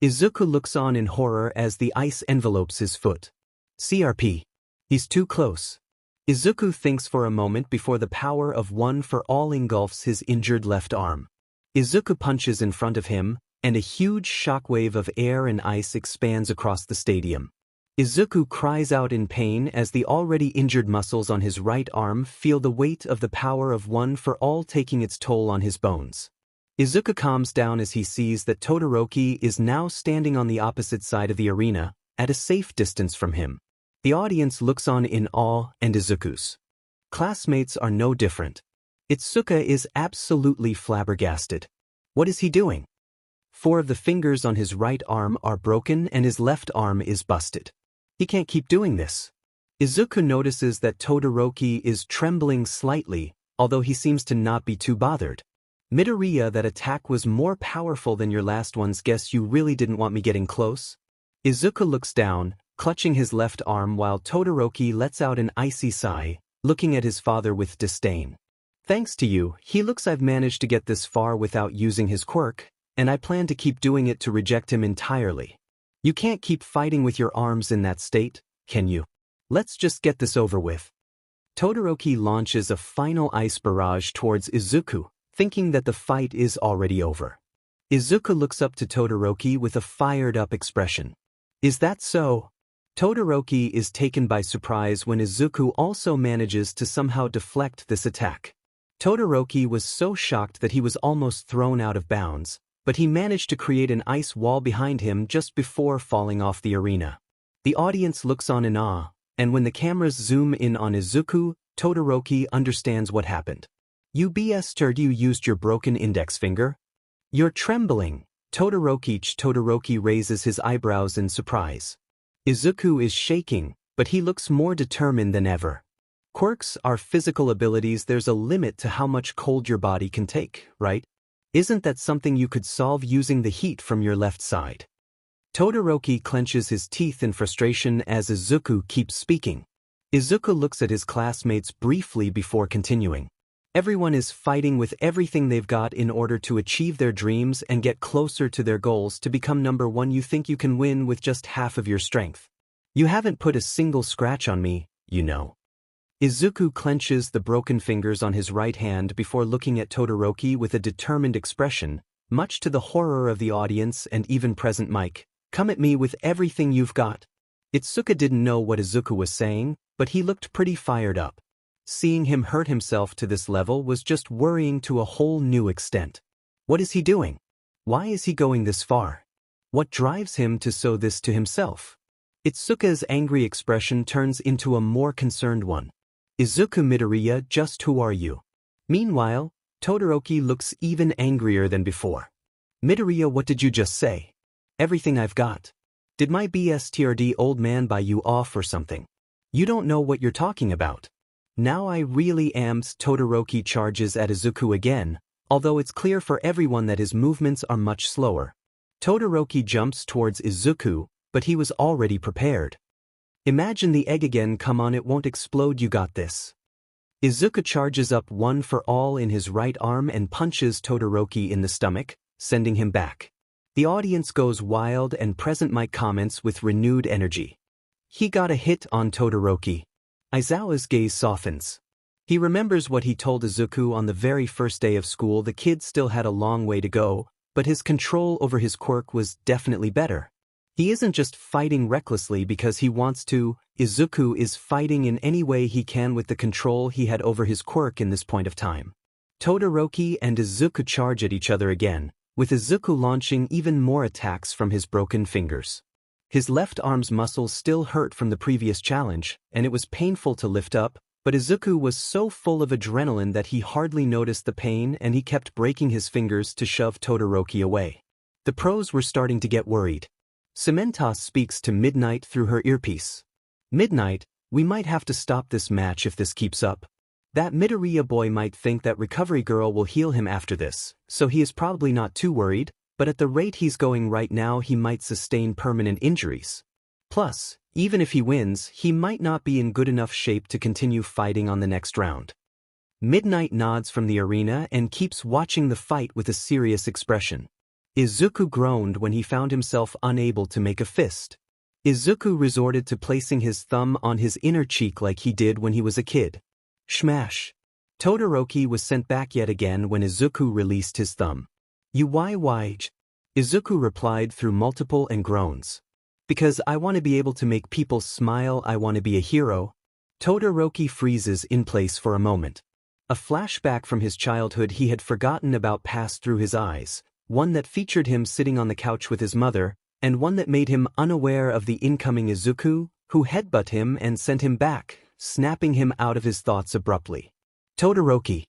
Izuku looks on in horror as the ice envelopes his foot. CRP. He's too close. Izuku thinks for a moment before the power of One for All engulfs his injured left arm. Izuku punches in front of him, and a huge shockwave of air and ice expands across the stadium. Izuku cries out in pain as the already injured muscles on his right arm feel the weight of the power of one for all taking its toll on his bones. Izuku calms down as he sees that Todoroki is now standing on the opposite side of the arena, at a safe distance from him. The audience looks on in awe, and Izuku's classmates are no different. Itsuka is absolutely flabbergasted. What is he doing? 4 of the fingers on his right arm are broken and his left arm is busted. He can't keep doing this. Izuku notices that Todoroki is trembling slightly, although he seems to not be too bothered. Midoriya, that attack was more powerful than your last one's. Guess you really didn't want me getting close? Izuku looks down, clutching his left arm while Todoroki lets out an icy sigh, looking at his father with disdain. Thanks to you, he looks I've managed to get this far without using his quirk, and I plan to keep doing it to reject him entirely. You can't keep fighting with your arms in that state, can you? Let's just get this over with. Todoroki launches a final ice barrage towards Izuku, thinking that the fight is already over. Izuku looks up to Todoroki with a fired-up expression. Is that so? Todoroki is taken by surprise when Izuku also manages to somehow deflect this attack. Todoroki was so shocked that he was almost thrown out of bounds, but he managed to create an ice wall behind him just before falling off the arena. The audience looks on in awe, and when the cameras zoom in on Izuku, Todoroki understands what happened. You used your broken index finger? You're trembling. Todoroki raises his eyebrows in surprise. Izuku is shaking, but he looks more determined than ever. Quirks are physical abilities. There's a limit to how much cold your body can take, right? Isn't that something you could solve using the heat from your left side? Todoroki clenches his teeth in frustration as Izuku keeps speaking. Izuku looks at his classmates briefly before continuing. Everyone is fighting with everything they've got in order to achieve their dreams and get closer to their goals to become number one. You think you can win with just half of your strength. You haven't put a single scratch on me, you know. Izuku clenches the broken fingers on his right hand before looking at Todoroki with a determined expression, much to the horror of the audience and even present Mike. Come at me with everything you've got. Itsuka didn't know what Izuku was saying, but he looked pretty fired up. Seeing him hurt himself to this level was just worrying to a whole new extent. What is he doing? Why is he going this far? What drives him to sow this to himself? Itsuka's angry expression turns into a more concerned one. Izuku Midoriya, just who are you? Meanwhile, Todoroki looks even angrier than before. Midoriya, what did you just say? Everything I've got. Did my 𝗧𝗪𝗏 old man buy you off or something? You don't know what you're talking about. Now I really am. Todoroki charges at Izuku again, although it's clear for everyone that his movements are much slower. Todoroki jumps towards Izuku, but he was already prepared. Imagine the egg again. Come on, it won't explode. You got this. Izuku charges up one for all in his right arm and punches Todoroki in the stomach, sending him back. The audience goes wild and present Mike comments with renewed energy. He got a hit on Todoroki. Aizawa's gaze softens. He remembers what he told Izuku on the very first day of school. The kid still had a long way to go, but his control over his quirk was definitely better. He isn't just fighting recklessly because he wants to. Izuku is fighting in any way he can with the control he had over his quirk in this point of time. Todoroki and Izuku charge at each other again, with Izuku launching even more attacks from his broken fingers. His left arm's muscles still hurt from the previous challenge, and it was painful to lift up, but Izuku was so full of adrenaline that he hardly noticed the pain and he kept breaking his fingers to shove Todoroki away. The pros were starting to get worried. 𝗬𝗵𝗲 speaks to Midnight through her earpiece. Midnight, we might have to stop this match if this keeps up. That Midoriya boy might think that Recovery Girl will heal him after this, so he is probably not too worried, but at the rate he's going right now he might sustain permanent injuries. Plus, even if he wins, he might not be in good enough shape to continue fighting on the next round. Midnight nods from the arena and keeps watching the fight with a serious expression. Izuku groaned when he found himself unable to make a fist. Izuku resorted to placing his thumb on his inner cheek like he did when he was a kid. Smash! Todoroki was sent back yet again when Izuku released his thumb. 𝐒𝐭𝐚𝐲 𝐔𝐻. Izuku replied through multiple and groans. Because I want to be able to make people smile, I want to be a hero. Todoroki freezes in place for a moment. A flashback from his childhood he had forgotten about passed through his eyes, one that featured him sitting on the couch with his mother, and one that made him unaware of the incoming Izuku, who headbutted him and sent him back, snapping him out of his thoughts abruptly. Todoroki,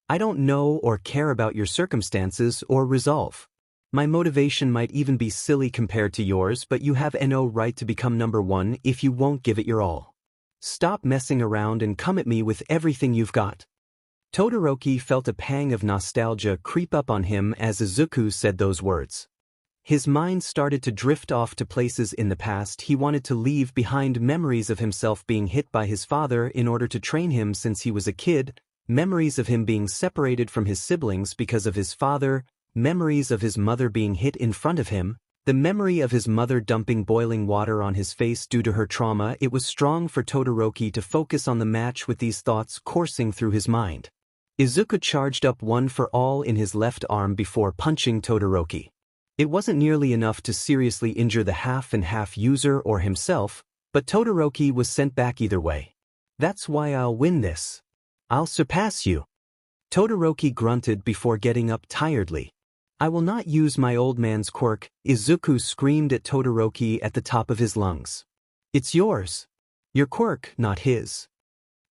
I don't know or care about your circumstances or resolve. My motivation might even be silly compared to yours, but you have no right to become number one if you won't give it your all. Stop messing around and come at me with everything you've got. Todoroki felt a pang of nostalgia creep up on him as Izuku said those words. His mind started to drift off to places in the past he wanted to leave behind, memories of himself being hit by his father in order to train him since he was a kid, memories of him being separated from his siblings because of his father, memories of his mother being hit in front of him, the memory of his mother dumping boiling water on his face due to her trauma. It was strong for Todoroki to focus on the match with these thoughts coursing through his mind. Izuku charged up one for all in his left arm before punching Todoroki. It wasn't nearly enough to seriously injure the half-and-half user or himself, but Todoroki was sent back either way. That's why I'll win this. I'll surpass you. Todoroki grunted before getting up tiredly. I will not use my old man's quirk, Izuku screamed at Todoroki at the top of his lungs. It's yours. Your quirk, not his.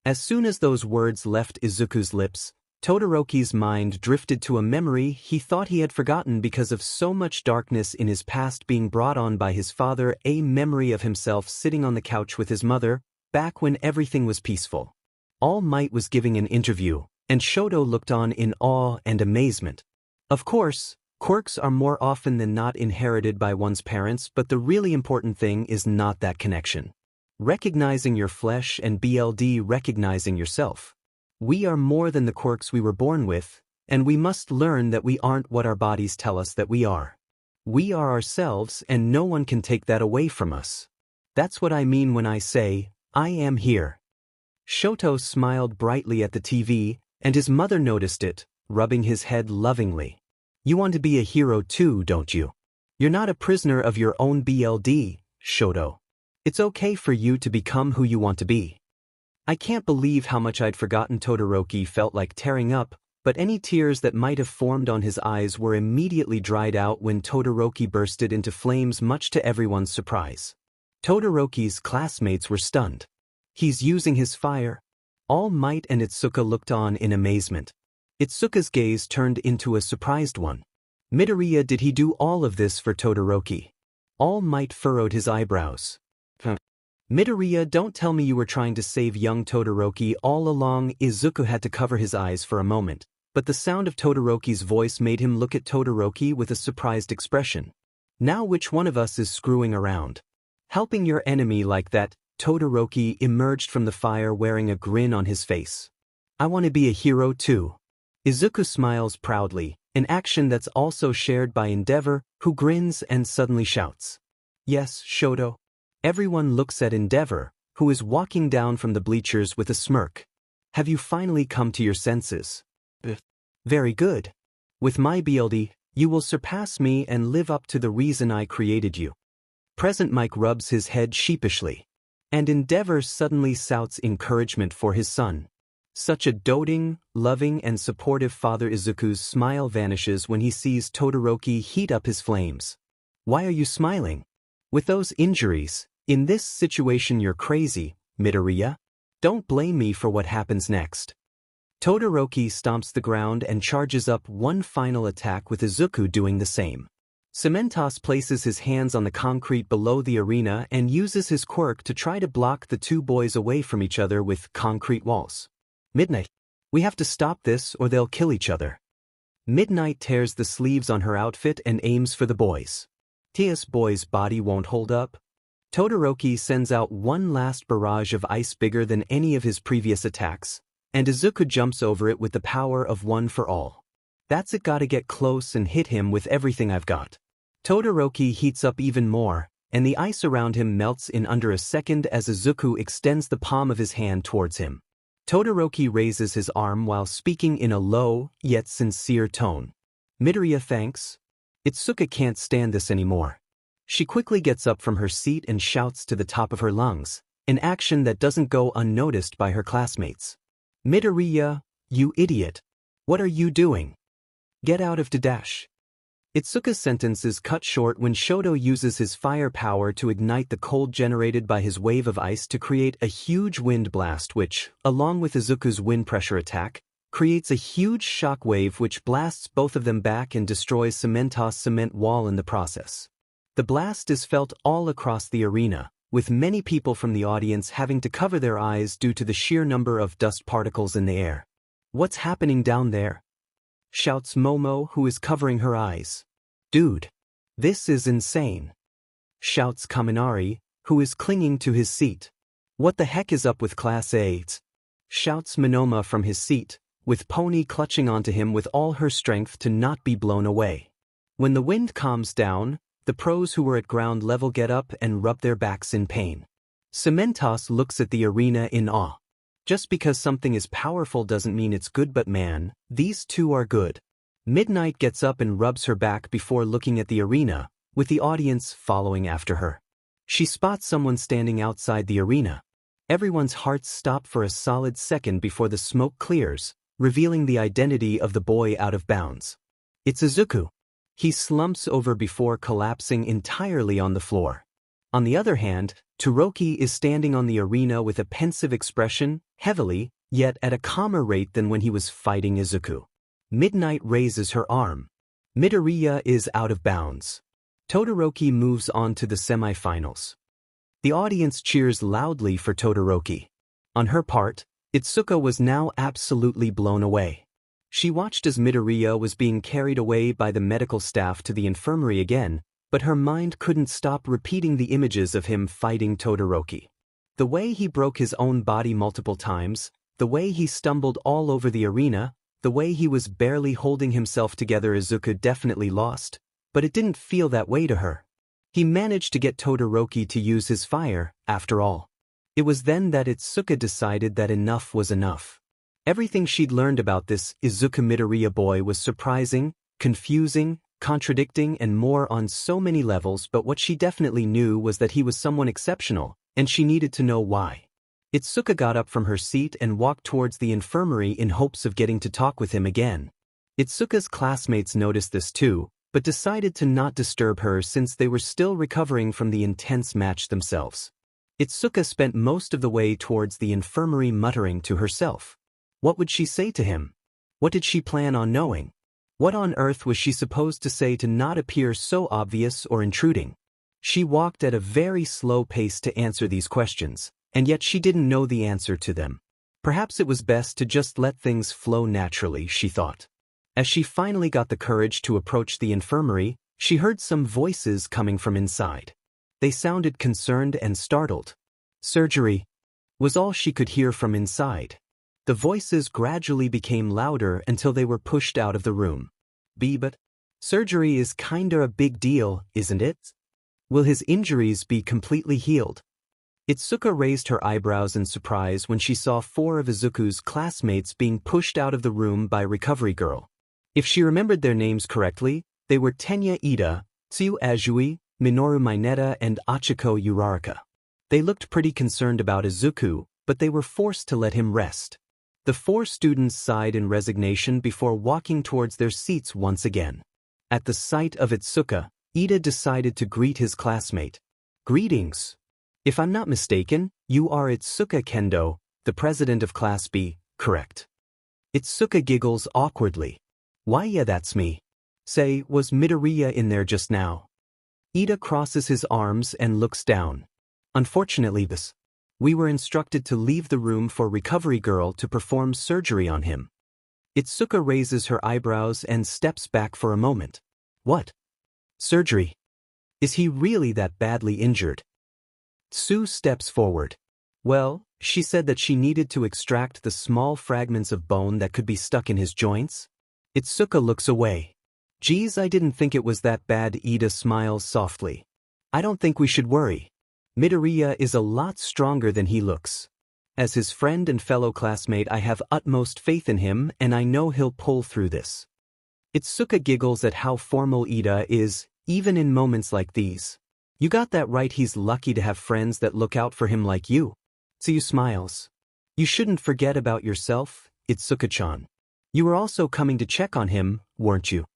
As soon as those words left Izuku's lips, Todoroki's mind drifted to a memory he thought he had forgotten because of so much darkness in his past being brought on by his father, a memory of himself sitting on the couch with his mother, back when everything was peaceful. All Might was giving an interview, and Shoto looked on in awe and amazement. Of course, quirks are more often than not inherited by one's parents, but the really important thing is not that connection. Recognizing your flesh and recognizing yourself. We are more than the quirks we were born with, and we must learn that we aren't what our bodies tell us that we are. We are ourselves, and no one can take that away from us. That's what I mean when I say, I am here. Shoto smiled brightly at the TV, and his mother noticed it, rubbing his head lovingly. You want to be a hero too, don't you? You're not a prisoner of your own BLD, Shoto. It's okay for you to become who you want to be. I can't believe how much I'd forgotten. Todoroki felt like tearing up, but any tears that might have formed on his eyes were immediately dried out when Todoroki bursted into flames, much to everyone's surprise. Todoroki's classmates were stunned. He's using his fire. All Might and Itsuka looked on in amazement. Itsuka's gaze turned into a surprised one. Midoriya, did he do all of this for Todoroki? All Might furrowed his eyebrows. Midoriya, don't tell me you were trying to save young Todoroki all along. Izuku had to cover his eyes for a moment, but the sound of Todoroki's voice made him look at Todoroki with a surprised expression. Now which one of us is screwing around? Helping your enemy like that? Todoroki emerged from the fire wearing a grin on his face. I want to be a hero too. Izuku smiles proudly, an action that's also shared by Endeavor, who grins and suddenly shouts. Yes, Shoto. Everyone looks at Endeavor, who is walking down from the bleachers with a smirk. Have you finally come to your senses? Very good. With my BLD, you will surpass me and live up to the reason I created you. Present Mike rubs his head sheepishly. And Endeavor suddenly shouts encouragement for his son. Such a doting, loving and supportive father. Izuku's smile vanishes when he sees Todoroki heat up his flames. Why are you smiling? With those injuries, in this situation you're crazy, Midoriya. Don't blame me for what happens next. Todoroki stomps the ground and charges up one final attack, with Izuku doing the same. 𝗵𝗵𝗲 places his hands on the concrete below the arena and uses his quirk to try to block the two boys away from each other with concrete walls. Midnight. We have to stop this or they'll kill each other. Midnight tears the sleeves on her outfit and aims for the boys. This boy's body won't hold up. Todoroki sends out one last barrage of ice bigger than any of his previous attacks, and Izuku jumps over it with the power of one for all. That's it, gotta get close and hit him with everything I've got. Todoroki heats up even more, and the ice around him melts in under a second as Izuku extends the palm of his hand towards him. Todoroki raises his arm while speaking in a low, yet sincere tone. Midoriya, thanks. Itsuka can't stand this anymore. She quickly gets up from her seat and shouts to the top of her lungs, an action that doesn't go unnoticed by her classmates. "Midoriya, you idiot! What are you doing? Get out of 𝗧𝗏." Itsuka's sentence is cut short when Shoto uses his fire power to ignite the cold generated by his wave of ice to create a huge wind blast which, along with Izuku's wind pressure attack, creates a huge shock wave which blasts both of them back and destroys 𝗬𝗏𝗧𝗵𝗲 cement wall in the process. The blast is felt all across the arena, with many people from the audience having to cover their eyes due to the sheer number of dust particles in the air. "What's happening down there?" shouts Momo, who is covering her eyes. "Dude, this is insane," shouts Kaminari, who is clinging to his seat. "What the heck is up with Class 𝐬𝐽𝐽? Shouts Monoma from his seat, with Pony clutching onto him with all her strength to not be blown away. When the wind calms down, the pros who were at ground level get up and rub their backs in pain. 𝗬𝗏𝗧𝗵𝗲 looks at the arena in awe. Just because something is powerful doesn't mean it's good, but man, these two are good. Midnight gets up and rubs her back before looking at the arena, with the audience following after her. She spots someone standing outside the arena. Everyone's hearts stop for a solid second before the smoke clears, revealing the identity of the boy out of bounds. It's Izuku. He slumps over before collapsing entirely on the floor. On the other hand, Todoroki is standing on the arena with a pensive expression, heavily, yet at a calmer rate than when he was fighting Izuku. Midnight raises her arm. Midoriya is out of bounds. Todoroki moves on to the semifinals. The audience cheers loudly for Todoroki. On her part, Itsuka was now absolutely blown away. She watched as Midoriya was being carried away by the medical staff to the infirmary again, but her mind couldn't stop repeating the images of him fighting Todoroki. The way he broke his own body multiple times, the way he stumbled all over the arena, the way he was barely holding himself together. Izuku definitely lost, but it didn't feel that way to her. He managed to get Todoroki to use his fire, after all. It was then that Itsuka decided that enough was enough. Everything she'd learned about this Izuku Midoriya boy was surprising, confusing, contradicting, and more on so many levels, but what she definitely knew was that he was someone exceptional, and she needed to know why. Itsuka got up from her seat and walked towards the infirmary in hopes of getting to talk with him again. Itsuka's classmates noticed this too, but decided to not disturb her since they were still recovering from the intense match themselves. Itsuka spent most of the way towards the infirmary muttering to herself. What would she say to him? What did she plan on knowing? What on earth was she supposed to say to not appear so obvious or intruding? She walked at a very slow pace to answer these questions, and yet she didn't know the answer to them. Perhaps it was best to just let things flow naturally, she thought. As she finally got the courage to approach the infirmary, she heard some voices coming from inside. They sounded concerned and startled. "Surgery," was all she could hear from inside. The voices gradually became louder until they were pushed out of the room. But surgery is kinda a big deal, isn't it? Will his injuries be completely healed?" Itsuka raised her eyebrows in surprise when she saw 4 of Izuku's classmates being pushed out of the room by Recovery Girl. If she remembered their names correctly, they were Tenya Ida, 𝗬𝗏𝗪𝗍, Minoru Mineta, and Achiko Uraraka. They looked pretty concerned about Izuku, but they were forced to let him rest. The 4 students sighed in resignation before walking towards their seats once again. At the sight of Itsuka, Ida decided to greet his classmate. "Greetings. If I'm not mistaken, you are Itsuka Kendo, the president of Class B, correct?" Itsuka giggles awkwardly. "Why, yeah, that's me. Say, was Midoriya in there just now?" Ida crosses his arms and looks down. "Unfortunately, we were instructed to leave the room for Recovery Girl to perform surgery on him." Itsuka raises her eyebrows and steps back for a moment. "What? Surgery? Is he really that badly injured?" Sue steps forward. "Well, she said that she needed to extract the small fragments of bone that could be stuck in his joints." Itsuka looks away. "Geez, I didn't think it was that bad." Ida smiles softly. "I don't think we should worry. Midoriya is a lot stronger than he looks. As his friend and fellow classmate, I have utmost faith in him, and I know he'll pull through this." Itsuka giggles at how formal Ida is, even in moments like these. You got that right, he's lucky to have friends that look out for him like you. Tsuyu smiles. You shouldn't forget about yourself, Itsuka-chan. You were also coming to check on him, weren't you?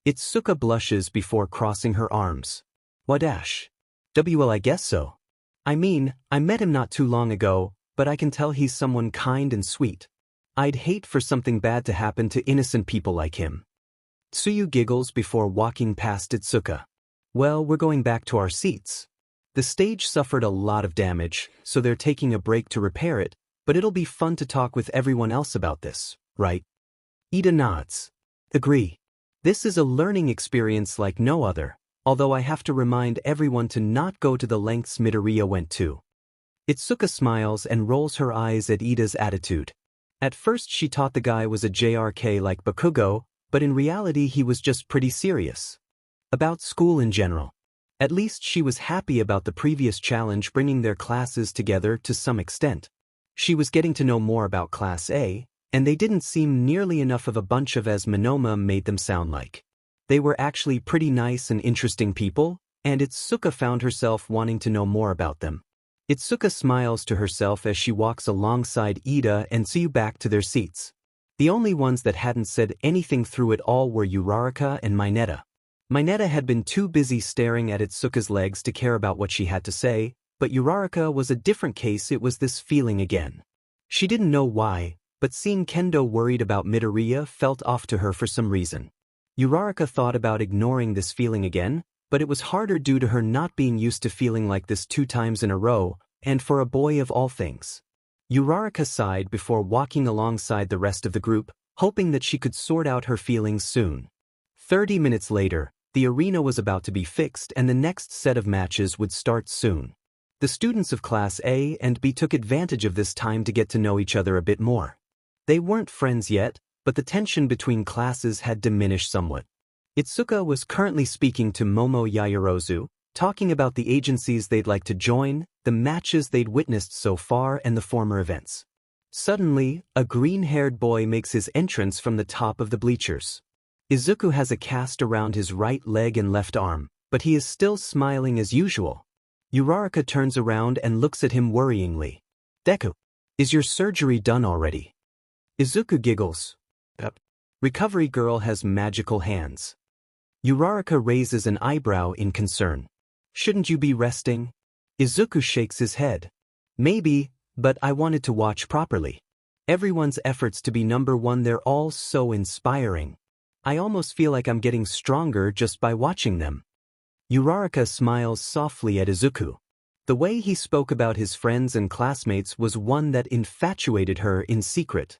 Itsuka blushes before crossing her arms. Well, I guess so. I mean, I met him not too long ago, but I can tell he's someone kind and sweet. I'd hate for something bad to happen to innocent people like him. Tsuyu giggles before walking past Itsuka. Well, we're going back to our seats. The stage suffered a lot of damage, so they're taking a break to repair it, but it'll be fun to talk with everyone else about this, right? Ida nods. Agree. This is a learning experience like no other, although I have to remind everyone to not go to the lengths Midoriya went to. Itsuka smiles and rolls her eyes at Ida's attitude. At first she thought the guy was a JRK like Bakugo, but in reality he was just pretty serious. About school in general. At least she was happy about the previous challenge bringing their classes together to some extent. She was getting to know more about Class A, and they didn't seem nearly enough of a bunch of as 𝗵𝗲𝗄 made them sound like. They were actually pretty nice and interesting people, and Itsuka found herself wanting to know more about them. Itsuka smiles to herself as she walks alongside Ida and Tsuyu back to their seats. The only ones that hadn't said anything through it all were Uraraka and Mineta. Mineta had been too busy staring at Itsuka's legs to care about what she had to say, but Uraraka was a different case. It was this feeling again. She didn't know why, but seeing Kendo worried about Midoriya felt off to her for some reason. Uraraka thought about ignoring this feeling again, but it was harder due to her not being used to feeling like this 2 times in a row, and for a boy of all things. Uraraka sighed before walking alongside the rest of the group, hoping that she could sort out her feelings soon. 30 minutes later, the arena was about to be fixed and the next set of matches would start soon. The students of Class A and B took advantage of this time to get to know each other a bit more. They weren't friends yet, but the tension between classes had diminished somewhat. Itsuka was currently speaking to Momo Yaoyorozu, talking about the agencies they'd like to join, the matches they'd witnessed so far, and the former events. Suddenly, a green-haired boy makes his entrance from the top of the bleachers. Izuku has a cast around his right leg and left arm, but he is still smiling as usual. Uraraka turns around and looks at him worryingly. Deku, is your surgery done already? Izuku giggles. Yep. Recovery girl has magical hands. Uraraka raises an eyebrow in concern. Shouldn't you be resting? Izuku shakes his head. Maybe, but I wanted to watch properly. Everyone's efforts to be number one, they're all so inspiring. I almost feel like I'm getting stronger just by watching them. Uraraka smiles softly at Izuku. The way he spoke about his friends and classmates was one that infatuated her in secret.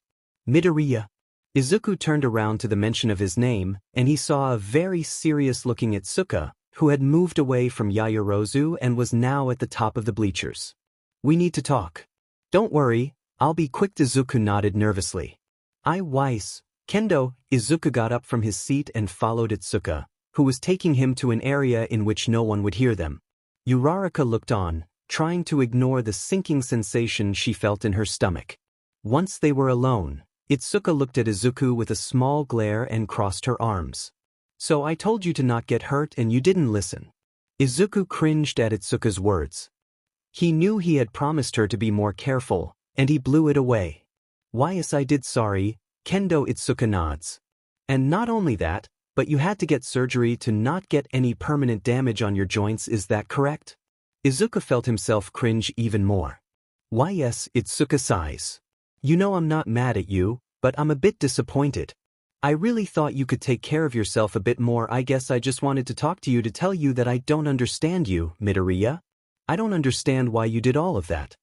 Midoriya. Izuku turned around to the mention of his name, and he saw a very serious-looking Itsuka, who had moved away from Yaoyorozu and was now at the top of the bleachers. We need to talk. Don't worry, I'll be quick. Izuku nodded nervously. Kendo. Izuku got up from his seat and followed Itsuka, who was taking him to an area in which no one would hear them. Uraraka looked on, trying to ignore the sinking sensation she felt in her stomach. Once they were alone, Itsuka looked at Izuku with a small glare and crossed her arms. So I told you to not get hurt and you didn't listen. Izuku cringed at Itsuka's words. He knew he had promised her to be more careful, and he blew it away. Yes, I did. Sorry, Kendo. Itsuka nods. And not only that, but you had to get surgery to not get any permanent damage on your joints, is that correct? Izuku felt himself cringe even more. Yes, Itsuka sighs. You know I'm not mad at you, but I'm a bit disappointed. I really thought you could take care of yourself a bit more. I guess I just wanted to talk to you to tell you that I don't understand you, Midoriya. I don't understand why you did all of that.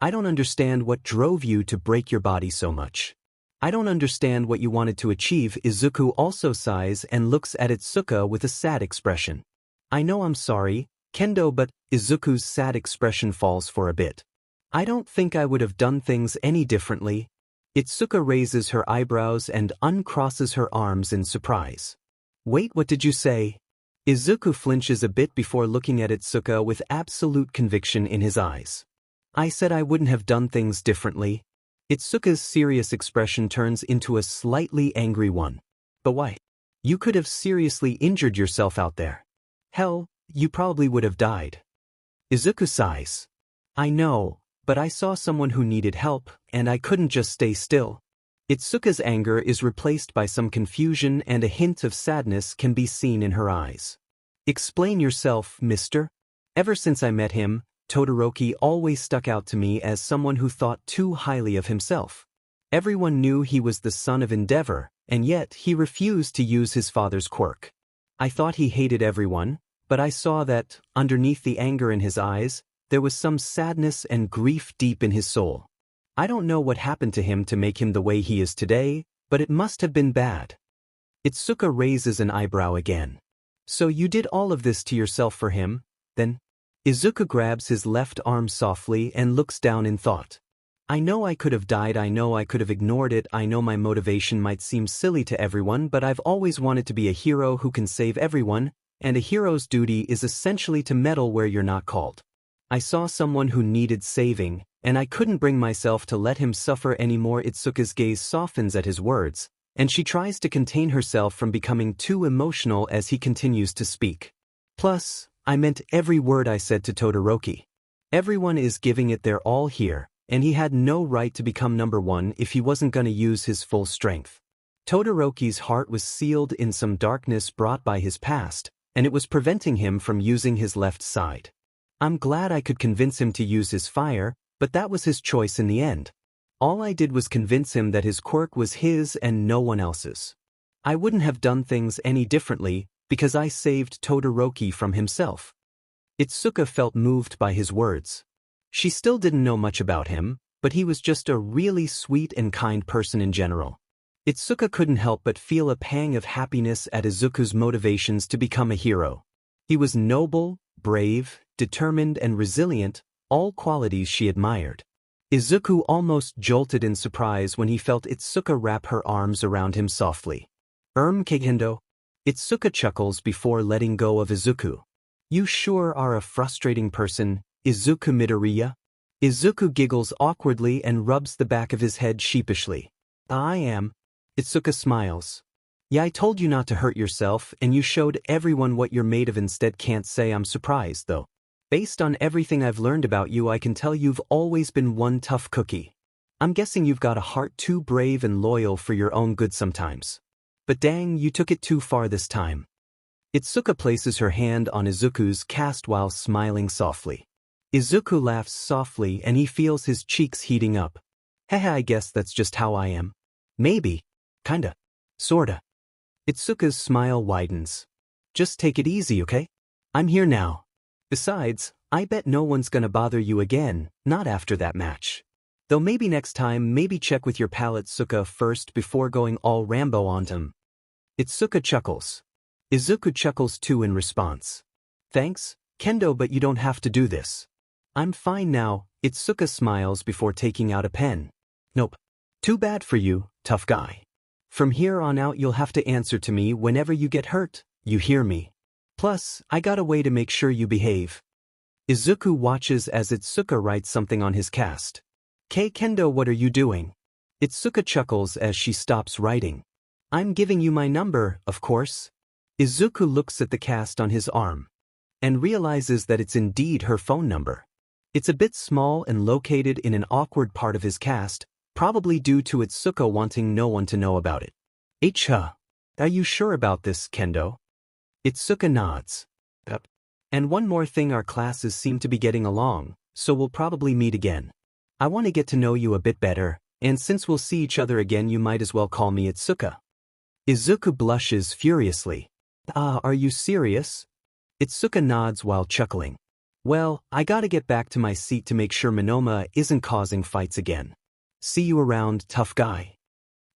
I don't understand what drove you to break your body so much. I don't understand what you wanted to achieve. Izuku also sighs and looks at Itsuka with a sad expression. I know I'm sorry, Kendo, but Izuku's sad expression falls for a bit. I don't think I would have done things any differently. Itsuka raises her eyebrows and uncrosses her arms in surprise. Wait, what did you say? Izuku flinches a bit before looking at Itsuka with absolute conviction in his eyes. I said I wouldn't have done things differently. Itsuka's serious expression turns into a slightly angry one. But why? You could have seriously injured yourself out there. Hell, you probably would have died. Izuku sighs. I know, but I saw someone who needed help, and I couldn't just stay still. Itsuka's anger is replaced by some confusion, and a hint of sadness can be seen in her eyes. Explain yourself, mister. Ever since I met him, Todoroki always stuck out to me as someone who thought too highly of himself. Everyone knew he was the son of Endeavor, and yet he refused to use his father's quirk. I thought he hated everyone, but I saw that, underneath the anger in his eyes, there was some sadness and grief deep in his soul. I don't know what happened to him to make him the way he is today, but it must have been bad. Itsuka raises an eyebrow again. So you did all of this to yourself for him, then? Izuku grabs his left arm softly and looks down in thought. I know I could have died, I know I could have ignored it, I know my motivation might seem silly to everyone, but I've always wanted to be a hero who can save everyone, and a hero's duty is essentially to meddle where you're not called. I saw someone who needed saving, and I couldn't bring myself to let him suffer anymore. Itsuka's gaze softens at his words, and she tries to contain herself from becoming too emotional as he continues to speak. Plus, I meant every word I said to Todoroki. Everyone is giving it their all here, and he had no right to become number one if he wasn't gonna use his full strength. Todoroki's heart was sealed in some darkness brought by his past, and it was preventing him from using his left side. I'm glad I could convince him to use his fire, but that was his choice in the end. All I did was convince him that his quirk was his and no one else's. I wouldn't have done things any differently, because I saved Todoroki from himself. Itsuka felt moved by his words. She still didn't know much about him, but he was just a really sweet and kind person in general. Itsuka couldn't help but feel a pang of happiness at Izuku's motivations to become a hero. He was noble, brave, determined, and resilient, all qualities she admired. Izuku almost jolted in surprise when he felt Itsuka wrap her arms around him softly. Kendo. Itsuka chuckles before letting go of Izuku. You sure are a frustrating person, Izuku Midoriya. Izuku giggles awkwardly and rubs the back of his head sheepishly. I am. Itsuka smiles. Yeah, I told you not to hurt yourself, and you showed everyone what you're made of. Instead, can't say I'm surprised, though. Based on everything I've learned about you, I can tell you've always been one tough cookie. I'm guessing you've got a heart too brave and loyal for your own good sometimes. But dang, you took it too far this time. Itsuka places her hand on Izuku's cast while smiling softly. Izuku laughs softly and he feels his cheeks heating up. Haha, I guess that's just how I am. Maybe. Kinda. Sorta. Itsuka's smile widens. Just take it easy, okay? I'm here now. Besides, I bet no one's gonna bother you again, not after that match. Though maybe next time, maybe check with your pal Itsuka first before going all Rambo on him. Itsuka chuckles. Izuku chuckles too in response. Thanks, Kendo, but you don't have to do this. I'm fine now. Itsuka smiles before taking out a pen. Nope. Too bad for you, tough guy. From here on out you'll have to answer to me whenever you get hurt, you hear me? Plus, I got a way to make sure you behave. Izuku watches as Itsuka writes something on his cast. Kendo, what are you doing? Itsuka chuckles as she stops writing. I'm giving you my number, of course. Izuku looks at the cast on his arm and realizes that it's indeed her phone number. It's a bit small and located in an awkward part of his cast, probably due to Itsuka wanting no one to know about it. Are you sure about this, Kendo? Itsuka nods. Yep. And one more thing, our classes seem to be getting along, so we'll probably meet again. I want to get to know you a bit better, and since we'll see each other again, you might as well call me Itsuka. Izuku blushes furiously. Are you serious? Itsuka nods while chuckling. Well, I gotta get back to my seat to make sure Monoma isn't causing fights again. See you around, tough guy.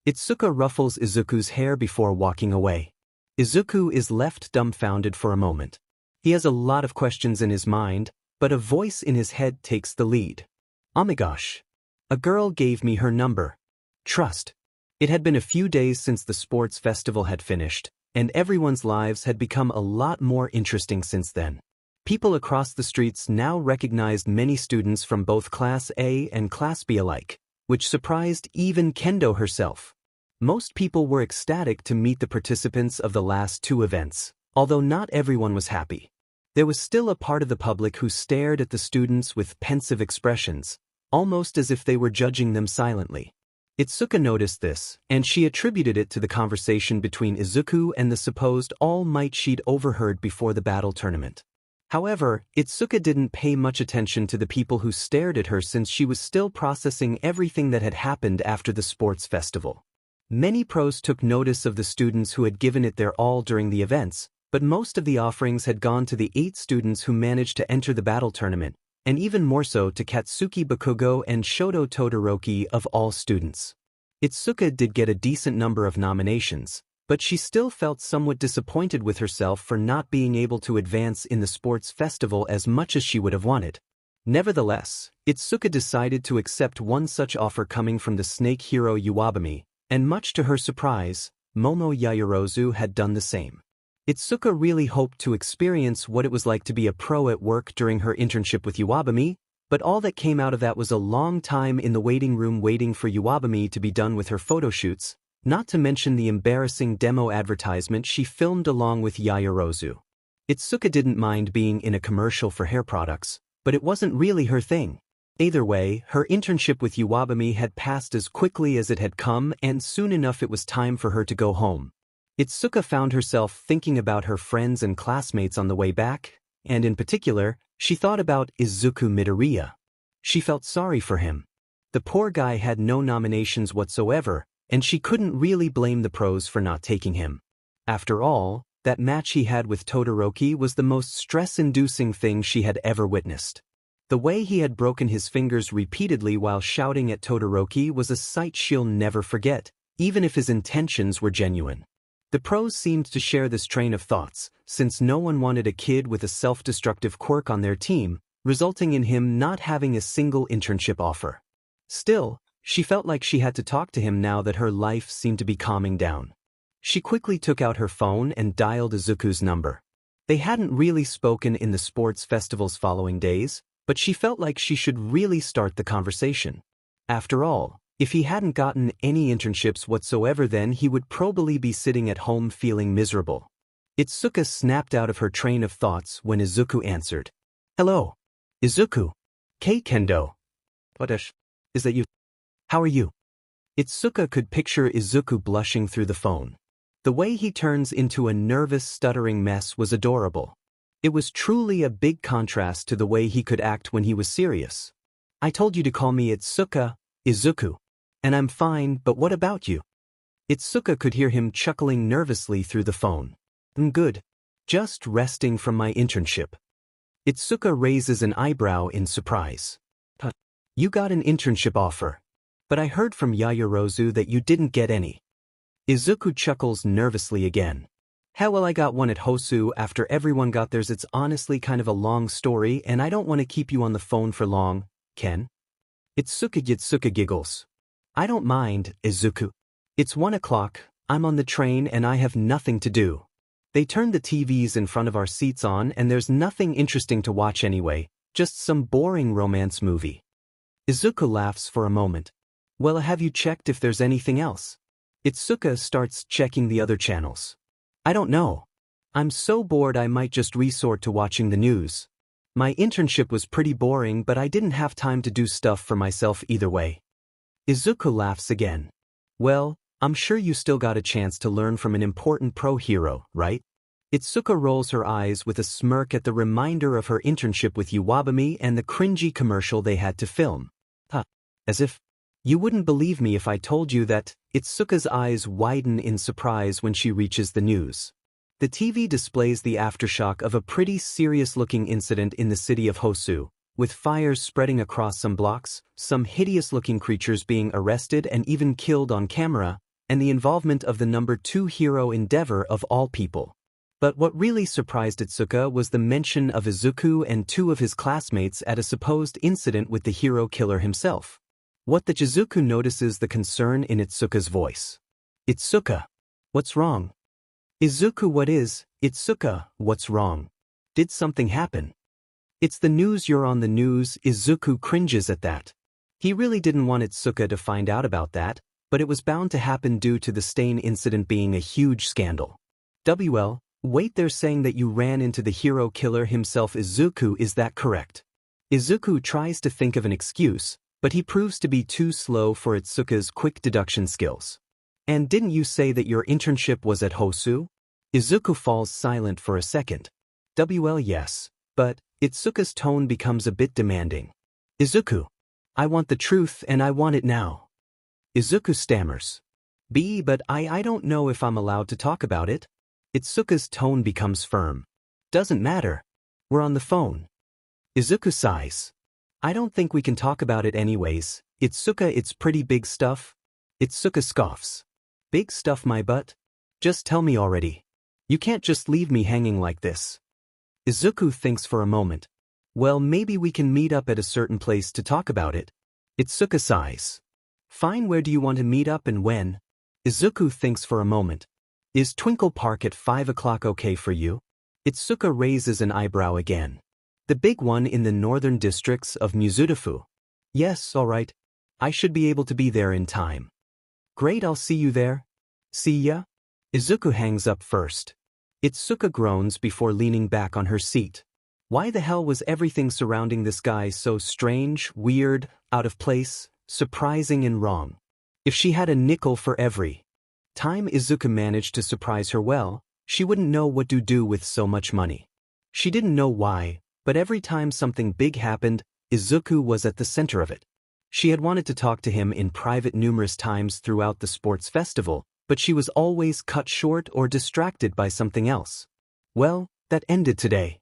Itsuka ruffles Izuku's hair before walking away. Izuku is left dumbfounded for a moment. He has a lot of questions in his mind, but a voice in his head takes the lead. Oh my gosh. A girl gave me her number. Trust. It had been a few days since the sports festival had finished, and everyone's lives had become a lot more interesting since then. People across the streets now recognized many students from both Class A and Class B alike, which surprised even Kendo herself. Most people were ecstatic to meet the participants of the last two events, although not everyone was happy. There was still a part of the public who stared at the students with pensive expressions, almost as if they were judging them silently. Itsuka noticed this, and she attributed it to the conversation between Izuku and the supposed all-might she'd overheard before the battle tournament. However, Itsuka didn't pay much attention to the people who stared at her since she was still processing everything that had happened after the sports festival. Many pros took notice of the students who had given it their all during the events, but most of the offerings had gone to the 8 students who managed to enter the battle tournament, and even more so to Katsuki Bakugo and Shoto Todoroki of all students. Itsuka did get a decent number of nominations, but she still felt somewhat disappointed with herself for not being able to advance in the sports festival as much as she would have wanted. Nevertheless, Itsuka decided to accept one such offer coming from the snake hero Iwabumi, and much to her surprise, Momo Yaoyorozu had done the same. Itsuka really hoped to experience what it was like to be a pro at work during her internship with Iwabumi, but all that came out of that was a long time in the waiting room waiting for Iwabumi to be done with her photoshoots, not to mention the embarrassing demo advertisement she filmed along with Yaoyorozu. Itsuka didn't mind being in a commercial for hair products, but it wasn't really her thing. Either way, her internship with Iwabumi had passed as quickly as it had come, and soon enough it was time for her to go home. Itsuka found herself thinking about her friends and classmates on the way back, and in particular, she thought about Izuku Midoriya. She felt sorry for him. The poor guy had no nominations whatsoever, and she couldn't really blame the pros for not taking him. After all, that match he had with Todoroki was the most stress-inducing thing she had ever witnessed. The way he had broken his fingers repeatedly while shouting at Todoroki was a sight she'll never forget, even if his intentions were genuine. The pros seemed to share this train of thoughts, since no one wanted a kid with a self-destructive quirk on their team, resulting in him not having a single internship offer. Still, she felt like she had to talk to him now that her life seemed to be calming down. She quickly took out her phone and dialed Izuku's number. They hadn't really spoken in the sports festival's following days, but she felt like she should really start the conversation. After all, if he hadn't gotten any internships whatsoever, then he would probably be sitting at home feeling miserable. Itsuka snapped out of her train of thoughts when Izuku answered. "Hello. Izuku. Kendo. Is that you? How are you?" Itsuka could picture Izuku blushing through the phone. The way he turns into a nervous, stuttering mess was adorable. It was truly a big contrast to the way he could act when he was serious. "I told you to call me Itsuka, Izuku. And I'm fine, but what about you?" Itsuka could hear him chuckling nervously through the phone. "I'm good. Just resting from my internship." Itsuka raises an eyebrow in surprise. "You got an internship offer. But I heard from Yaoyorozu that you didn't get any." Izuku chuckles nervously again. "Hell, well, I got one at Hosu after everyone got theirs. It's honestly kind of a long story, and I don't want to keep you on the phone for long, Ken." Itsuka giggles. "I don't mind, Izuku. It's 1 o'clock, I'm on the train and I have nothing to do. They turned the TVs in front of our seats on and there's nothing interesting to watch anyway, just some boring romance movie." Izuku laughs for a moment. "Well, have you checked if there's anything else?" Itsuka starts checking the other channels. "I don't know. I'm so bored I might just resort to watching the news. My internship was pretty boring, but I didn't have time to do stuff for myself either way." Izuku laughs again. "Well, I'm sure you still got a chance to learn from an important pro hero, right?" Itsuka rolls her eyes with a smirk at the reminder of her internship with Iwabumi and the cringy commercial they had to film. As if, "You wouldn't believe me if I told you that." Itsuka's eyes widen in surprise when she reaches the news. The TV displays the aftershock of a pretty serious-looking incident in the city of Hosu, with fires spreading across some blocks, some hideous-looking creatures being arrested and even killed on camera, and the involvement of the number 2 hero Endeavor of all people. But what really surprised Itsuka was the mention of Izuku and 2 of his classmates at a supposed incident with the hero killer himself. What the Izuku notices the concern in Itsuka's voice. "Itsuka, what's wrong?" "Izuku, what is?" "Itsuka, what's wrong? Did something happen?" "It's the news, you're on the news." Izuku cringes at that. He really didn't want Itsuka to find out about that, but it was bound to happen due to the stain incident being a huge scandal. "Well, Wait, they're saying that you ran into the hero killer himself Izuku, is that correct? Izuku tries to think of an excuse, but he proves to be too slow for Itsuka's quick deduction skills. And didn't you say that your internship was at Hosu? Izuku falls silent for a second. Well, yes, but Itsuka's tone becomes a bit demanding. Izuku, I want the truth and I want it now. Izuku stammers. But I don't know if I'm allowed to talk about it. Itsuka's tone becomes firm. Doesn't matter. We're on the phone. Izuku sighs. I don't think we can talk about it anyways. Itsuka, it's pretty big stuff. Itsuka scoffs. Big stuff, my butt? Just tell me already. You can't just leave me hanging like this. Izuku thinks for a moment. Well, maybe we can meet up at a certain place to talk about it. Itsuka sighs. Fine, where do you want to meet up and when? Izuku thinks for a moment. Is Twinkle Park at 5 o'clock okay for you? Itsuka raises an eyebrow again. The big one in the northern districts of Mizudafu. Yes, all right. I should be able to be there in time. Great, I'll see you there. See ya? Izuku hangs up first. Itsuka groans before leaning back on her seat. Why the hell was everything surrounding this guy so strange, weird, out of place, surprising and wrong? If she had a nickel for every time Izuku managed to surprise her well, she wouldn't know what to do with so much money. She didn't know why, but every time something big happened, Izuku was at the center of it. She had wanted to talk to him in private numerous times throughout the sports festival, but she was always cut short or distracted by something else. Well, that ended today.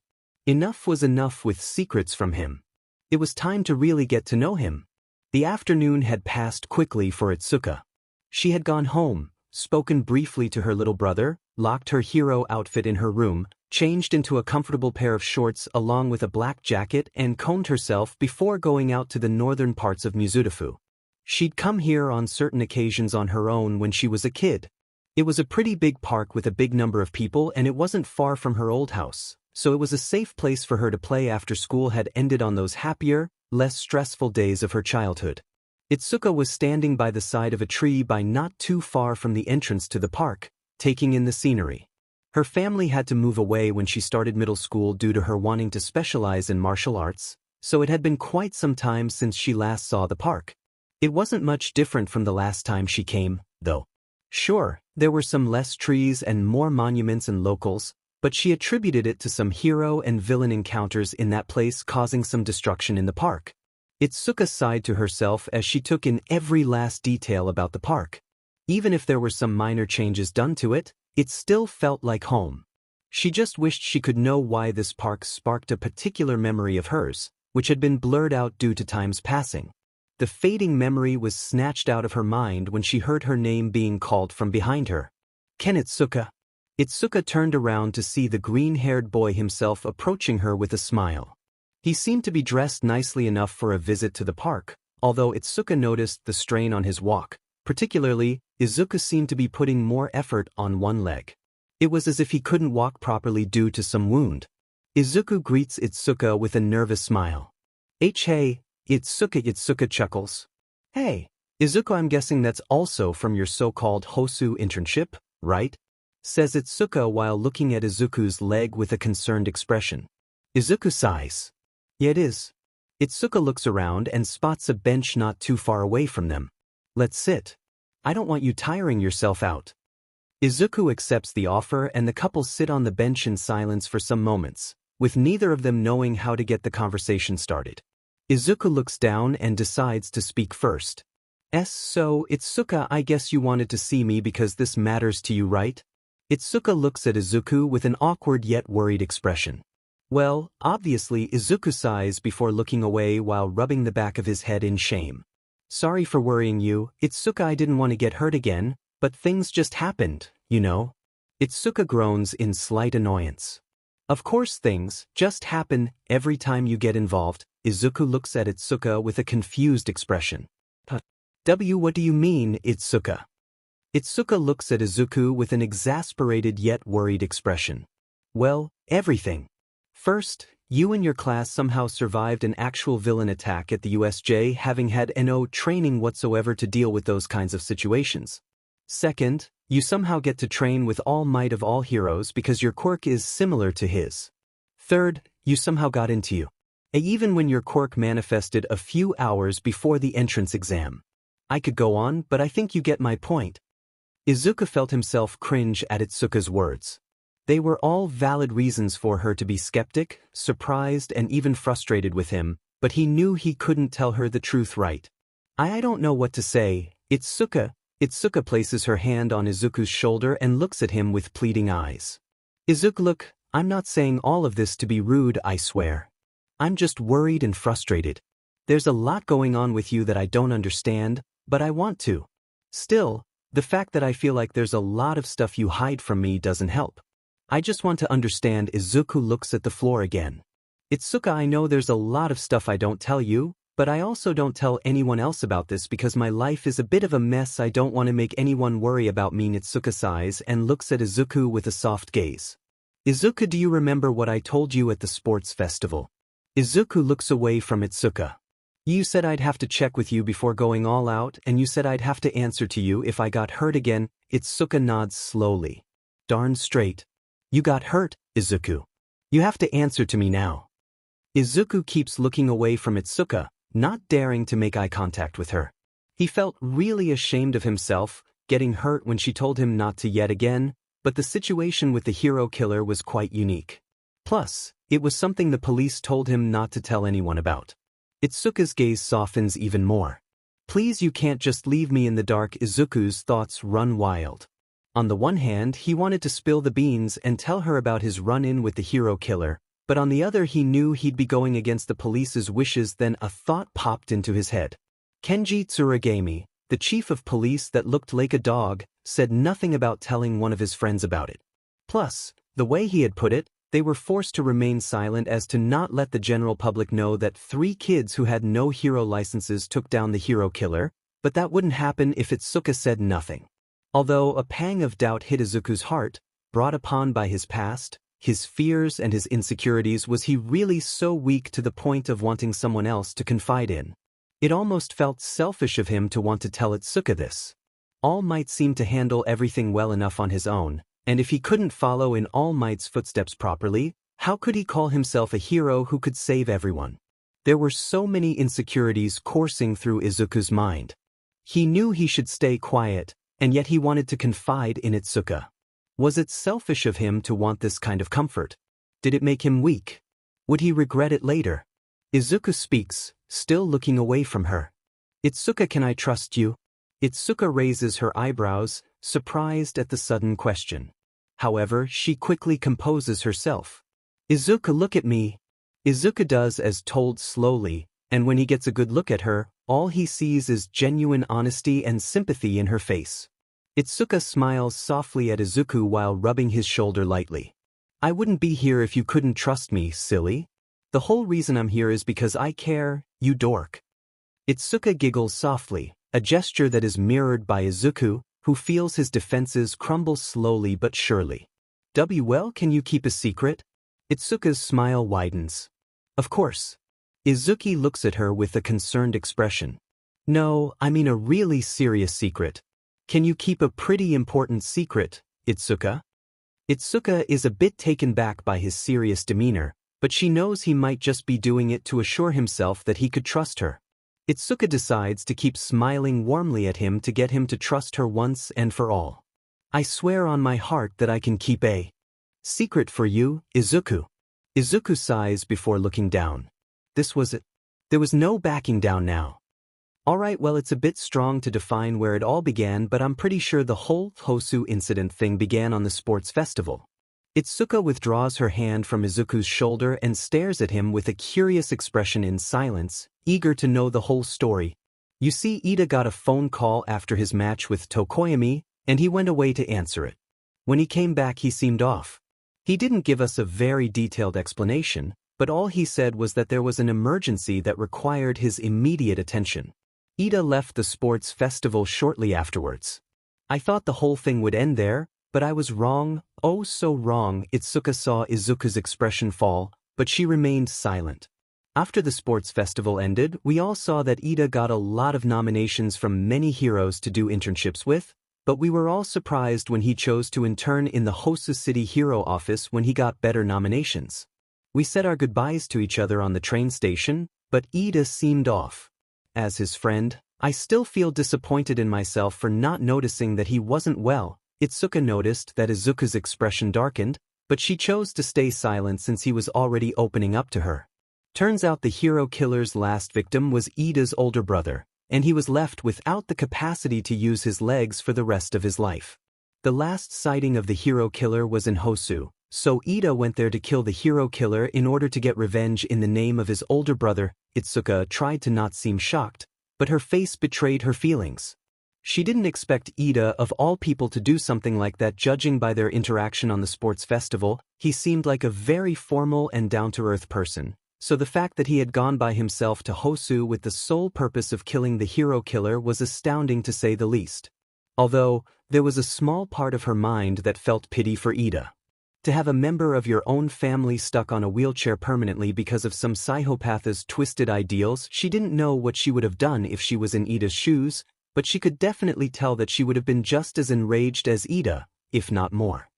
Enough was enough with secrets from him. It was time to really get to know him. The afternoon had passed quickly for Itsuka. She had gone home, spoken briefly to her little brother, locked her hero outfit in her room, changed into a comfortable pair of shorts along with a black jacket and combed herself before going out to the northern parts of Mizudafu. She'd come here on certain occasions on her own when she was a kid. It was a pretty big park with a big number of people and it wasn't far from her old house, so it was a safe place for her to play after school had ended on those happier, less stressful days of her childhood. Itsuka was standing by the side of a tree by not too far from the entrance to the park, taking in the scenery. Her family had to move away when she started middle school due to her wanting to specialize in martial arts, so it had been quite some time since she last saw the park. It wasn't much different from the last time she came, though. Sure, there were some less trees and more monuments and locals, but she attributed it to some hero and villain encounters in that place causing some destruction in the park. Itsuka sighed to herself as she took in every last detail about the park. Even if there were some minor changes done to it, it still felt like home. She just wished she could know why this park sparked a particular memory of hers, which had been blurred out due to time's passing. The fading memory was snatched out of her mind when she heard her name being called from behind her. Ken Itsuka. Itsuka turned around to see the green-haired boy himself approaching her with a smile. He seemed to be dressed nicely enough for a visit to the park, although Itsuka noticed the strain on his walk. Particularly, Izuku seemed to be putting more effort on one leg. It was as if he couldn't walk properly due to some wound. Izuku greets Itsuka with a nervous smile. Hey, Itsuka chuckles. Hey, Izuku, I'm guessing that's also from your so-called Hosu internship, right? Says Itsuka while looking at Izuku's leg with a concerned expression. Izuku sighs. Yeah, it is. Itsuka looks around and spots a bench not too far away from them. Let's sit. I don't want you tiring yourself out. Izuku accepts the offer and the couple sit on the bench in silence for some moments, with neither of them knowing how to get the conversation started. Izuku looks down and decides to speak first. So, Itsuka, I guess you wanted to see me because this matters to you, right? Itsuka looks at Izuku with an awkward yet worried expression. Well, obviously, Izuku sighs before looking away while rubbing the back of his head in shame. Sorry for worrying you, Itsuka, I didn't want to get hurt again, but things just happened, you know? Itsuka groans in slight annoyance. Of course things just happen every time you get involved. Izuku looks at Itsuka with a confused expression. What do you mean, Itsuka? Itsuka looks at Izuku with an exasperated yet worried expression. Well, everything. First, you and your class somehow survived an actual villain attack at the USJ, having had no training whatsoever to deal with those kinds of situations. Second, You somehow get to train with all might of all heroes because your quirk is similar to his. Third, you somehow got into you. Even when your quirk manifested a few hours before the entrance exam. I could go on, but I think you get my point. Izuku felt himself cringe at Itsuka's words. They were all valid reasons for her to be skeptic, surprised, and even frustrated with him, but he knew he couldn't tell her the truth right. I don't know what to say, Itsuka. Itsuka places her hand on Izuku's shoulder and looks at him with pleading eyes. Izuku, look, I'm not saying all of this to be rude, I swear. I'm just worried and frustrated. There's a lot going on with you that I don't understand, but I want to. Still, the fact that I feel like there's a lot of stuff you hide from me doesn't help. I just want to understand. Izuku looks at the floor again. Itsuka, I know there's a lot of stuff I don't tell you, but I also don't tell anyone else about this because my life is a bit of a mess. I don't want to make anyone worry about me. Itsuka sighs and looks at Izuku with a soft gaze. Izuku, do you remember what I told you at the sports festival? Izuku looks away from Itsuka. You said I'd have to check with you before going all out, and you said I'd have to answer to you if I got hurt again. Itsuka nods slowly. Darn straight. You got hurt, Izuku. You have to answer to me now. Izuku keeps looking away from Itsuka, not daring to make eye contact with her. He felt really ashamed of himself, getting hurt when she told him not to yet again, but the situation with the hero killer was quite unique. Plus, it was something the police told him not to tell anyone about. Itsuka's gaze softens even more. Please, you can't just leave me in the dark. Izuku's thoughts run wild. On the one hand, he wanted to spill the beans and tell her about his run-in with the hero killer, but on the other he knew he'd be going against the police's wishes. Then a thought popped into his head. Kenji Tsuragami, the chief of police that looked like a dog, said nothing about telling one of his friends about it. Plus, the way he had put it, they were forced to remain silent as to not let the general public know that 3 kids who had no hero licenses took down the hero killer, but that wouldn't happen if Itsuka said nothing. Although a pang of doubt hit Izuku's heart, brought upon by his past, his fears and his insecurities, was he really so weak to the point of wanting someone else to confide in? It almost felt selfish of him to want to tell Itsuka this. All Might seemed to handle everything well enough on his own, and if he couldn't follow in All Might's footsteps properly, how could he call himself a hero who could save everyone? There were so many insecurities coursing through Izuku's mind. He knew he should stay quiet, and yet he wanted to confide in Itsuka. Was it selfish of him to want this kind of comfort? Did it make him weak? Would he regret it later? Izuku speaks, still looking away from her. Itsuka, can I trust you? Itsuka raises her eyebrows, surprised at the sudden question. However, she quickly composes herself. Izuku, look at me. Izuku does as told slowly, and when he gets a good look at her, all he sees is genuine honesty and sympathy in her face. Itsuka smiles softly at Izuku while rubbing his shoulder lightly. I wouldn't be here if you couldn't trust me, silly. The whole reason I'm here is because I care, you dork. Itsuka giggles softly, a gesture that is mirrored by Izuku, who feels his defenses crumble slowly but surely. Well, can you keep a secret? Itsuka's smile widens. Of course. Izuku looks at her with a concerned expression. No, I mean a really serious secret. Can you keep a pretty important secret, Itsuka? Itsuka is a bit taken back by his serious demeanor, but she knows he might just be doing it to assure himself that he could trust her. Itsuka decides to keep smiling warmly at him to get him to trust her once and for all. I swear on my heart that I can keep a secret for you, Izuku. Izuku sighs before looking down. This was it. There was no backing down now. Alright, well, it's a bit strong to define where it all began, but I'm pretty sure the whole Hosu incident thing began on the sports festival. Itsuka withdraws her hand from Izuku's shoulder and stares at him with a curious expression in silence, eager to know the whole story. You see, Ida got a phone call after his match with Tokoyami, and he went away to answer it. When he came back, he seemed off. He didn't give us a very detailed explanation, but all he said was that there was an emergency that required his immediate attention. Ida left the sports festival shortly afterwards. I thought the whole thing would end there, but I was wrong, oh so wrong. Itsuka saw Izuku's expression fall, but she remained silent. After the sports festival ended, we all saw that Ida got a lot of nominations from many heroes to do internships with, but we were all surprised when he chose to intern in the Hosu City Hero office when he got better nominations. We said our goodbyes to each other on the train station, but 𝗧𝗓 seemed off. As his friend, I still feel disappointed in myself for not noticing that he wasn't well. Itsuka noticed that Izuku's expression darkened, but she chose to stay silent since he was already opening up to her. Turns out the hero killer's last victim was 𝗧𝗓's older brother, and he was left without the capacity to use his legs for the rest of his life. The last sighting of the hero killer was in Hosu, so 𝗧𝗓 went there to kill the hero killer in order to get revenge in the name of his older brother. Itsuka tried to not seem shocked, but her face betrayed her feelings. She didn't expect 𝗧𝗓 of all people to do something like that. Judging by their interaction on the sports festival, he seemed like a very formal and down-to-earth person, so the fact that he had gone by himself to Hosu with the sole purpose of killing the hero killer was astounding to say the least. Although, there was a small part of her mind that felt pity for 𝗧𝗓. To have a member of your own family stuck on a wheelchair permanently because of some psychopath's twisted ideals, she didn't know what she would have done if she was in 𝗧𝗓's shoes, but she could definitely tell that she would have been just as enraged as 𝗧𝗓, if not more.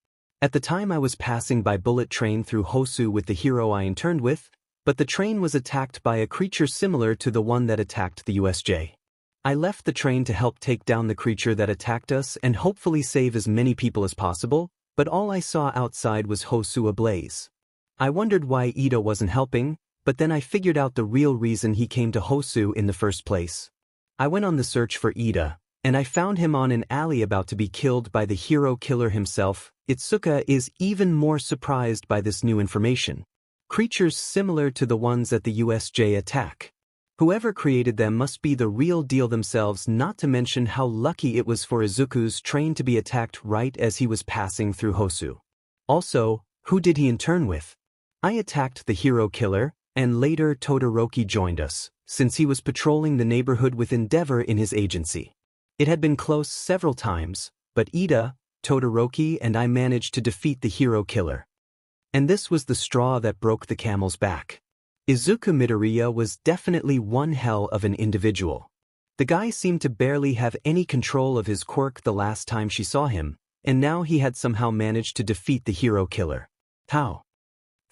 At the time I was passing by bullet train through Hosu with the hero I interned with, but the train was attacked by a creature similar to the one that attacked the USJ. I left the train to help take down the creature that attacked us and hopefully save as many people as possible, but all I saw outside was Hosu ablaze. I wondered why 𝗧𝗓 wasn't helping, but then I figured out the real reason he came to Hosu in the first place. I went on the search for 𝗧𝗓, and I found him on an alley about to be killed by the hero killer himself. Itsuka is even more surprised by this new information. Creatures similar to the ones at the USJ attack. Whoever created them must be the real deal themselves, not to mention how lucky it was for Izuku's train to be attacked right as he was passing through Hosu. Also, who did he intern with? I attacked the hero killer, and later Todoroki joined us, since he was patrolling the neighborhood with 𝗓𝗏 in his agency. It had been close several times, but 𝗧𝗓, Todoroki and I managed to defeat the hero killer. And this was the straw that broke the camel's back. Izuku Midoriya was definitely one hell of an individual. The guy seemed to barely have any control of his quirk the last time she saw him, and now he had somehow managed to defeat the hero killer. How?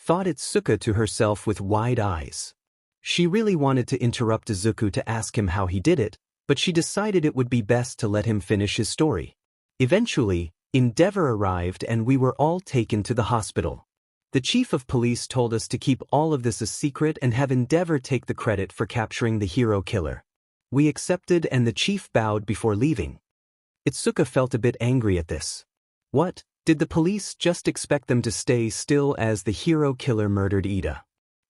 Thought Itsuka to herself with wide eyes. She really wanted to interrupt Izuku to ask him how he did it, but she decided it would be best to let him finish his story. Eventually, 𝗓𝗏 arrived and we were all taken to the hospital. The chief of police told us to keep all of this a secret and have 𝗓𝗏 take the credit for capturing the hero killer. We accepted and the chief bowed before leaving. Itsuka felt a bit angry at this. What, did the police just expect them to stay still as the hero killer murdered 𝗓𝗓?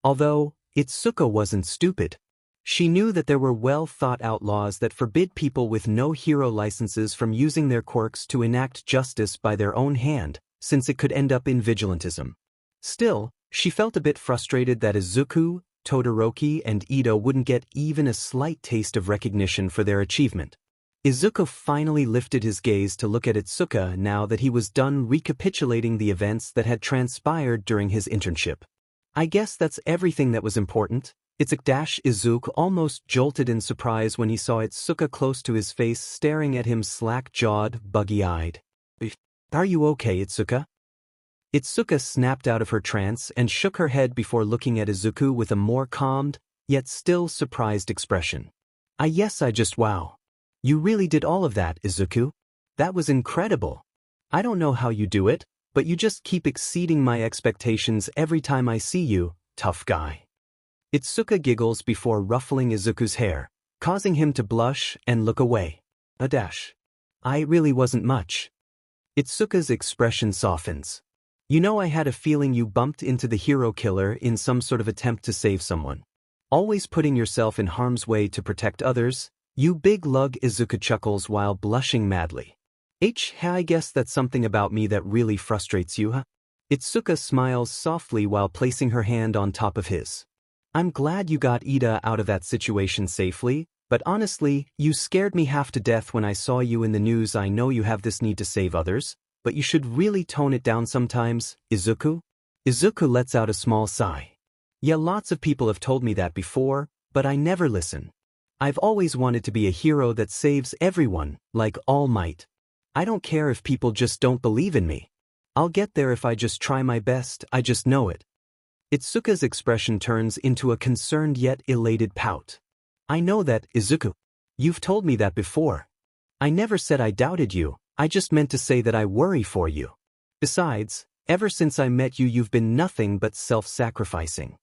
Although, Itsuka wasn't stupid. She knew that there were well-thought-out laws that forbid people with no hero licenses from using their quirks to enact justice by their own hand, since it could end up in vigilantism. Still, she felt a bit frustrated that Izuku, Todoroki and 𝗓𝗏 wouldn't get even a slight taste of recognition for their achievement. Izuku finally lifted his gaze to look at Itsuka now that he was done recapitulating the events that had transpired during his internship. I guess that's everything that was important. Izuku almost jolted in surprise when he saw Itsuka close to his face staring at him slack-jawed, buggy-eyed. Are you okay, Itsuka? Itsuka snapped out of her trance and shook her head before looking at Izuku with a more calmed, yet still surprised expression. Yes, I just wow. You really did all of that, Izuku? That was incredible. I don't know how you do it, but you just keep exceeding my expectations every time I see you, tough guy. Itsuka giggles before ruffling Izuku's hair, causing him to blush and look away. I really wasn't much. Itsuka's expression softens. You know, I had a feeling you bumped into the hero killer in some sort of attempt to save someone. Always putting yourself in harm's way to protect others, you big lug. Izuku chuckles while blushing madly. I guess that's something about me that really frustrates you, huh? Itsuka smiles softly while placing her hand on top of his. I'm glad you got 𝗓𝗏 out of that situation safely, but honestly, you scared me half to death when I saw you in the news. I know you have this need to save others, but you should really tone it down sometimes, Izuku. Izuku lets out a small sigh. Yeah, lots of people have told me that before, but I never listen. I've always wanted to be a hero that saves everyone, like All Might. I don't care if people just don't believe in me. I'll get there if I just try my best, I just know it. Itsuka's expression turns into a concerned yet elated pout. I know that, Izuku. You've told me that before. I never said I doubted you, I just meant to say that I worry for you. Besides, ever since I met you you've been nothing but self-sacrificing.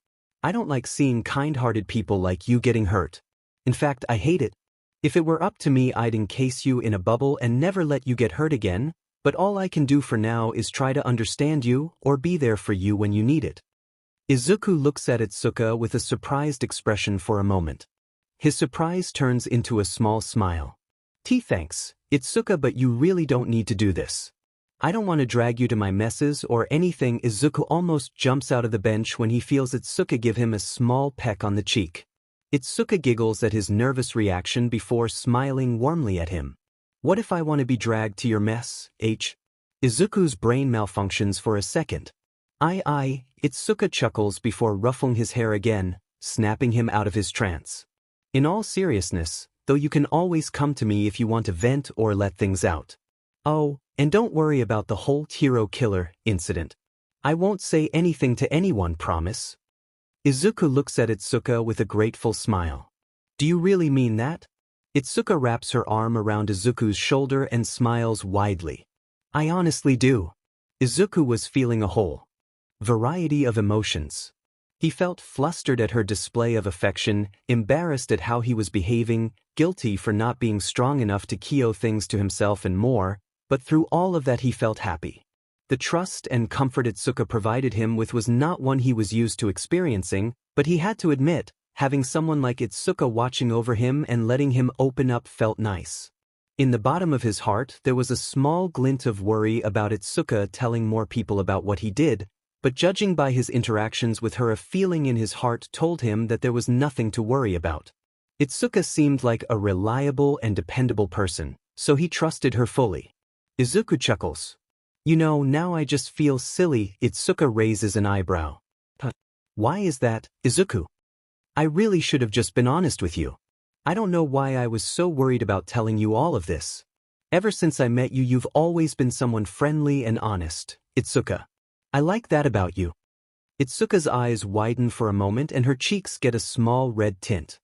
I don't like seeing kind-hearted people like you getting hurt. In fact, I hate it. If it were up to me I'd encase you in a bubble and never let you get hurt again, but all I can do for now is try to understand you or be there for you when you need it. Izuku looks at Itsuka with a surprised expression for a moment. His surprise turns into a small smile. Thanks, Itsuka, but you really don't need to do this. I don't want to drag you to my messes or anything. Izuku almost jumps out of the bench when he feels Itsuka give him a small peck on the cheek. Itsuka giggles at his nervous reaction before smiling warmly at him. What if I want to be dragged to your mess, H? Izuku's brain malfunctions for a second. Itsuka chuckles before ruffling his hair again, snapping him out of his trance. In all seriousness, though, you can always come to me if you want to vent or let things out. Oh, and don't worry about the whole 𝗧𝗓𝗏 incident. I won't say anything to anyone, promise. Izuku looks at Itsuka with a grateful smile. Do you really mean that? Itsuka wraps her arm around Izuku's shoulder and smiles widely. I honestly do. Izuku was feeling a whole variety of emotions. He felt flustered at her display of affection, embarrassed at how he was behaving, guilty for not being strong enough to keep things to himself and more, but through all of that he felt happy. The trust and comfort Itsuka provided him with was not one he was used to experiencing, but he had to admit, having someone like Itsuka watching over him and letting him open up felt nice. In the bottom of his heart there was a small glint of worry about Itsuka telling more people about what he did, but judging by his interactions with her, a feeling in his heart told him that there was nothing to worry about. Itsuka seemed like a reliable and dependable person, so he trusted her fully. Izuku chuckles. You know, now I just feel silly. Itsuka raises an eyebrow. Why is that, Izuku? I really should have just been honest with you. I don't know why I was so worried about telling you all of this. Ever since I met you you've always been someone friendly and honest, Itsuka. I like that about you. Itsuka's eyes widen for a moment and her cheeks get a small red tint.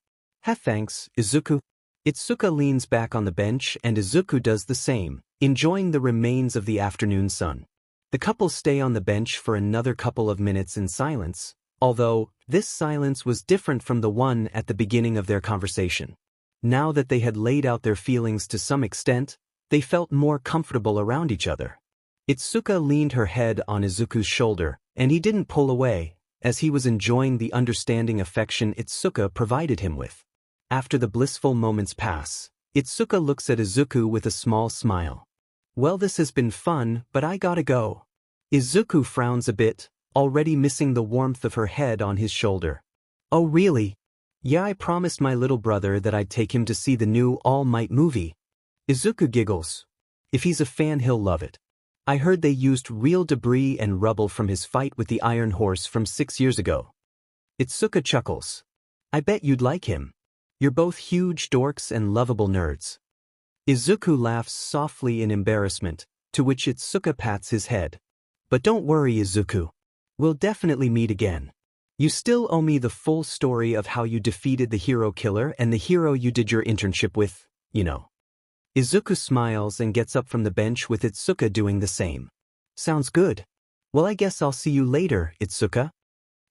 Thanks, Izuku. Itsuka leans back on the bench and Izuku does the same, enjoying the remains of the afternoon sun. The couple stay on the bench for another couple of minutes in silence, although this silence was different from the one at the beginning of their conversation. Now that they had laid out their feelings to some extent, they felt more comfortable around each other. Itsuka leaned her head on Izuku's shoulder, and he didn't pull away, as he was enjoying the understanding affection Itsuka provided him with. After the blissful moments pass, Itsuka looks at Izuku with a small smile. Well, this has been fun, but I gotta go. Izuku frowns a bit, already missing the warmth of her head on his shoulder. Oh really? Yeah, I promised my little brother that I'd take him to see the new All Might movie. Izuku giggles. If he's a fan he'll love it. I heard they used real debris and rubble from his fight with the Iron Horse from 6 years ago. Itsuka chuckles. I bet you'd like him. You're both huge dorks and lovable nerds. Izuku laughs softly in embarrassment, to which Itsuka pats his head. But don't worry, Izuku. We'll definitely meet again. You still owe me the full story of how you defeated the hero killer and the hero you did your internship with, you know. Izuku smiles and gets up from the bench with Itsuka doing the same. Sounds good. Well, I guess I'll see you later, Itsuka.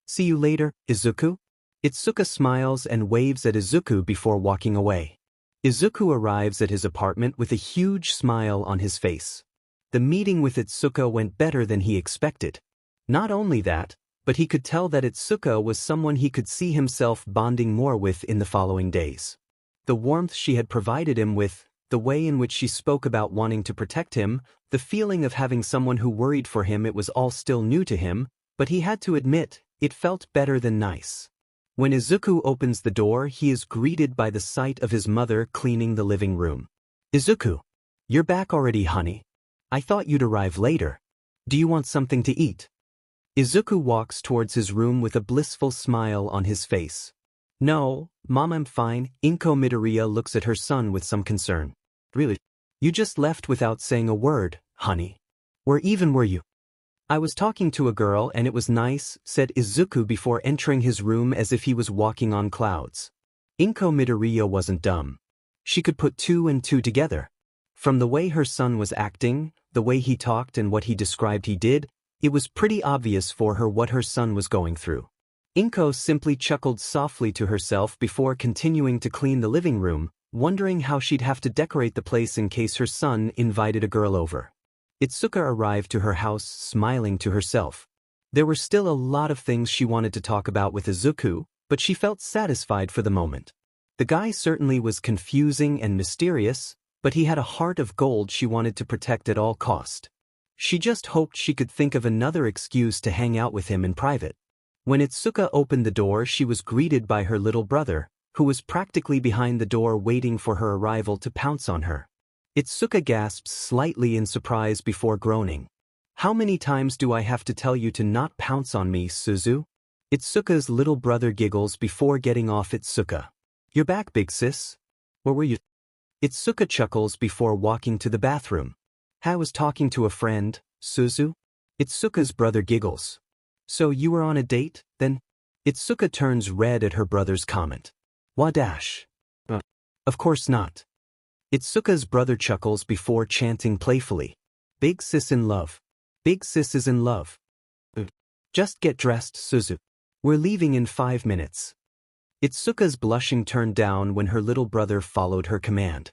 See you later, Izuku. Itsuka smiles and waves at Izuku before walking away. Izuku arrives at his apartment with a huge smile on his face. The meeting with Itsuka went better than he expected. Not only that, but he could tell that Itsuka was someone he could see himself bonding more with in the following days. The warmth she had provided him with, the way in which she spoke about wanting to protect him, the feeling of having someone who worried for him, it was all still new to him, but he had to admit, it felt better than nice. When Izuku opens the door, he is greeted by the sight of his mother cleaning the living room. Izuku, you're back already, honey. I thought you'd arrive later. Do you want something to eat? Izuku walks towards his room with a blissful smile on his face. No, Mom, I'm fine. 𝗵𝗏 Midoriya looks at her son with some concern. Really? You just left without saying a word, honey. Where even were you? I was talking to a girl and it was nice, said Izuku before entering his room as if he was walking on clouds. 𝗏𝗏 wasn't dumb. She could put two and two together. From the way her son was acting, the way he talked and what he described he did, it was pretty obvious for her what her son was going through. 𝗏𝗏 simply chuckled softly to herself before continuing to clean the living room, wondering how she'd have to decorate the place in case her son invited a girl over. Itsuka arrived to her house smiling to herself. There were still a lot of things she wanted to talk about with Izuku, but she felt satisfied for the moment. The guy certainly was confusing and mysterious, but he had a heart of gold she wanted to protect at all cost. She just hoped she could think of another excuse to hang out with him in private. When Itsuka opened the door, she was greeted by her little brother, who was practically behind the door waiting for her arrival to pounce on her. Itsuka gasped slightly in surprise before groaning. How many times do I have to tell you to not pounce on me, Suzu? Itsuka's little brother giggles before getting off Itsuka. You're back, big sis. Where were you? Itsuka chuckles before walking to the bathroom. I was talking to a friend, Suzu. Itsuka's brother giggles. So you were on a date, then? Itsuka turns red at her brother's comment. Wadash. Of course not. Itsuka's brother chuckles before chanting playfully. Big sis in love. Big sis is in love. Just get dressed, Suzu. We're leaving in 5 minutes. Itsuka's blushing turned down when her little brother followed her command.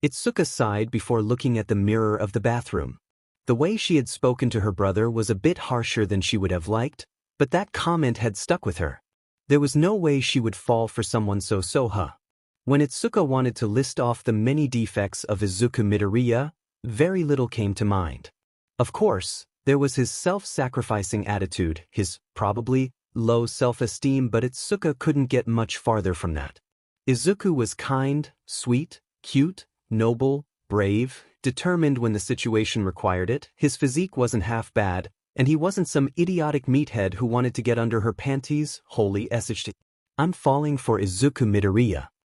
Itsuka sighed before looking at the mirror of the bathroom. The way she had spoken to her brother was a bit harsher than she would have liked, but that comment had stuck with her. There was no way she would fall for someone so 𝗧𝗏. When Itsuka wanted to list off the many defects of Izuku Midoriya, very little came to mind. Of course, there was his self-sacrificing attitude, his, probably, low self-esteem, but Itsuka couldn't get much farther from that. Izuku was kind, sweet, cute, noble, brave, determined when the situation required it, his physique wasn't half bad, and he wasn't some idiotic meathead who wanted to get under her panties, holy 𝗧𝗏. I'm falling for Izuku Midoriya.